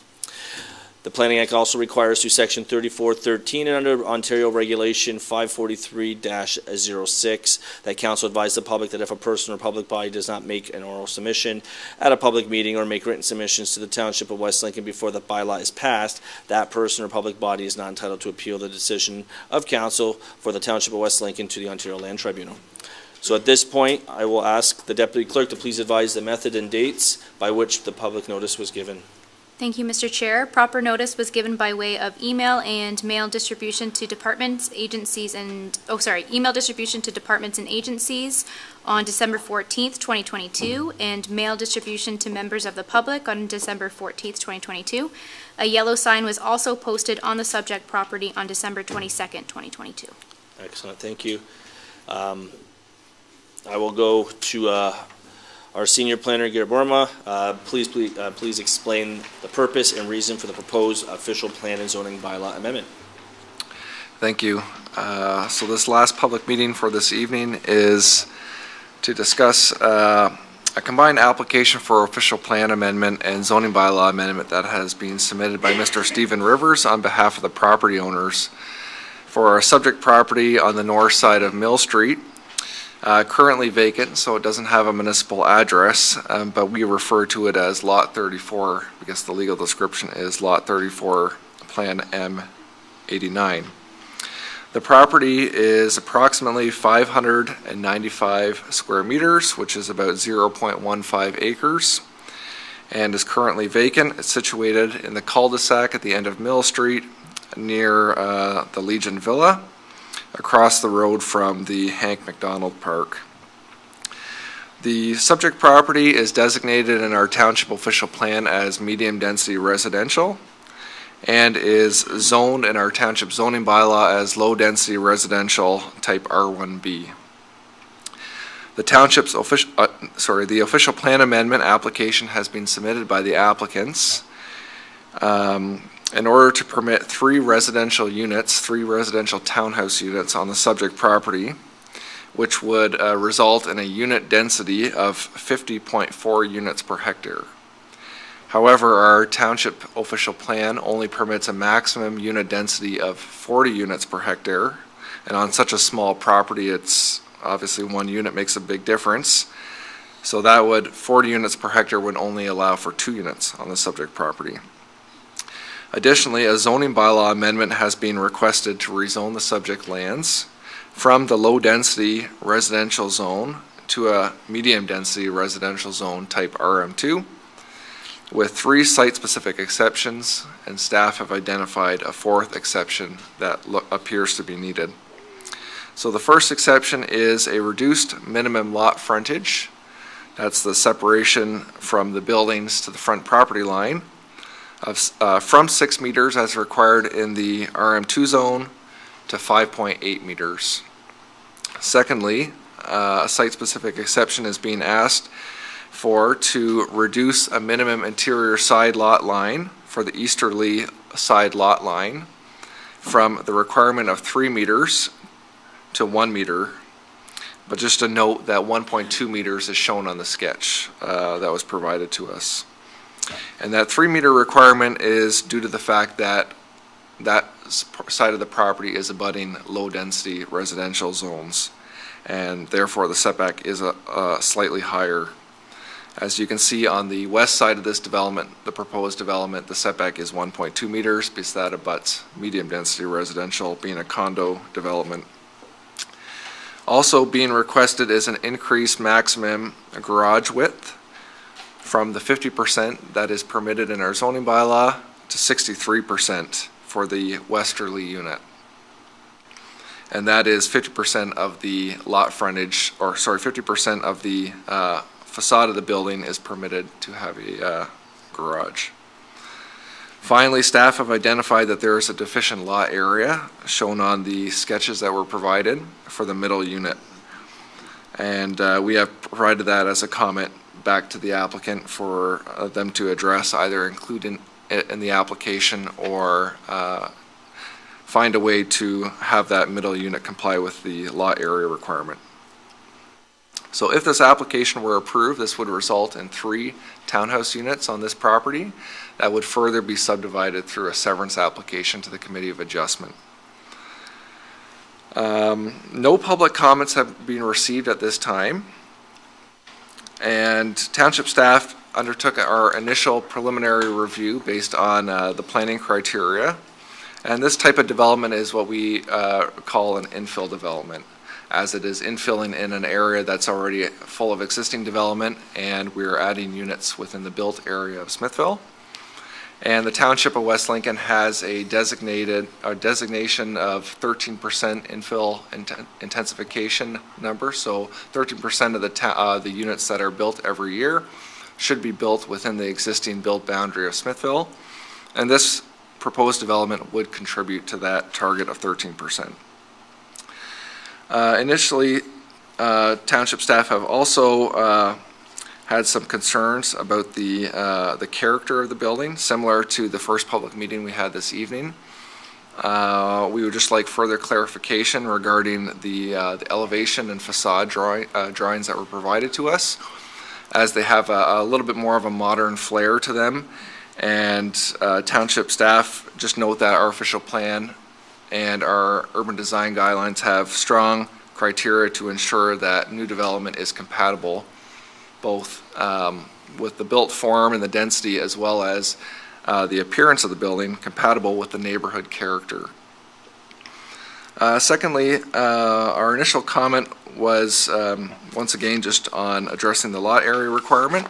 The Planning Act also requires through section 3413 and under Ontario Regulation 543-06 that council advise the public that if a person or public body does not make an oral submission at a public meeting or make written submissions to the Township of West Lincoln before the bylaw is passed, that person or public body is not entitled to appeal the decision of council for the Township of West Lincoln to the Ontario Land Tribunal. So at this point, I will ask the Deputy Clerk to please advise the method and dates by which the public notice was given. Thank you, Mr. Chair. Proper notice was given by way of email and mail distribution to departments, agencies, email distribution to departments and agencies on December 14th, 2022, and mail distribution to members of the public on December 14th, 2022. A yellow sign was also posted on the subject property on December 22nd, 2022. Excellent, thank you. I will go to our senior planner, Garrett Borma. Please explain the purpose and reason for the proposed official plan and zoning bylaw amendment. Thank you. So this last public meeting for this evening is to discuss a combined application for official plan amendment and zoning bylaw amendment that has been submitted by Mr. Stephen Rivers on behalf of the property owners for our subject property on the north side of Mill Street. Currently vacant, so it doesn't have a municipal address, but we refer to it as Lot 34 because the legal description is Lot 34, Plan M89. The property is approximately 595 square meters, which is about 0.15 acres, and is currently vacant. It's situated in the cul-de-sac at the end of Mill Street near the Legion Villa, across the road from the Hank McDonald Park. The subject property is designated in our township official plan as medium-density residential and is zoned in our township zoning bylaw as low-density residential type R1B. The township's the official plan amendment application has been submitted by the applicants in order to permit 3 residential townhouse units on the subject property, which would result in a unit density of 50.4 units per hectare. However, our township official plan only permits a maximum unit density of 40 units per hectare, and on such a small property, it's obviously 1 unit makes a big difference. So 40 units per hectare would only allow for 2 units on the subject property. Additionally, a zoning bylaw amendment has been requested to rezone the subject lands from the low-density residential zone to a medium-density residential zone type RM2, with 3 site-specific exceptions, and staff have identified a 4th exception that appears to be needed. So the first exception is a reduced minimum lot frontage. That's the separation from the buildings to the front property line from 6 meters as required in the RM2 zone to 5.8 meters. Secondly, a site-specific exception is being asked for to reduce a minimum interior side lot line for the easterly side lot line from the requirement of 3 meters to 1 meter. But just a note that 1.2 meters is shown on the sketch that was provided to us. And that 3 meter requirement is due to the fact that that side of the property is abutting low density residential zones, and therefore the setback is slightly higher. As you can see on the west side of this development, the proposed development, the setback is 1.2 meters because that abuts medium density residential, being a condo development. Also being requested is an increased maximum garage width from the 50% that is permitted in our zoning bylaw to 63% for the westerly unit. And that is 50% of the lot frontage, 50% of the facade of the building is permitted to have a garage. Finally, staff have identified that there is a deficient lot area shown on the sketches that were provided for the middle unit. And we have provided that as a comment back to the applicant for them to address, either include in the application or find a way to have that middle unit comply with the lot area requirement. So if this application were approved, this would result in 3 townhouse units on this property that would further be subdivided through a severance application to the Committee of Adjustment. No public comments have been received at this time. And township staff undertook our initial preliminary review based on the planning criteria. And this type of development is what we call an infill development, as it is infilling in an area that's already full of existing development, and we're adding units within the built area of Smithville. And the Township of West Lincoln has a designation of 13% infill intensification number. So 13% of the units that are built every year should be built within the existing built boundary of Smithville. And this proposed development would contribute to that target of 13%. Initially, township staff have also had some concerns about the character of the building, similar to the first public meeting we had this evening. We would just like further clarification regarding the elevation and facade drawings that were provided to us, as they have a little bit more of a modern flair to them. And township staff just note that our official plan and our urban design guidelines have strong criteria to ensure that new development is compatible both with the built form and the density, as well as the appearance of the building, compatible with the neighborhood character. Secondly, our initial comment was once again just on addressing the lot area requirement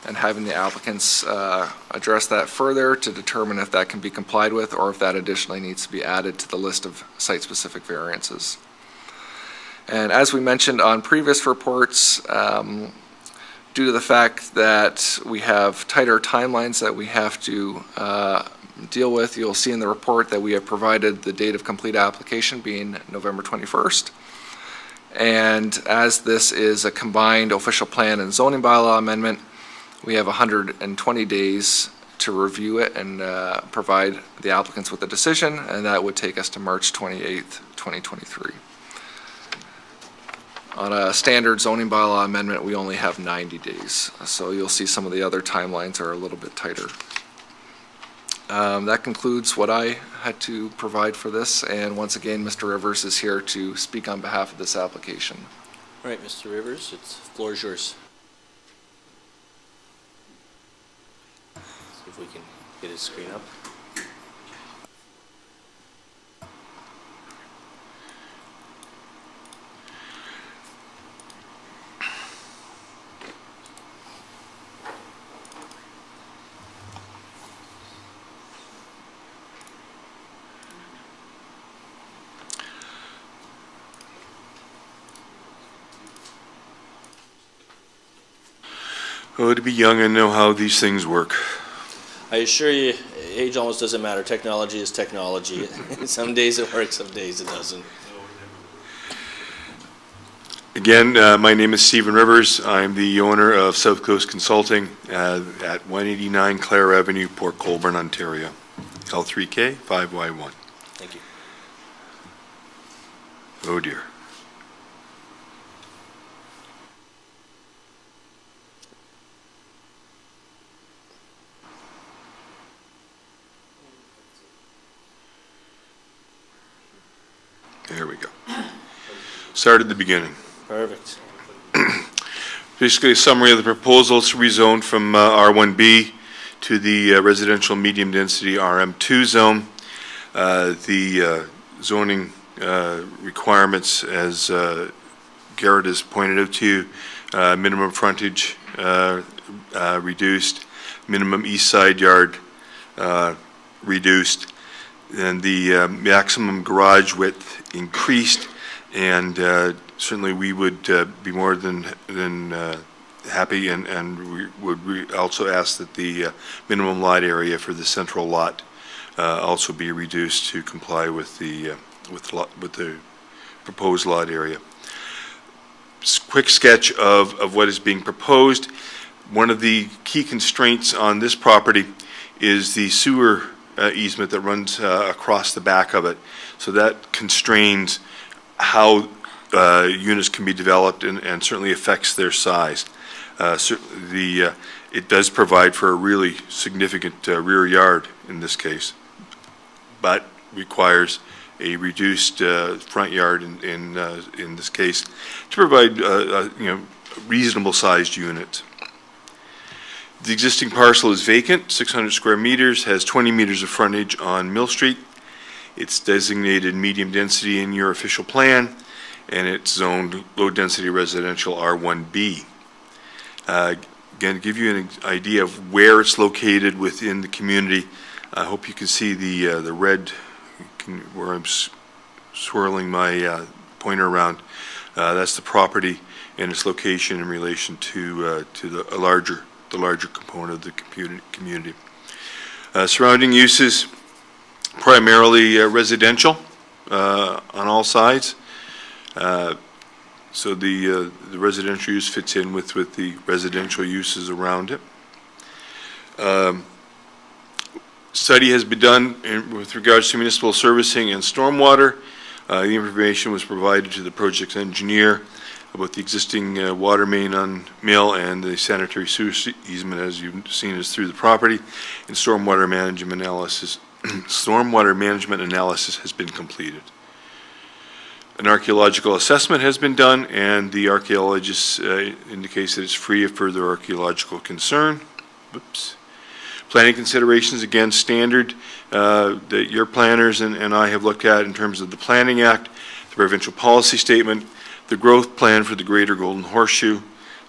and having the applicants address that further to determine if that can be complied with or if that additionally needs to be added to the list of site-specific variances. And as we mentioned on previous reports, due to the fact that we have tighter timelines that we have to deal with, you'll see in the report that we have provided the date of complete application being November 21st. And as this is a combined official plan and zoning bylaw amendment, we have 120 days to review it and provide the applicants with a decision, and that would take us to March 28th, 2023. On a standard zoning bylaw amendment, we only have 90 days, so you'll see some of the other timelines are a little bit tighter. That concludes what I had to provide for this, and once again, Mr. Rivers is here to speak on behalf of this application. All right, Mr. Rivers, the floor is yours. See if we can get his screen up. Oh, to be young and know how these things work. I assure you, age almost doesn't matter. Technology is technology. Some days it works, some days it doesn't. Again, my name is Stephen Rivers. I'm the owner of South Coast Consulting at 189 Clare Avenue, Port Colborne, Ontario. L3K 5Y1. Thank you. Oh dear. There we go. Start at the beginning. Perfect. Basically, a summary of the proposal to rezone from R1B to the residential medium density RM2 zone. The zoning requirements, as Garrett has pointed out to you, minimum frontage reduced, minimum east side yard reduced, and the maximum garage width increased, and certainly we would be more than happy, and we would also ask that the minimum lot area for the central lot also be reduced to comply with the proposed lot area. Quick sketch of what is being proposed. One of the key constraints on this property is the sewer easement that runs across the back of it. So that constrains how units can be developed and certainly affects their size. It does provide for a really significant rear yard in this case, but requires a reduced front yard in this case to provide reasonable sized units. The existing parcel is vacant, 600 square meters, has 20 meters of frontage on Mill Street. It's designated medium density in your official plan, and it's zoned low density residential R1B. Again, to give you an idea of where it's located within the community, I hope you can see the red where I'm swirling my pointer around. That's the property and its location in relation to the larger component of the community. Surrounding uses, primarily residential on all sides. So the residential use fits in with the residential uses around it. Study has been done with regards to municipal servicing and stormwater. The information was provided to the project engineer about the existing water main on Mill and the sanitary sewer easement, as you've seen, is through the property. And stormwater management analysis has been completed. An archaeological assessment has been done, and the archaeologist indicates that it's free of further archaeological concern. Whoops. Planning considerations, again, standard that your planners and I have looked at in terms of the Planning Act, the provincial policy statement, the growth plan for the Greater Golden Horseshoe,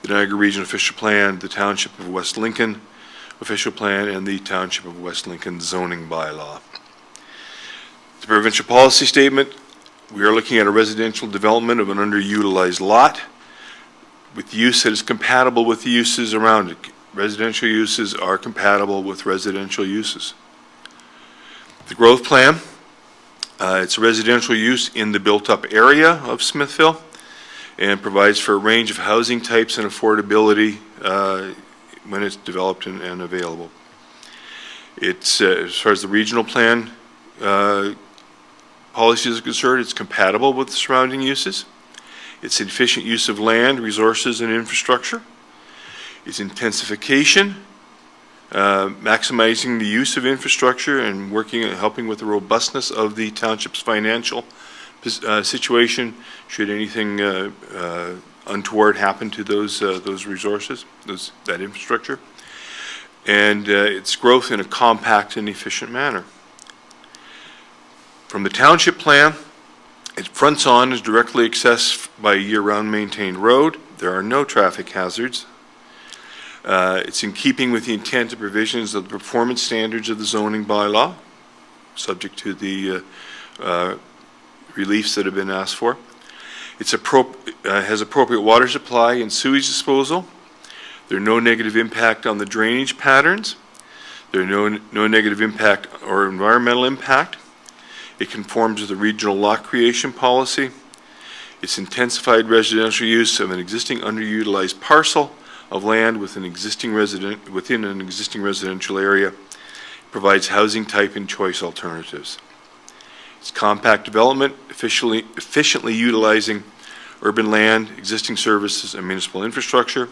the Niagara Region official plan, the Township of West Lincoln official plan, and the Township of West Lincoln zoning bylaw. The provincial policy statement, we are looking at a residential development of an underutilized lot with use that is compatible with the uses around it. Residential uses are compatible with residential uses. The growth plan, it's a residential use in the built-up area of Smithville. and provides for a range of housing types and affordability when it's developed and available. It's, as far as the regional plan policies are concerned, it's compatible with the surrounding uses. It's efficient use of land, resources, and infrastructure. It's intensification, maximizing the use of infrastructure and helping with the robustness of the township's financial situation should anything untoward happen to those resources, that infrastructure. And its growth in a compact and efficient manner. From the township plan, it fronts on is directly accessed by a year-round maintained road. There are no traffic hazards. It's in keeping with the intent and provisions of the performance standards of the zoning bylaw, subject to the reliefs that have been asked for. It's has appropriate water supply and sewage disposal. There are no negative impact on the drainage patterns. There are no negative impact or environmental impact. It conforms with the regional lot creation policy. It's intensified residential use of an existing underutilized parcel of land within an existing residential area. It provides housing type and choice alternatives. It's compact development, efficiently utilizing urban land, existing services, and municipal infrastructure.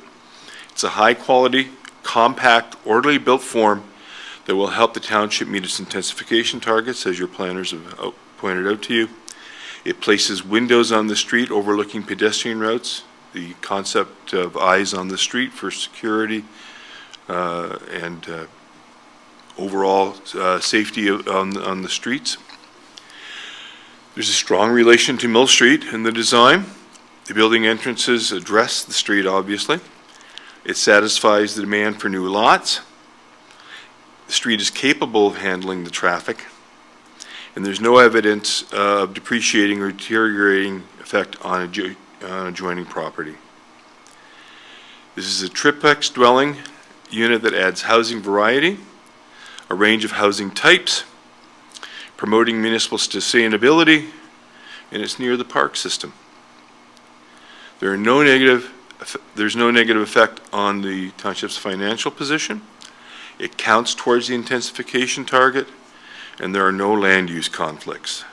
It's a high-quality, compact, orderly built form that will help the township meet its intensification targets, as your planners have pointed out to you. It places windows on the street overlooking pedestrian routes, the concept of eyes on the street for security and overall safety on the streets. There's a strong relation to Mill Street in the design. The building entrances address the street, obviously. It satisfies the demand for new lots. The street is capable of handling the traffic, and there's no evidence of depreciating or deteriorating effect on adjoining property. This is a triplex dwelling unit that adds housing variety, a range of housing types, promoting municipal sustainability, and it's near the park system. There's no negative effect on the township's financial position. It counts towards the intensification target, and there are no land use conflicts.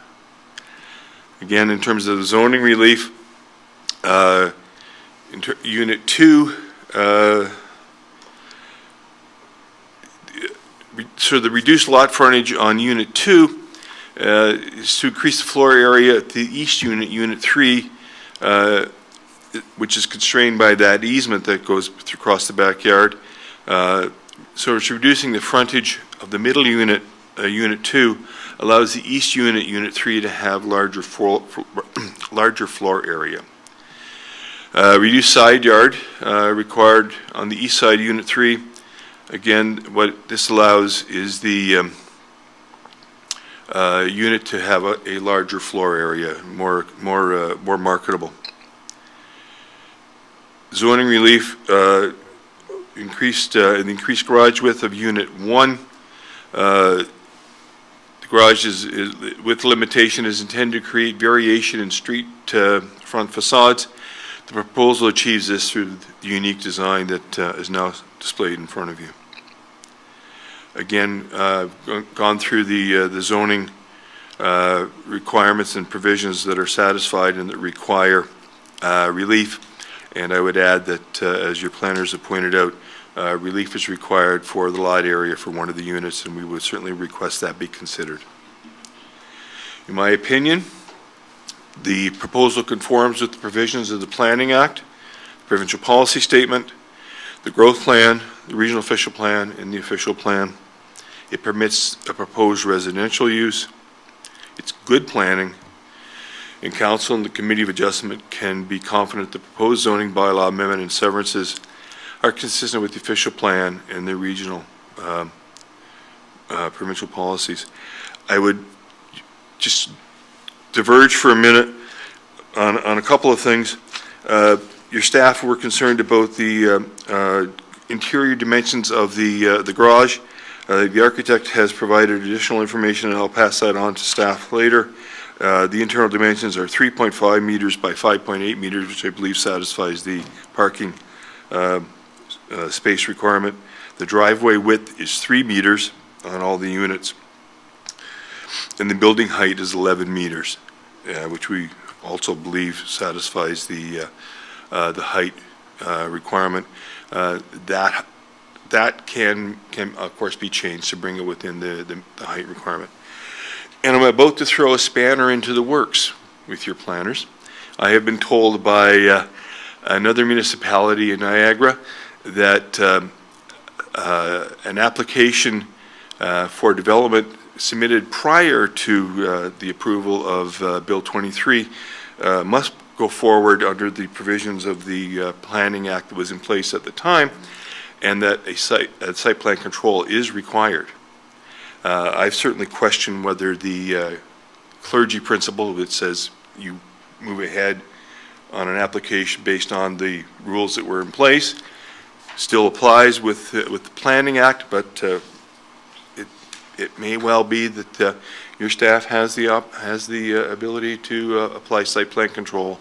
Again, in terms of the zoning relief, Unit 2, so the reduced lot frontage on Unit 2 is to increase the floor area at the east unit, Unit 3, which is constrained by that easement that goes across the backyard. So it's reducing the frontage of the middle unit, Unit 2, allows the east unit, Unit 3, to have larger floor area. Reduced side yard required on the east side, Unit 3. Again, what this allows is the unit to have a larger floor area, more marketable. Zoning relief increased garage width of Unit 1. The garage with limitation is intended to create variation in street front facades. The proposal achieves this through the unique design that is now displayed in front of you. Again, gone through the zoning requirements and provisions that are satisfied and that require relief. And I would add that, as your planners have pointed out, relief is required for the lot area for one of the units, and we would certainly request that be considered. In my opinion, the proposal conforms with the provisions of the Planning Act, the Provincial Policy Statement, the Growth Plan, the Regional Official Plan, and the Official Plan. It permits a proposed residential use. It's good planning. And Council and the Committee of Adjustment can be confident the proposed zoning bylaw amendment and severances are consistent with the official plan and the regional provincial policies. I would just diverge for a minute on a couple of things. Your staff were concerned about the interior dimensions of the garage. The architect has provided additional information, and I'll pass that on to staff later. The internal dimensions are 3.5 meters by 5.8 meters, which I believe satisfies the parking space requirement. The driveway width is 3 meters on all the units. And the building height is 11 meters, which we also believe satisfies the height requirement. That can of course be changed to bring it within the height requirement. And I'm about to throw a spanner into the works with your planners. I have been told by another municipality in Niagara that an application for development submitted prior to the approval of Bill 23 must go forward under the provisions of the Planning Act that was in place at the time, and that a site plan control is required. I've certainly questioned whether the clergy principle that says you move ahead on an application based on the rules that were in place still applies with the Planning Act, but it may well be that your staff has the ability to apply site plan control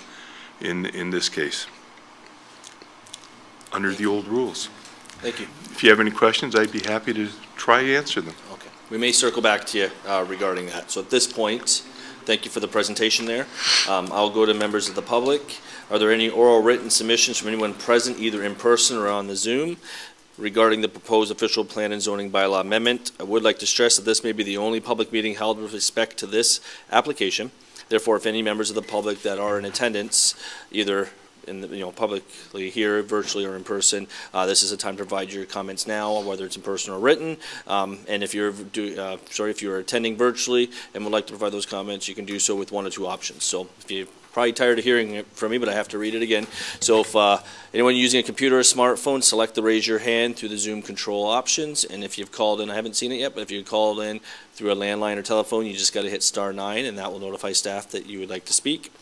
in this case under the old rules. Thank you. If you have any questions, I'd be happy to try to answer them. Okay. We may circle back to you regarding that. So at this point, thank you for the presentation there. I'll go to members of the public. Are there any oral written submissions from anyone present, either in person or on the Zoom, regarding the proposed official plan and zoning bylaw amendment? I would like to stress that this may be the only public meeting held with respect to this application. Therefore, if any members of the public that are in attendance, either in the, publicly here, virtually, or in person, this is a time to provide your comments now, whether it's in person or written. And if you're if you're attending virtually and would like to provide those comments, you can do so with one or two options. So if you're probably tired of hearing it from me, but I have to read it again. So if anyone using a computer or smartphone, select the raise your hand through the Zoom control options. And if you've called in, I haven't seen it yet, but if you called in through a landline or telephone, you just got to hit *9, and that will notify staff that you would like to speak.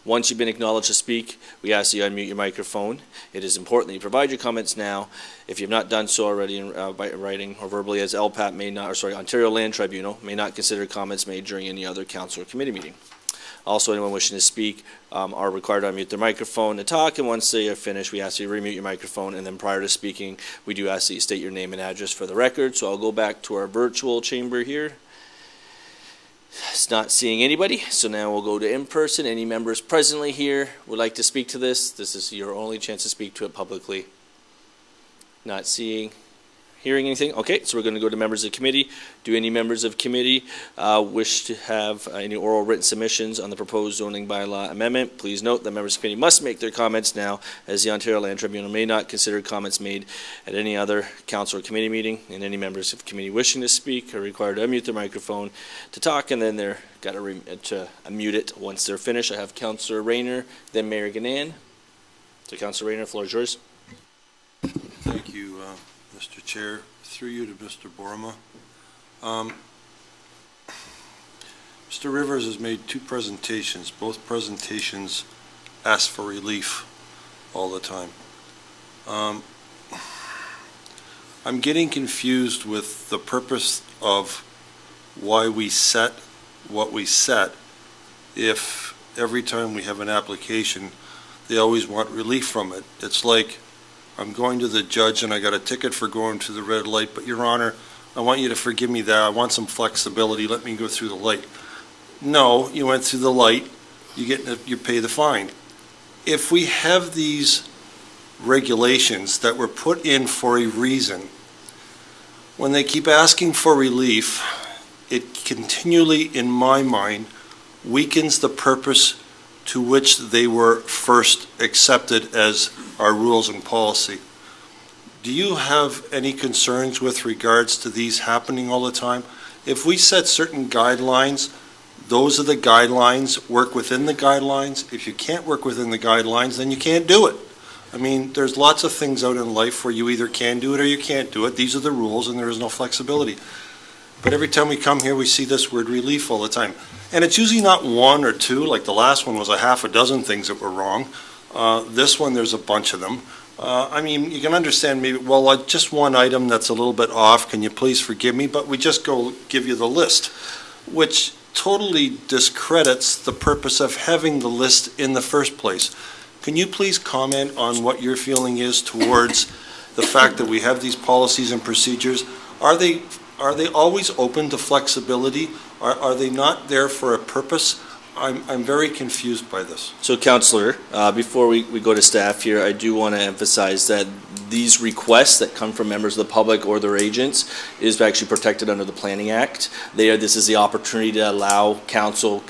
Once you've been acknowledged to speak, we ask that you unmute your microphone. It is important that you provide your comments now. If you've not done so already by writing or verbally, as LPAT may not, Ontario Land Tribunal may not consider comments made during any other council or committee meeting. Also, anyone wishing to speak are required to unmute their microphone to talk, and once they are finished, we ask you to remute your microphone, and then prior to speaking, we do ask that you state your name and address for the record. So I'll go back to our virtual chamber here. It's not seeing anybody, so now we'll go to in person. Any members presently here would like to speak to this? This is your only chance to speak to it publicly. Not hearing anything? Okay, so we're going to go to members of the committee. Do any members of committee wish to have any oral written submissions on the proposed zoning bylaw amendment? Please note that members of the committee must make their comments now, as the Ontario Land Tribunal may not consider comments made at any other council or committee meeting, and any members of the committee wishing to speak are required to unmute their microphone to talk, and then they're got to unmute it once they're finished. I have Councillor Rayner, then Mayor Ganan. So Councillor Rayner, the floor is yours. Thank you, Mr. Chair. Through you to Mr. Borma. Mr. Rivers has made two presentations. Both presentations ask for relief all the time. I'm getting confused with the purpose of why we set what we set if every time we have an application, they always want relief from it. It's like I'm going to the judge and I got a ticket for going to the red light, but Your Honor, I want you to forgive me that. I want some flexibility. Let me go through the light. No, you went through the light, you pay the fine. If we have these regulations that were put in for a reason, when they keep asking for relief, it continually, in my mind, weakens the purpose to which they were first accepted as our rules and policy. Do you have any concerns with regards to these happening all the time? If we set certain guidelines, those are the guidelines, work within the guidelines. If you can't work within the guidelines, then you can't do it. I mean, there's lots of things out in life where you either can do it or you can't do it. These are the rules and there is no flexibility. But every time we come here, we see this word relief all the time. And it's usually not one or two, like the last one was a half a dozen things that were wrong. This one, there's a bunch of them. I mean, you can understand maybe, well, just one item that's a little bit off, can you please forgive me? But we just go give you the list, which totally discredits the purpose of having the list in the first place. Can you please comment on what your feeling is towards the fact that we have these policies and procedures? Are they always open to flexibility? Are they not there for a purpose? I'm very confused by this. So, Counselor, before we go to staff here, I do want to emphasize that these requests that come from members of the public or their agents is actually protected under the Planning Act. This is the opportunity to allow council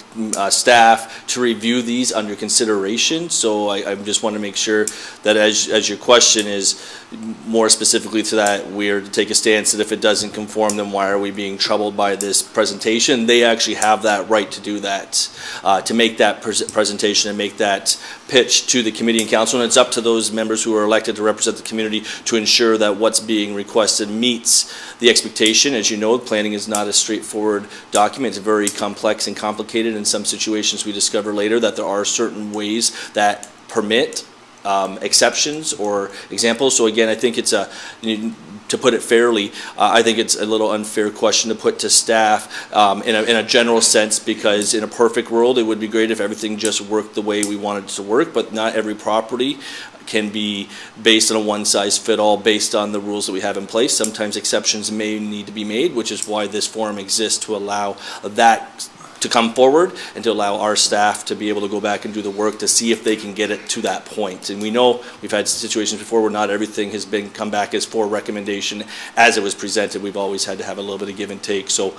staff to review these under consideration. So I just want to make sure that as your question is more specifically to that, we are to take a stance that if it doesn't conform, then why are we being troubled by this presentation? They actually have that right to do that, to make that presentation and make that pitch to the committee and council. And it's up to those members who are elected to represent the community to ensure that what's being requested meets the expectation. As you know, planning is not a straightforward document. It's very complex and complicated. In some situations, we discover later that there are certain ways that permit exceptions or examples. So again, I think it's to put it fairly, I think it's a little unfair question to put to staff in a general sense, because in a perfect world, it would be great if everything just worked the way we wanted it to work, but not every property can be based on a one-size-fit-all based on the rules that we have in place. Sometimes exceptions may need to be made, which is why this forum exists, to allow that to come forward and to allow our staff to be able to go back and do the work to see if they can get it to that point. And we know we've had situations before where not everything has been come back as for recommendation as it was presented. We've always had to have a little bit of give and take. So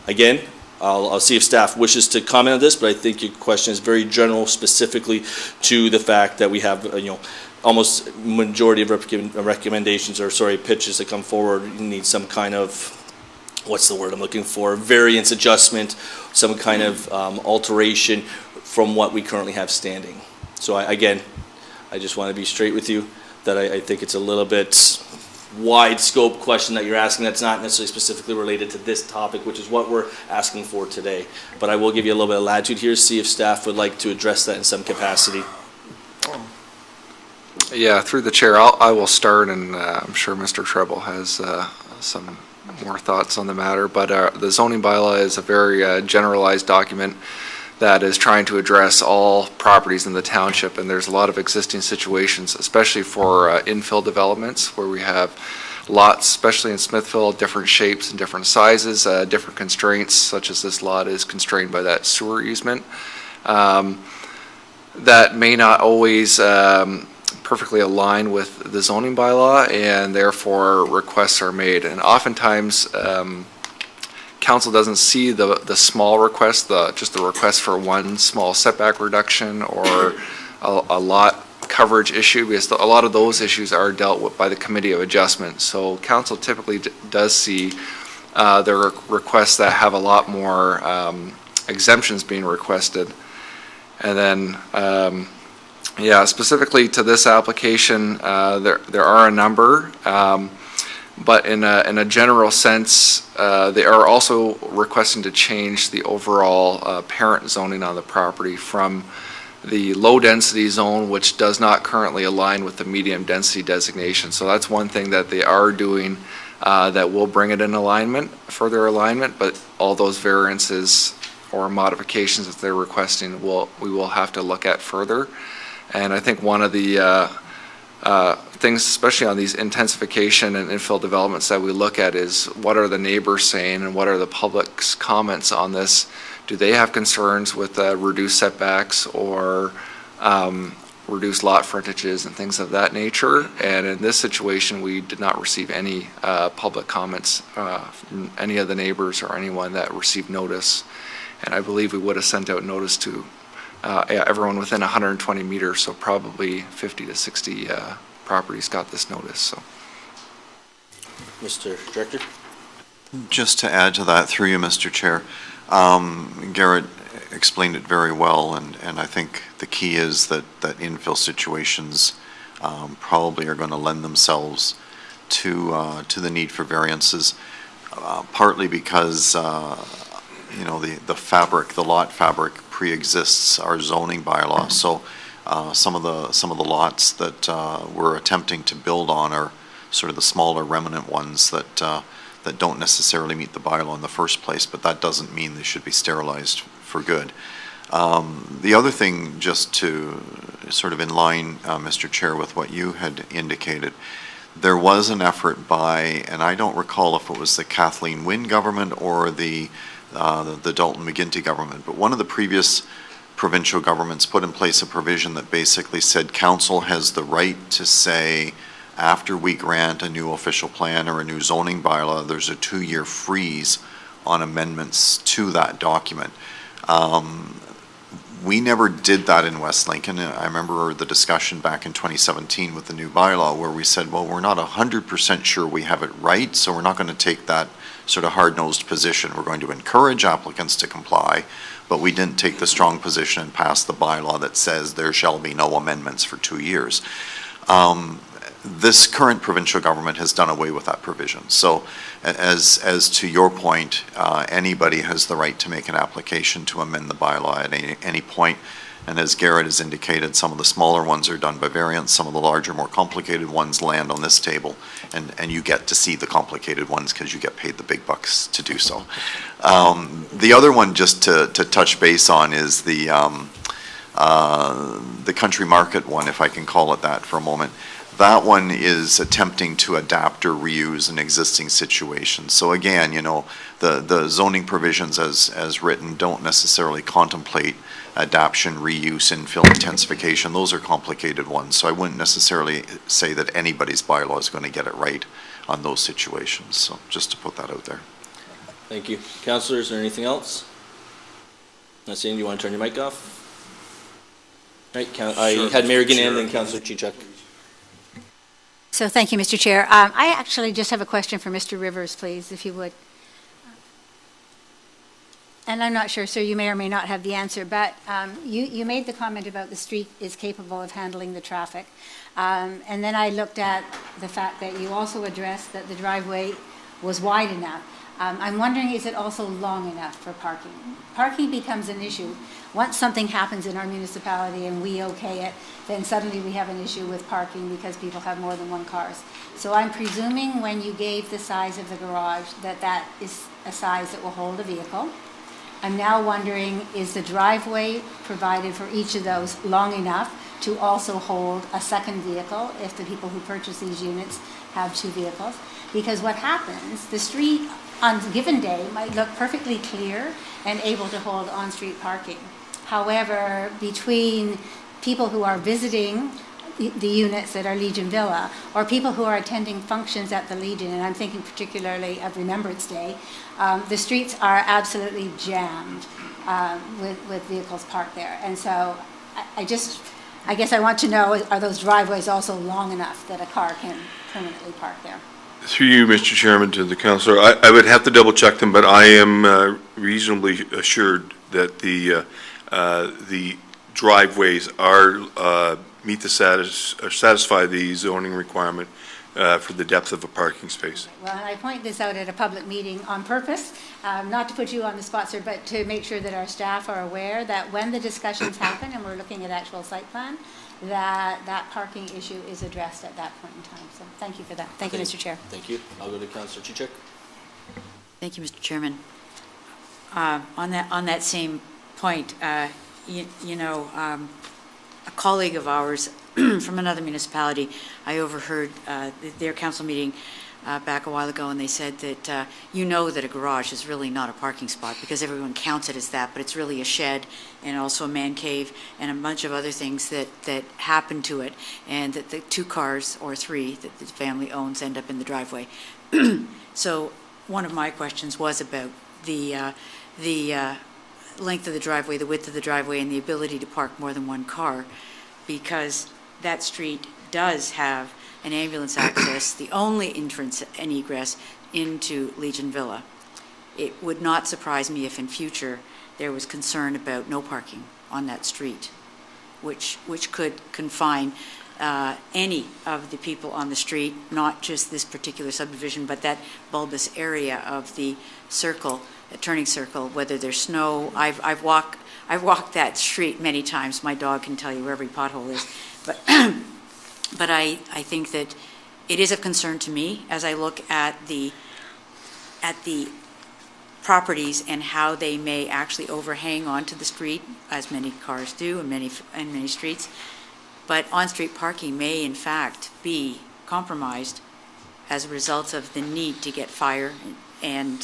again, I'll see if staff wishes to comment on this, but I think your question is very general, specifically to the fact that we have, almost majority of recommendations or pitches that come forward need some kind of, what's the word I'm looking for, variance adjustment, some kind of alteration from what we currently have standing. So I just want to be straight with you that I think it's a little bit wide scope question that you're asking that's not necessarily specifically related to this topic, which is what we're asking for today. But I will give you a little bit of latitude here, see if staff would like to address that in some capacity. Yeah, through the chair, I will start, and I'm sure Mr. Treble has some more thoughts on the matter. But the zoning bylaw is a very generalized document that is trying to address all properties in the township, and there's a lot of existing situations, especially for infill developments, where we have lots, especially in Smithville, different shapes and different sizes, different constraints, such as this lot is constrained by that sewer easement. That may not always perfectly align with the zoning bylaw, and therefore requests are made. And oftentimes, council doesn't see the small request, just the request for one small setback reduction or a lot coverage issue, because a lot of those issues are dealt with by the Committee of Adjustment. So council typically does see the requests that have a lot more exemptions being requested. And then, yeah, specifically to this application, there are a number. But in a general sense, they are also requesting to change the overall parent zoning on the property from the low-density zone, which does not currently align with the medium-density designation. So that's one thing that they are doing that will bring it in alignment, further alignment, but all those variances or modifications that they're requesting, we will have to look at further. And I think one of the things, especially on these intensification and infill developments that we look at, is what are the neighbors saying and what are the public's comments on this? Do they have concerns with reduced setbacks or reduced lot frontages and things of that nature? And in this situation, we did not receive any public comments from any of the neighbors or anyone that received notice. And I believe we would have sent out notice to everyone within 120 meters, so probably 50 to 60 properties got this notice. So, Mr. Director? Just to add to that, through you, Mr. Chair, Garrett explained it very well, and I think the key is that infill situations probably are going to lend themselves to the need for variances, partly because the lot fabric pre-exists our zoning bylaw. So some of the lots that we're attempting to build on are sort of the smaller remnant ones that that don't necessarily meet the bylaw in the first place, but that doesn't mean they should be sterilized for good. The other thing, just to sort of in line, Mr. Chair, with what you had indicated, there was an effort by, and I don't recall if it was the Kathleen Wynne government or the Dalton McGuinty government, but one of the previous provincial governments put in place a provision that basically said council has the right to say, after we grant a new official plan or a new zoning bylaw, there's a 2-year freeze on amendments to that document. We never did that in West Lincoln. I remember the discussion back in 2017 with the new bylaw where we said, well, we're not 100% sure we have it right, so we're not going to take that sort of hard-nosed position. We're going to encourage applicants to comply, but we didn't take the strong position and pass the bylaw that says there shall be no amendments for 2 years. This current provincial government has done away with that provision. So as to your point, anybody has the right to make an application to amend the bylaw at any point. And as Garrett has indicated, some of the smaller ones are done by variance, some of the larger, more complicated ones land on this table, and you get to see the complicated ones because you get paid the big bucks to do so. The other one, just to touch base on, is the country market one, if I can call it that for a moment. That one is attempting to adapt or reuse an existing situation. So again, you know, the zoning provisions as written don't necessarily contemplate adaption, reuse, infill, intensification. Those are complicated ones. So I wouldn't necessarily say that anybody's bylaw is going to get it right on those situations. So just to put that out there. Thank you. Councillor, is there anything else? Not seeing, you want to turn your mic off? Right, I had Mayor Gann and then Councillor Chichuk. So thank you, Mr. Chair. I actually just have a question for Mr. Rivers, please, if you would. And I'm not sure, sir, you may or may not have the answer, but you made the comment about the street is capable of handling the traffic. And then I looked at the fact that you also addressed that the driveway was wide enough. I'm wondering, is it also long enough for parking? Parking becomes an issue. Once something happens in our municipality and we okay it, then suddenly we have an issue with parking because people have more than one cars. So I'm presuming when you gave the size of the garage that that is a size that will hold a vehicle. I'm now wondering, is the driveway provided for each of those long enough to also hold a second vehicle if the people who purchase these units have 2 vehicles? Because what happens, the street on a given day might look perfectly clear and able to hold on-street parking. However, between people who are visiting the units at our Legion Villa or people who are attending functions at the Legion, and I'm thinking particularly of Remembrance Day, the streets are absolutely jammed with vehicles parked there. And so I guess I want to know, are those driveways also long enough that a car can permanently park there? Through you, Mr. Chairman, to the councillor, I would have to double check them, but I am reasonably assured that the driveways are satisfy the zoning requirement for the depth of a parking space. Well, and I point this out at a public meeting on purpose, not to put you on the spot, sir, but to make sure that our staff are aware that when the discussions happen and we're looking at actual site plan, that parking issue is addressed at that point in time. So thank you for that. Thank you, Mr. Chair. Thank you. I'll go to Councillor Chichuk. Thank you, Mr. Chairman. On that same point, a colleague of ours from another municipality, I overheard their council meeting back a while ago, and they said that that a garage is really not a parking spot because everyone counts it as that, but it's really a shed and also a man cave and a bunch of other things that happen to it, and that the 2 cars or 3 that the family owns end up in the driveway. So one of my questions was about the length of the driveway, the width of the driveway, and the ability to park more than 1 car, because that street does have an ambulance access, the only entrance and egress into Legion Villa. It would not surprise me if in future there was concern about no parking on that street, which could confine any of the people on the street, not just this particular subdivision, but that bulbous area of the circle, a turning circle, whether there's snow. I've walked that street many times. My dog can tell you where every pothole is. But I think that it is of concern to me as I look at the at the properties and how they may actually overhang onto the street, as many cars do in many streets. But on-street parking may in fact be compromised as a result of the need to get fire and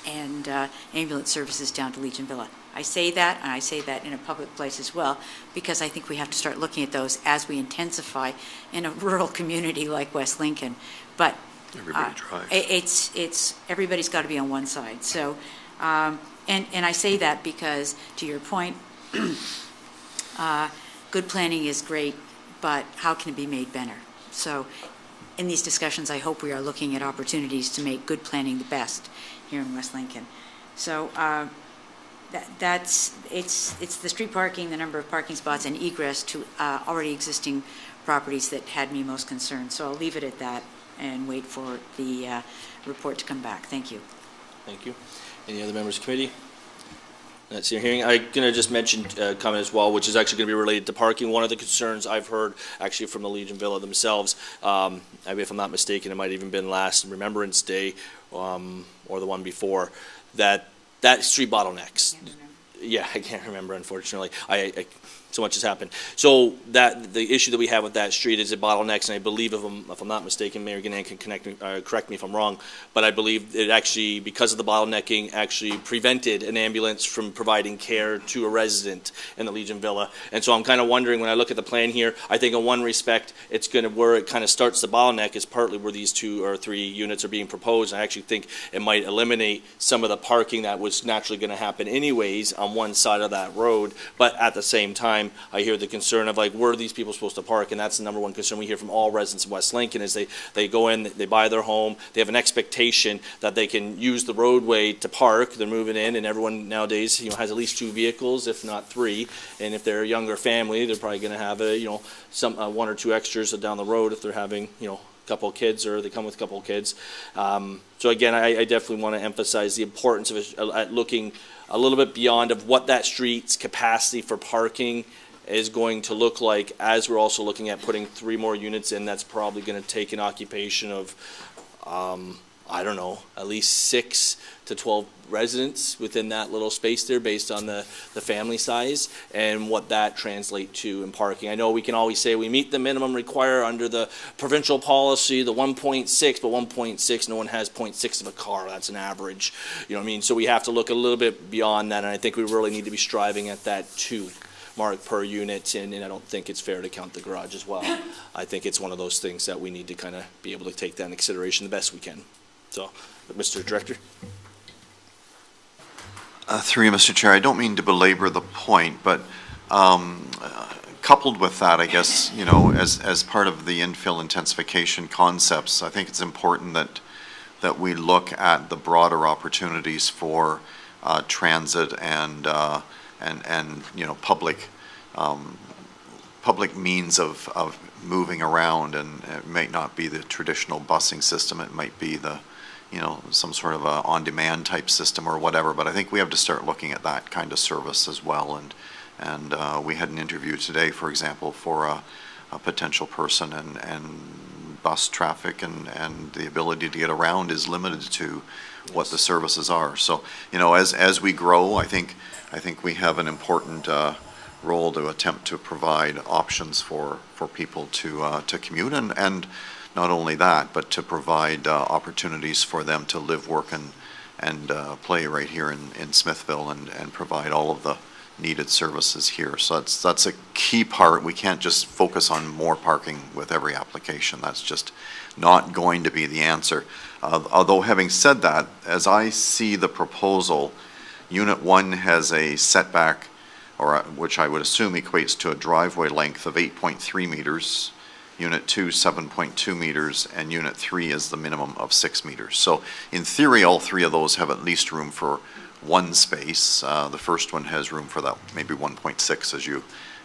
ambulance services down to Legion Villa. I say that, and I say that in a public place as well, because I think we have to start looking at those as we intensify in a rural community like West Lincoln. But Everybody drives. it's everybody's got to be on one side. So, and I say that because, to your point, good planning is great, but how can it be made better? So, in these discussions, I hope we are looking at opportunities to make good planning the best here in West Lincoln. So, it's the street parking, the number of parking spots, and egress to already existing properties that had me most concerned. So I'll leave it at that and wait for the report to come back. Thank you. Thank you. Any other members of the committee? That's your hearing. I'm going to just mention a comment as well, which is actually going to be related to parking. One of the concerns I've heard actually from the Legion Villa themselves, if I'm not mistaken, it might have even been last Remembrance Day or the one before, that street bottlenecks. Yeah, I can't remember, unfortunately. So much has happened. So the issue that we have with that street is it bottlenecks, and I believe, if I'm not mistaken, Mayor Gannon can correct me if I'm wrong, but I believe it actually, because of the bottlenecking, actually prevented an ambulance from providing care to a resident in the Legion Villa. And so I'm kind of wondering, when I look at the plan here, I think in one respect, it's going to, where it kind of starts the bottleneck is partly where these 2 or 3 units are being proposed. I actually think it might eliminate some of the parking that was naturally going to happen anyways on one side of that road, but at the same time, I hear the concern of, like, where are these people supposed to park? And that's the number one concern we hear from all residents of West Lincoln, is they go in, they buy their home, they have an expectation that they can use the roadway to park. They're moving in, and everyone nowadays, has at least 2 vehicles, if not 3. And if they're a younger family, they're probably going to have some 1 or 2 extras down the road if they're having, a couple of kids, or they come with a couple of kids. So again, I definitely want to emphasize the importance of at looking a little bit beyond of what that street's capacity for parking is going to look like, as we're also looking at putting 3 more units in. That's probably going to take an occupation of, I don't know, at least 6 to 12 residents within that little space there, based on the family size and what that translates to in parking. I know we can always say we meet the minimum required under the provincial policy, the 1.6, but 1.6, no one has 0.6 of a car. That's an average. You know what I mean? So we have to look a little bit beyond that, and I think we really need to be striving at that 2 mark per unit, and I don't think it's fair to count the garage as well. I think it's one of those things that we need to kind of be able to take that into consideration the best we can. So, Mr. Director? Through you, Mr. Chair, I don't mean to belabor the point, but coupled with that, I guess, as part of the infill intensification concepts, I think it's important that we look at the broader opportunities for transit and public means of moving around. And it might not be the traditional busing system. It might be some sort of a on-demand type system or whatever, but I think we have to start looking at that kind of service as well. And we had an interview today, for example, for a potential person, and bus traffic and the ability to get around is limited to what the services are. So, as we grow, I think we have an important role to attempt to provide options for people to commute, and not only that, but to provide opportunities for them to live, work, and play right here in Smithville, and provide all of the needed services here. So that's a key part. We can't just focus on more parking with every application. That's just not going to be the answer. Although, having said that, as I see the proposal, Unit 1 has a setback, which I would assume equates to a driveway length of 8.3 meters. Unit 2, 7.2 meters, and Unit 3 is the minimum of 6 meters. So in theory, all 3 of those have at least room for 1 space. The first one has room for that, maybe 1.6,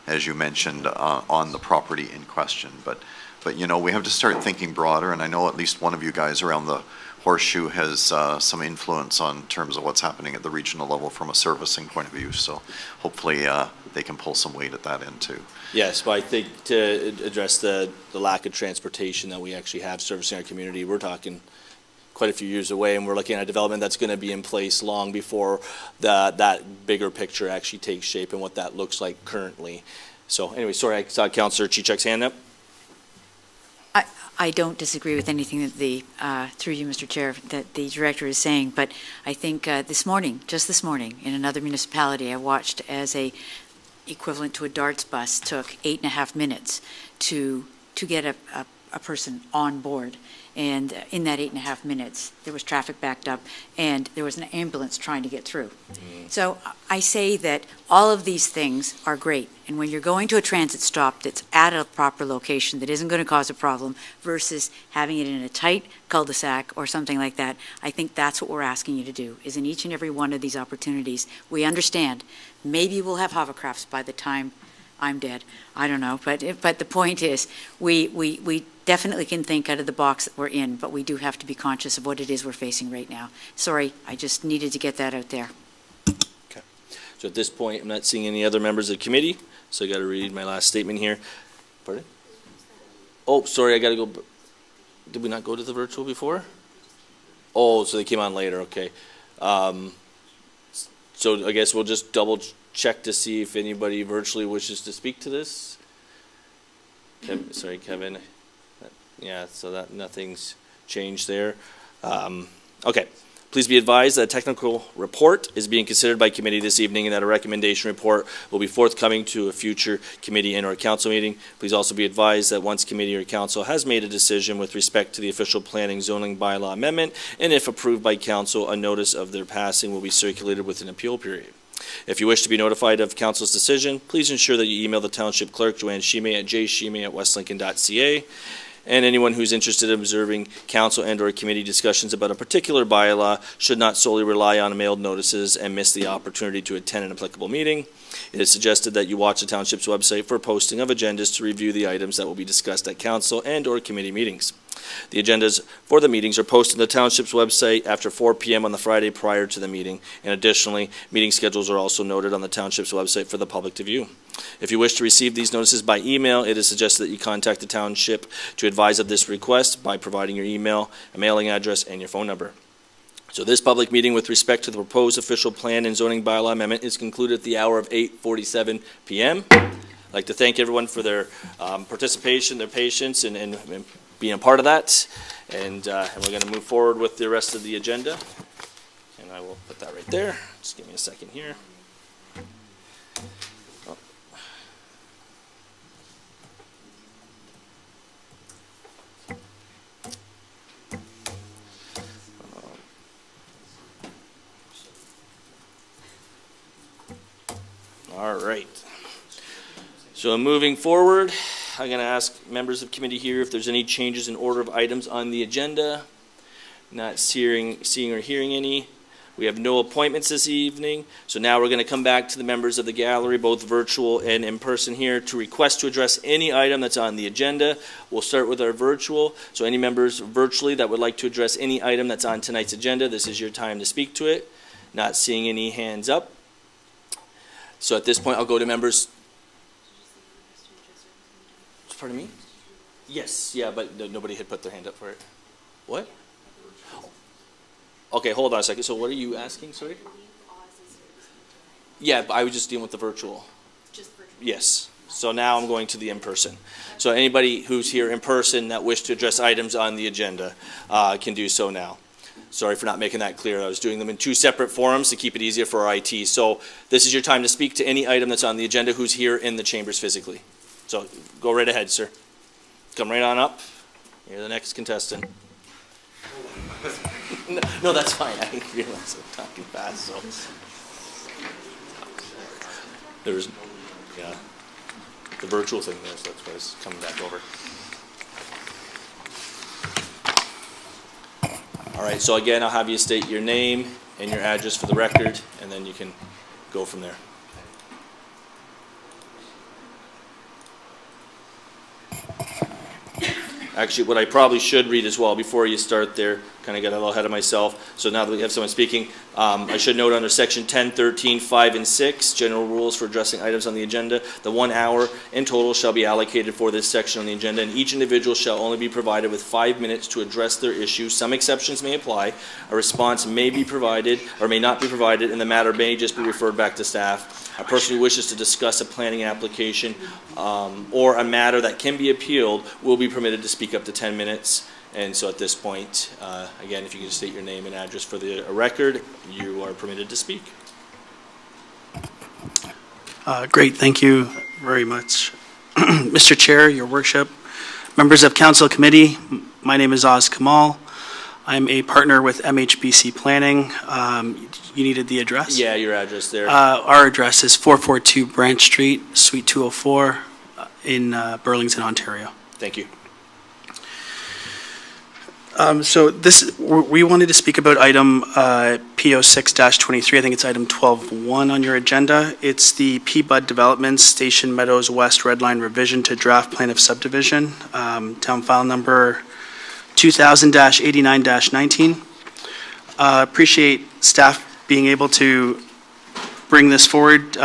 as you mentioned, on the property in question. But we have to start thinking broader, and I know at least one of you guys around the Horseshoe has some influence on terms of what's happening at the regional level from a servicing point of view. So hopefully they can pull some weight at that end too. Yes, but I think to address the lack of transportation that we actually have servicing our community, we're talking quite a few years away, and we're looking at a development that's going to be in place long before that bigger picture actually takes shape and what that looks like currently. So anyway, sorry, I saw Councillor Chichek's hand up. I don't disagree with anything that through you, Mr. Chair, that the director is saying, but I think just this morning, in another municipality, I watched as equivalent to a darts bus took 8.5 minutes to get a person on board. And in that 8.5 minutes, there was traffic backed up, and there was an ambulance trying to get through. So I say that all of these things are great. And when you're going to a transit stop that's at a proper location that isn't going to cause a problem versus having it in a tight cul-de-sac or something like that, I think that's what we're asking you to do, is in each and every one of these opportunities, we understand, maybe we'll have hovercrafts by the time I'm dead. I don't know. But the point is, we definitely can think out of the box that we're in, but we do have to be conscious of what it is we're facing right now. Sorry, I just needed to get that out there. Okay. So at this point, I'm not seeing any other members of the committee, so I got to read my last statement here. Pardon? Oh, sorry, I got to go. Did we not go to the virtual before? Oh, so they came on later. Okay. So I guess we'll just double check to see if anybody virtually wishes to speak to this. Sorry, Kevin. Yeah, so that nothing's changed there. Okay. Please be advised that a technical report is being considered by committee this evening and that a recommendation report will be forthcoming to a future committee and or council meeting. Please also be advised that once committee or council has made a decision with respect to the official planning zoning bylaw amendment, and if approved by council, a notice of their passing will be circulated with an appeal period. If you wish to be notified of council's decision, please ensure that you email the township clerk, Joanne Shime, at jshime@westlincoln.ca. And anyone who's interested in observing council and or committee discussions about a particular bylaw should not solely rely on mailed notices and miss the opportunity to attend an applicable meeting. It is suggested that you watch the township's website for posting of agendas to review the items that will be discussed at council and or committee meetings. The agendas for the meetings are posted on the township's website after 4 p.m. on the Friday prior to the meeting. And additionally, meeting schedules are also noted on the township's website for the public to view. If you wish to receive these notices by email, it is suggested that you contact the township to advise of this request by providing your email, a mailing address, and your phone number. So this public meeting with respect to the proposed official plan and zoning bylaw amendment is concluded at the hour of 8:47 p.m. I'd like to thank everyone for their participation, their patience, and being a part of that. And we're going to move forward with the rest of the agenda. And I will put that right there. Just give me a second here. Oh. All right. So moving forward, I'm going to ask members of committee here if there's any changes in order of items on the agenda. Not seeing or hearing any. We have no appointments this evening. So now we're going to come back to the members of the gallery, both virtual and in person here, to request to address any item that's on the agenda. We'll start with our virtual. So any members virtually that would like to address any item that's on tonight's agenda, this is your time to speak to it. Not seeing any hands up. So at this point, I'll go to members. Pardon me? Yes, yeah, but nobody had put their hand up for it. What? Okay, hold on a second. So what are you asking, sorry? Yeah, but I was just dealing with the virtual. Just virtual? Yes. So now I'm going to the in-person. So anybody who's here in person that wish to address items on the agenda can do so now. Sorry for not making that clear. I was doing them in two separate forums to keep it easier for our IT. So this is your time to speak to any item that's on the agenda who's here in the chambers physically. So go right ahead, sir. Come right on up. You're the next contestant. No, that's fine. I didn't realize I'm talking fast, so. There's, yeah, the virtual thing there, so that's why it's coming back over. All right, so again, I'll have you state your name and your address for the record, and then you can go from there. Actually, what I probably should read as well before you start there, kind of got a little ahead of myself. So now that we have someone speaking, I should note under section 10, 13, 5, and 6, general rules for addressing items on the agenda, the 1 hour in total shall be allocated for this section on the agenda, and each individual shall only be provided with 5 minutes to address their issue. Some exceptions may apply. A response may be provided or may not be provided, and the matter may just be referred back to staff. A person who wishes to discuss a planning application or a matter that can be appealed will be permitted to speak up to 10 minutes. And so at this point, again, if you can just state your name and address for the record, you are permitted to speak. Great, thank you very much. Mr. Chair, Your Worship, members of Council Committee, my name is Oz Kamal. I'm a partner with MHBC Planning. You needed the address? Yeah, your address there. Our address is 442 Branch Street, Suite 204, in Burlington, Ontario. Thank you. So we wanted to speak about item PO 6-23. I think it's item 12.1 on your agenda. It's the PBUD Developments Station Meadows West Red Line revision to draft plan of subdivision, town file number 2000-89-19. Appreciate staff being able to bring this forward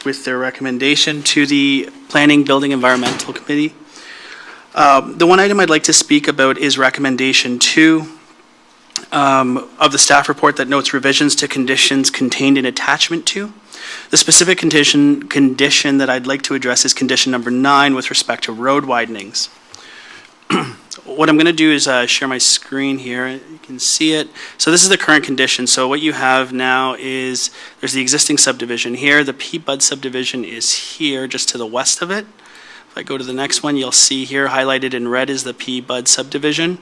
with their recommendation to the Planning, Building, Environmental Committee. The one item I'd like to speak about is recommendation 2 of the staff report that notes revisions to conditions contained in attachment 2. The specific condition that I'd like to address is condition number 9 with respect to road widenings. What I'm going to do is share my screen here. You can see it. So this is the current condition. So what you have now is there's the existing subdivision here. The PBUD subdivision is here just to the west of it. If I go to the next one, you'll see here highlighted in red is the PBUD subdivision.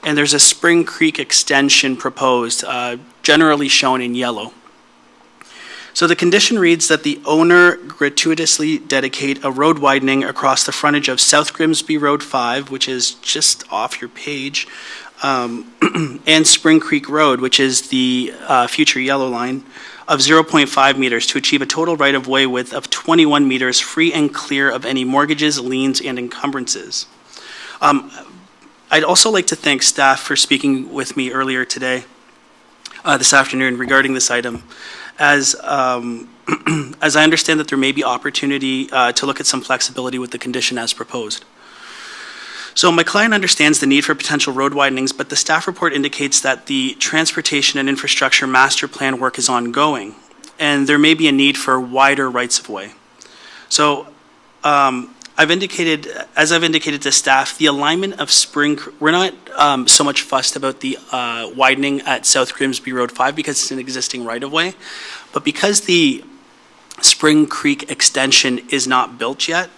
And there's a Spring Creek extension proposed, generally shown in yellow. So the condition reads that the owner gratuitously dedicate a road widening across the frontage of South Grimsby Road 5, which is just off your page, and Spring Creek Road, which is the future yellow line, of 0.5 meters to achieve a total right-of-way width of 21 meters, free and clear of any mortgages, liens, and encumbrances. I'd also like to thank staff for speaking with me earlier today, this afternoon, regarding this item. As I understand that there may be opportunity to look at some flexibility with the condition as proposed. So my client understands the need for potential road widenings, but the staff report indicates that the transportation and infrastructure master plan work is ongoing, and there may be a need for wider rights-of-way. So I've indicated to staff, the alignment of we're not so much fussed about the widening at South Grimsby Road 5 because it's an existing right-of-way, but because the Spring Creek extension is not built yet,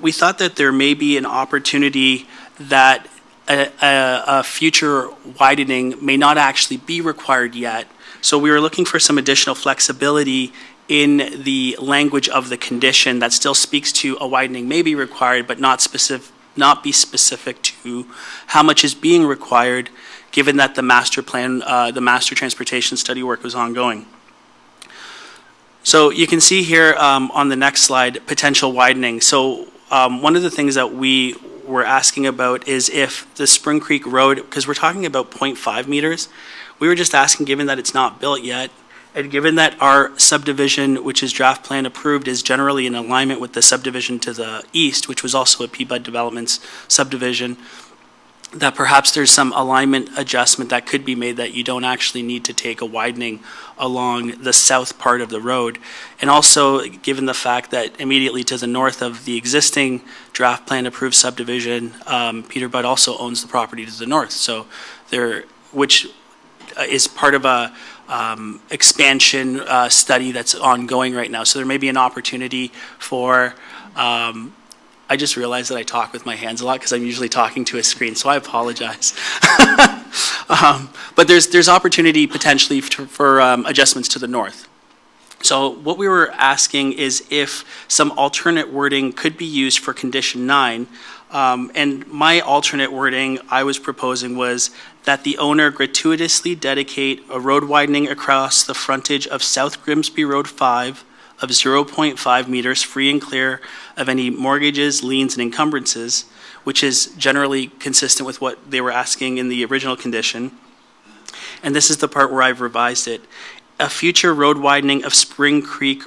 we thought that there may be an opportunity that a future widening may not actually be required yet. So we were looking for some additional flexibility in the language of the condition that still speaks to a widening may be required, but not be specific to how much is being required, given that the master plan, the master transportation study work was ongoing. So you can see here on the next slide, potential widening. So one of the things that we were asking about is if the Spring Creek Road, because we're talking about 0.5 meters, we were just asking, given that it's not built yet, and given that our subdivision, which is draft plan approved, is generally in alignment with the subdivision to the east, which was also a PBUD Developments subdivision, that perhaps there's some alignment adjustment that could be made that you don't actually need to take a widening along the south part of the road. And also, given the fact that immediately to the north of the existing draft plan approved subdivision, Peter Budd also owns the property to the north. So which is part of a expansion study that's ongoing right now. So there may be an opportunity for, I just realized that I talk with my hands a lot because I'm usually talking to a screen, so I apologize. But there's opportunity potentially for adjustments to the north. So what we were asking is if some alternate wording could be used for condition 9. And my alternate wording I was proposing was that the owner gratuitously dedicate a road widening across the frontage of South Grimsby Road 5 of 0.5 meters free and clear of any mortgages, liens, and encumbrances, which is generally consistent with what they were asking in the original condition. And this is the part where I've revised it. A future road widening of Spring Creek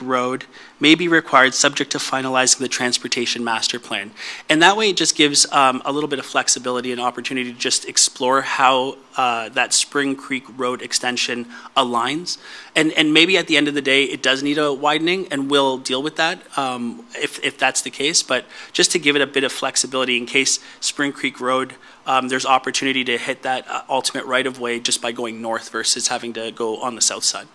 Road may be required subject to finalizing the transportation master plan. And that way it just gives a little bit of flexibility and opportunity to just explore how that Spring Creek Road extension aligns. And maybe at the end of the day, it does need a widening, and we'll deal with that if that's the case. But just to give it a bit of flexibility in case Spring Creek Road, there's opportunity to hit that ultimate right-of-way just by going north versus having to go on the south side.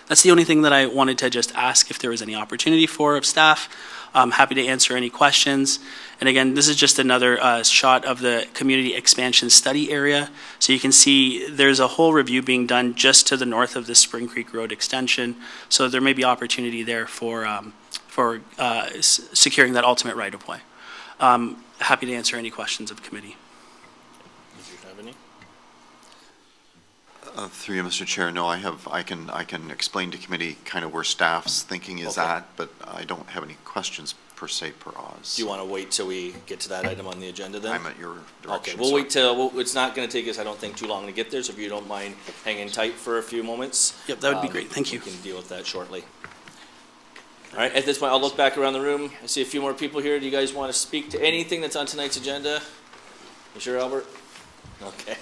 That's the only thing that I wanted to just ask if there was any opportunity for of staff. I'm happy to answer any questions. And again, this is just another shot of the community expansion study area. So you can see there's a whole review being done just to the north of the Spring Creek Road extension. So there may be opportunity there for securing that ultimate right-of-way. Happy to answer any questions of committee. Did you have any? Through you, Mr. Chair, no, I can explain to committee kind of where staff's thinking is Okay. at, but I don't have any questions per se per Oz. Do you want to wait till we get to that item on the agenda then? I'm at your direction. Okay, we'll sir. wait till, it's not going to take us, I don't think, too long to get there, so if you don't mind hanging tight for a few moments. Yep, that would be great. Thank you. We can deal with that shortly. All right, at this point, I'll look back around the room. I see a few more people here. Do you guys want to speak to anything that's on tonight's agenda? You sure, Albert? Okay,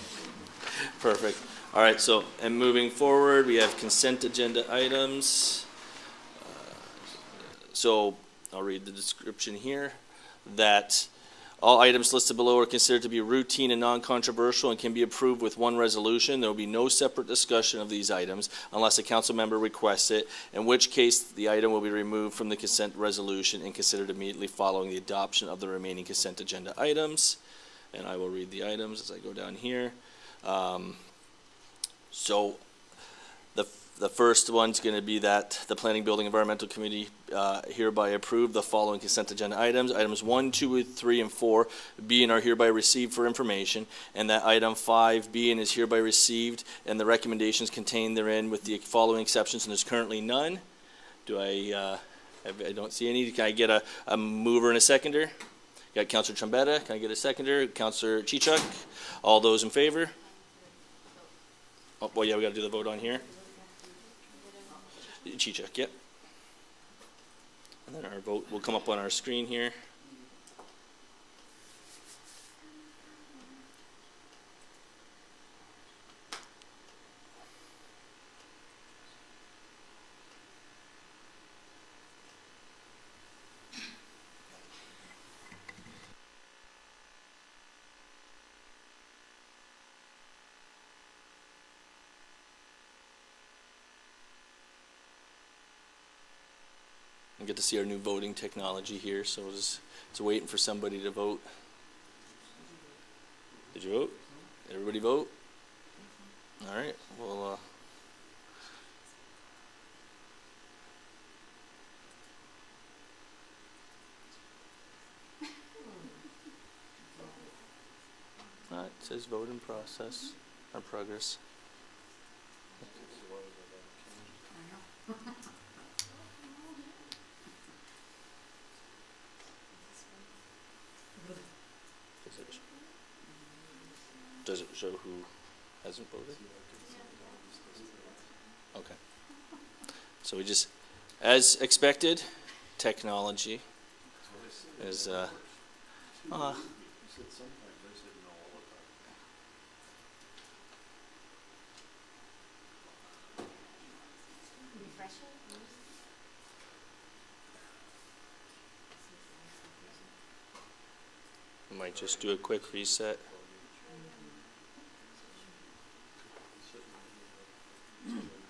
perfect. All right, so, and moving forward, we have consent agenda items. So, I'll read the description here, that all items listed below are considered to be routine and non-controversial and can be approved with one resolution. There will be no separate discussion of these items unless a council member requests it, in which case the item will be removed from the consent resolution and considered immediately following the adoption of the remaining consent agenda items. And I will read the items as I go down here. So the first one's going to be that the Planning, Building, Environmental Committee hereby approve the following consent agenda items. Items 1, 2, 3, and 4 be and are hereby received for information, and that item 5 be and is hereby received, and the recommendations contained therein with the following exceptions, and there's currently none. Do I don't see any. Can I get a mover and a seconder? Got Councillor Trombetta. Can I get a seconder? Councillor Chichuk. All those in favor? Oh, well, yeah, we got to do the vote on here. Chichuk, yep. And then our vote will come up on our screen here. And get to see our new voting technology here, so it's waiting for somebody to vote. Did you vote? Everybody vote? All right, well, it says vote in process, or progress. Does it show who hasn't voted? Okay. So we just, as expected, technology is, might just do a quick reset.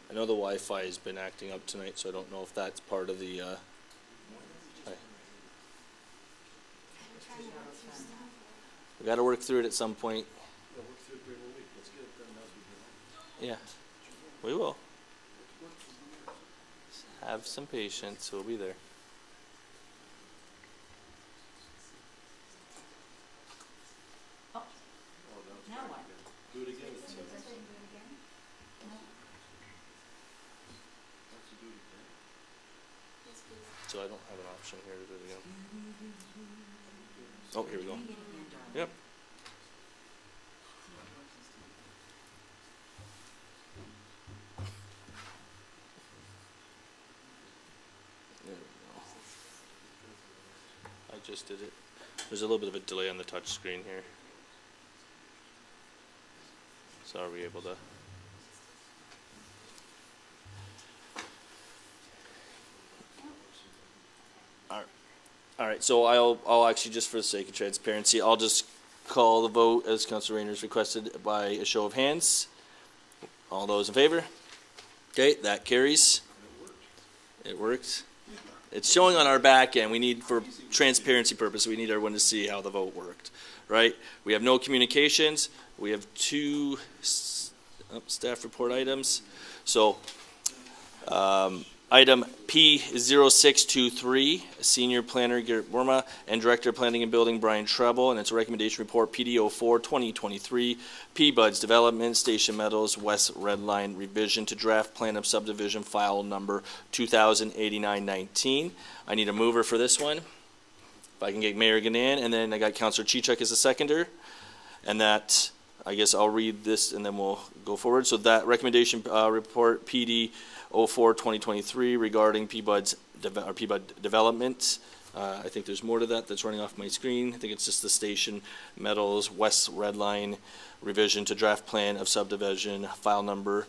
I know the Wi-Fi has been acting up tonight, so I don't know if that's part of the, we gotta work through it at some point. Yeah, we will. Have some patience, we'll be there. so I don't have an option here to do it again. Oh, here we go. Yep. There we go. I just did it. There's a little bit of a delay on the touch screen here. So are we able to? All right, so I'll actually, just for the sake of transparency, I'll just call the vote as Councilor Rayner's requested by a show of hands. All those in favor? Okay, that carries. It worked. It's showing on our back end. We need, for transparency purposes, we need everyone to see how the vote worked, right? We have no communications. We have two staff report items. So, item P0623, Senior Planner Garrett Burma and Director of Planning and Building Brian Treble, and it's a recommendation report PD04 2023, P-Buds Development, Station Meadows, West Red Line revision to draft plan of subdivision file number 208919. I need a mover for this one. If I can get Mayor Ganan, and then I got Councilor Chichuk as a seconder, and that, I guess I'll read this and then we'll go forward. So that recommendation report PD 04 2023 regarding P-Bud development. I think there's more to that that's running off my screen. I think it's just the Station Meadows West Red Line revision to draft plan of subdivision file number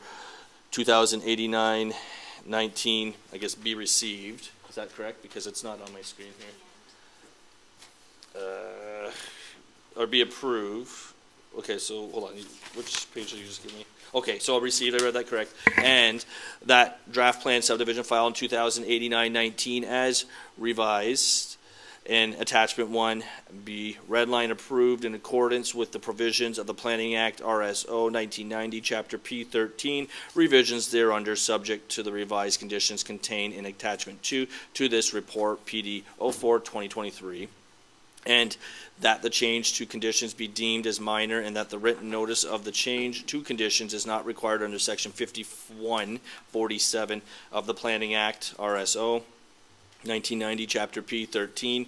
208919, I guess be received. Is that correct? Because it's not on my screen here. Or be approved. Okay, so hold on. Which page did you just give me? Okay, so I'll receive, I read that correct. And that draft plan subdivision file in 2089-19 as revised. And attachment 1 be red line approved in accordance with the provisions of the Planning Act RSO 1990, Chapter P13, revisions thereunder subject to the revised conditions contained in attachment 2 to this report PD 04 2023. And that the change to conditions be deemed as minor, and that the written notice of the change to conditions is not required under section 5147 of the Planning Act, RSO 1990, Chapter P13.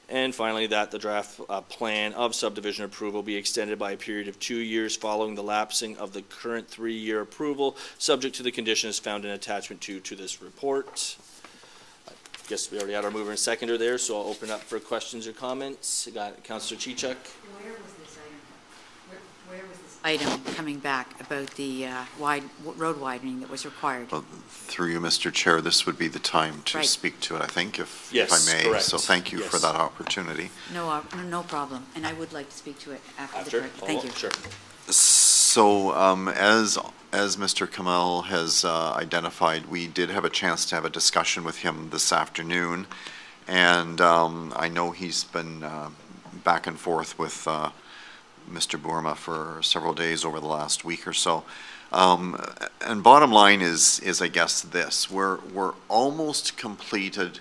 And finally, that the draft plan of subdivision approval be extended by a period of 2 years following the lapsing of the current 3-year approval, subject to the conditions found in attachment 2 to this report. Guess we already had our mover and seconder there, so I'll open up for questions or comments. I got Councilor Chichuk. Where was this item? Where was this item coming back about the road widening that was required? Well, through you, Mr. Chair, this would be the time to Right. speak to it, I think, if Yes, I may. correct. So thank you for Yes. that opportunity. No problem. And I would like to speak to it after the break. Thank you. Sure. So, as Mr. Kamal has identified, we did have a chance to have a discussion with him this afternoon, and I know he's been back and forth with Mr. Burma for several days over the last week or so. And bottom line is I guess this: we're almost completed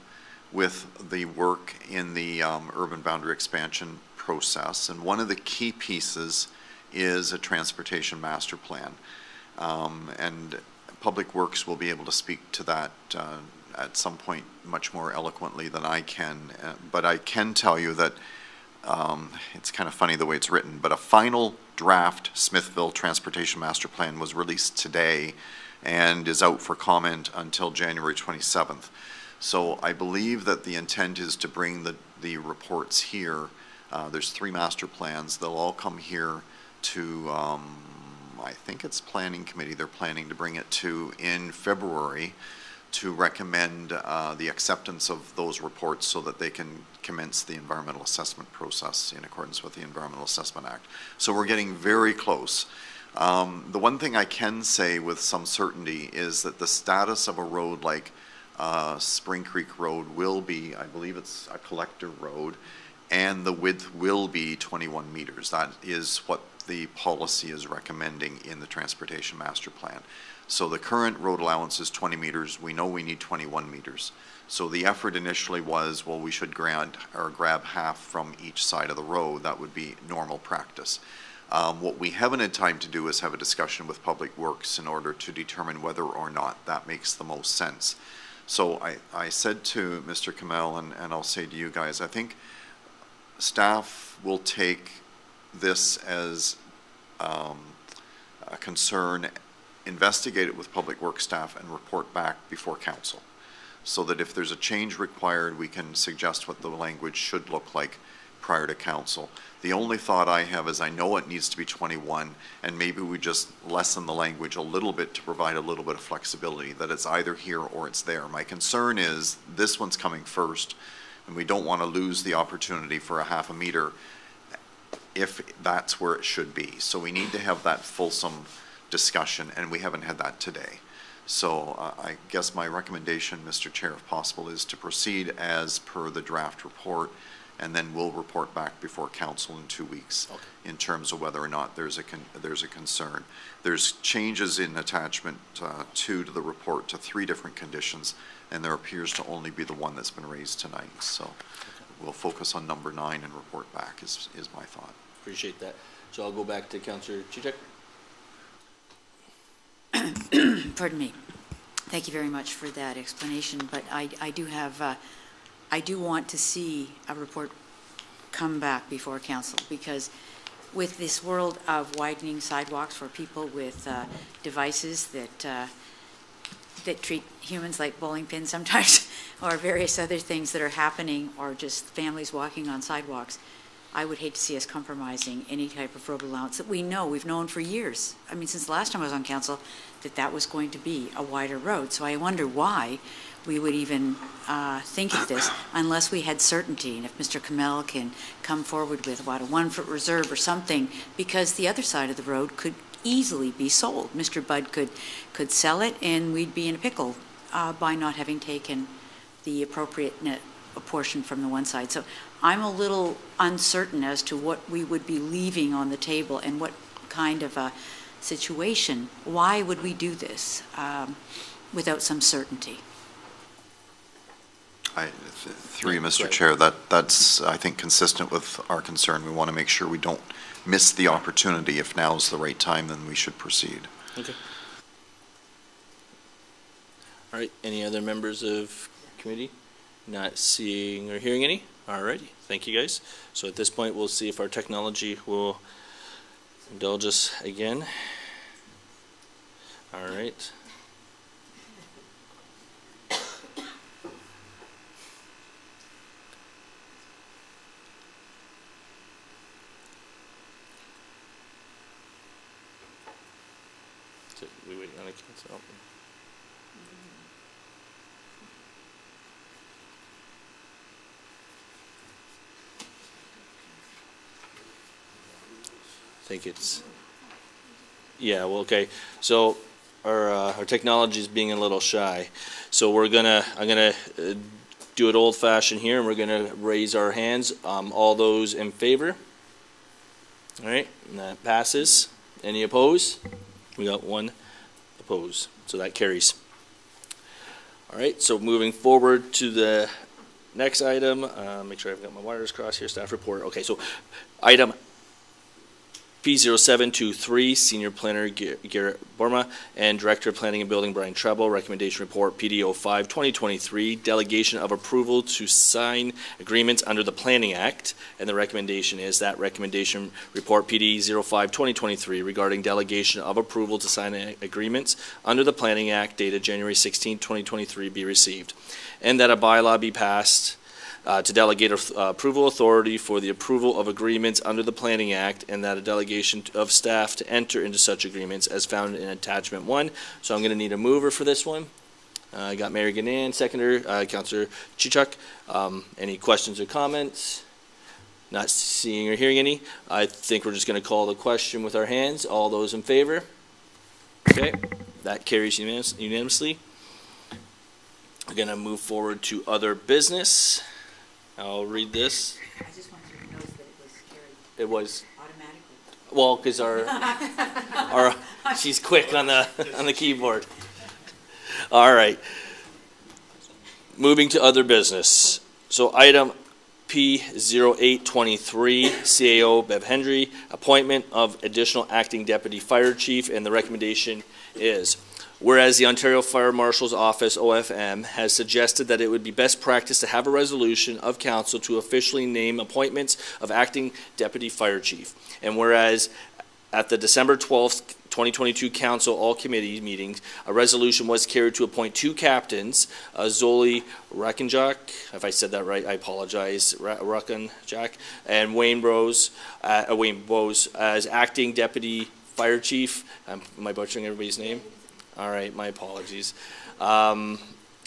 with the work in the urban boundary expansion process, and one of the key pieces is a transportation master plan. And Public Works will be able to speak to that at some point much more eloquently than I can. But I can tell you that it's kind of funny the way it's written, but a final draft Smithville Transportation Master Plan was released today and is out for comment until January 27th. So I believe that the intent is to bring the reports here. There's 3 master plans. They'll all come here to, I think it's Planning Committee, they're planning to bring it to in February to recommend the acceptance of those reports so that they can commence the environmental assessment process in accordance with the Environmental Assessment Act. So we're getting very close. The one thing I can say with some certainty is that the status of a road like Spring Creek Road will be, I believe it's a collector road, and the width will be 21 meters. That is what the policy is recommending in the Transportation Master Plan. So the current road allowance is 20 meters. We know we need 21 meters. So the effort initially was, well, we should grab half from each side of the road. That would be normal practice. What we haven't had time to do is have a discussion with Public Works in order to determine whether or not that makes the most sense. So I said to Mr. Kamel, and I'll say to you guys, I think staff will take this as a concern, investigate it with Public Works staff, and report back before council. So that if there's a change required, we can suggest what the language should look like prior to council. The only thought I have is I know it needs to be 21, and maybe we just lessen the language a little bit to provide a little bit of flexibility, that it's either here or it's there. My concern is this one's coming first, and we don't want to lose the opportunity for a half a meter if that's where it should be. So we need to have that fulsome discussion, and we haven't had that today. So I guess my recommendation, Mr. Chair, if possible, is to proceed as per the draft report, and then we'll report back before council in 2 weeks in terms of whether or not there's a concern. There's changes in attachment 2 to the report to 3 different conditions, and there appears to only be the one that's been raised tonight. So we'll focus on number 9 and report back is my thought. Appreciate that. So I'll go back to Councillor Chichak. Pardon me. Thank you very much for that explanation, but I do have, I do want to see a report come back before council, because with this world of widening sidewalks for people with devices that treat humans like bowling pins sometimes, or various other things that are happening, or just families walking on sidewalks, I would hate to see us compromising any type of road allowance that we've known for years. I mean, since the last time I was on council, that was going to be a wider road. So I wonder why we would even think of this unless we had certainty. And if Mr. Kamel can come forward with about a 1-foot reserve or something, because the other side of the road could easily be sold. Mr. Budd could sell it, and we'd be in a pickle by not having taken the appropriate portion from the one side. So I'm a little uncertain as to what we would be leaving on the table and what kind of a situation. Why would we do this without some certainty? Mr. Chair, that's, I think, consistent with our concern. We want to make sure we don't miss the opportunity. If now's the right time, then we should proceed. Okay. All right, any other members of committee? Not seeing or hearing any? All righty, thank you guys. So at this point, we'll see if our technology will indulge us again. All right. So we waiting on a cancel. I think it's, yeah, well, okay. So our technology is being a little shy. So I'm gonna do it old fashioned here, and we're gonna raise our hands. All those in favor? All right, and that passes. Any opposed? We got 1 opposed, so that carries. All right, so moving forward to the next item, make sure I've got my wires crossed here, staff report. Okay, so item P0723, Senior Planner Garrett Borma, and Director of Planning and Building Brian Treble. Recommendation report PD05 2023, delegation of approval to sign agreements under the Planning Act. And the recommendation is that recommendation report PD05 2023 regarding delegation of approval to sign agreements under the Planning Act dated January 16, 2023 be received. And that a bylaw be passed to delegate approval authority for the approval of agreements under the Planning Act, and that a delegation of staff to enter into such agreements as found in Attachment 1. So I'm going to need a mover for this one. I got Mary Gannan, seconder, Councillor Chichak. Any questions or comments? Not seeing or hearing any. I think we're just going to call the question with our hands. All those in favor? Okay, that carries unanimously. We're going to move forward to other business. I'll read this. I just wanted to note that it was carried It was, automatically. well, because our she's quick on the keyboard. All right. Moving to other business. So item P0823, CAO Bev Hendry, appointment of additional acting deputy fire chief, and the recommendation is Whereas the Ontario Fire Marshal's Office, OFM, has suggested that it would be best practice to have a resolution of council to officially name appointments of acting deputy fire chief. And whereas at the December 12th, 2022 council all committee meetings, a resolution was carried to appoint two captains, Zoli Rakenjak, if I said that right, I apologize, Rakenjak, and Wayne Bose as acting deputy fire chief. Am I butchering everybody's name? All right, my apologies.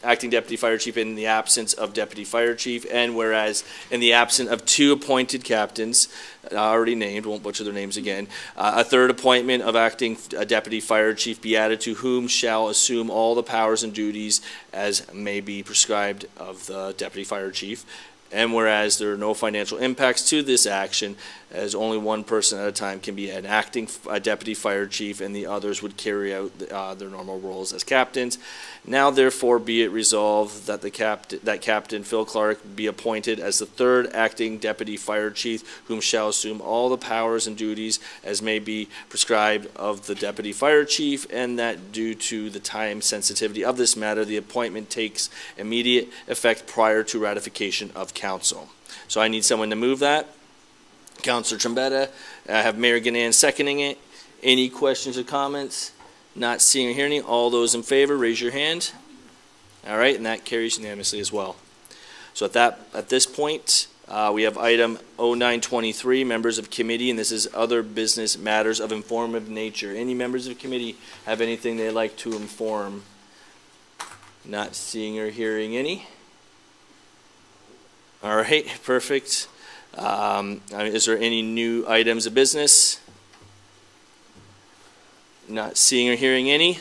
Acting deputy fire chief in the absence of deputy fire chief, and whereas in the absence of two appointed captains, already named, won't butcher their names again, a third appointment of acting deputy fire chief be added, to whom shall assume all the powers and duties as may be prescribed of the deputy fire chief. And whereas there are no financial impacts to this action, as only one person at a time can be an acting deputy fire chief, and the others would carry out their normal roles as captains. Now therefore be it resolved that Captain Phil Clark be appointed as the third acting deputy fire chief, whom shall assume all the powers and duties as may be prescribed of the deputy fire chief, and that due to the time sensitivity of this matter, the appointment takes immediate effect prior to ratification of council. So I need someone to move that. Councillor Trombetta, I have Mayor Gannon seconding it. Any questions or comments? Not seeing or hearing any. All those in favor, raise your hand. All right, and that carries unanimously as well. So at this point, we have item 0923, members of committee, and this is other business matters of informative nature. Any members of committee have anything they'd like to inform? Not seeing or hearing any. All right, perfect. Is there any new items of business? Not seeing or hearing any.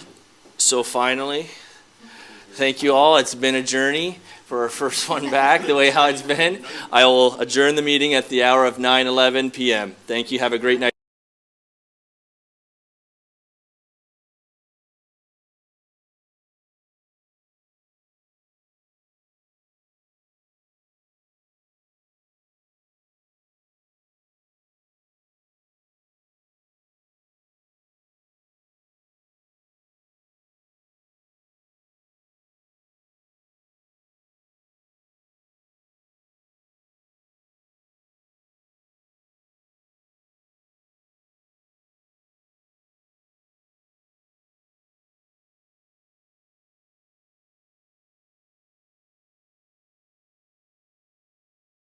So finally, thank you all. It's been a journey for our first one back, the way how it's been. I will adjourn the meeting at the hour of 9:11 p.m. Thank you. Have a great night.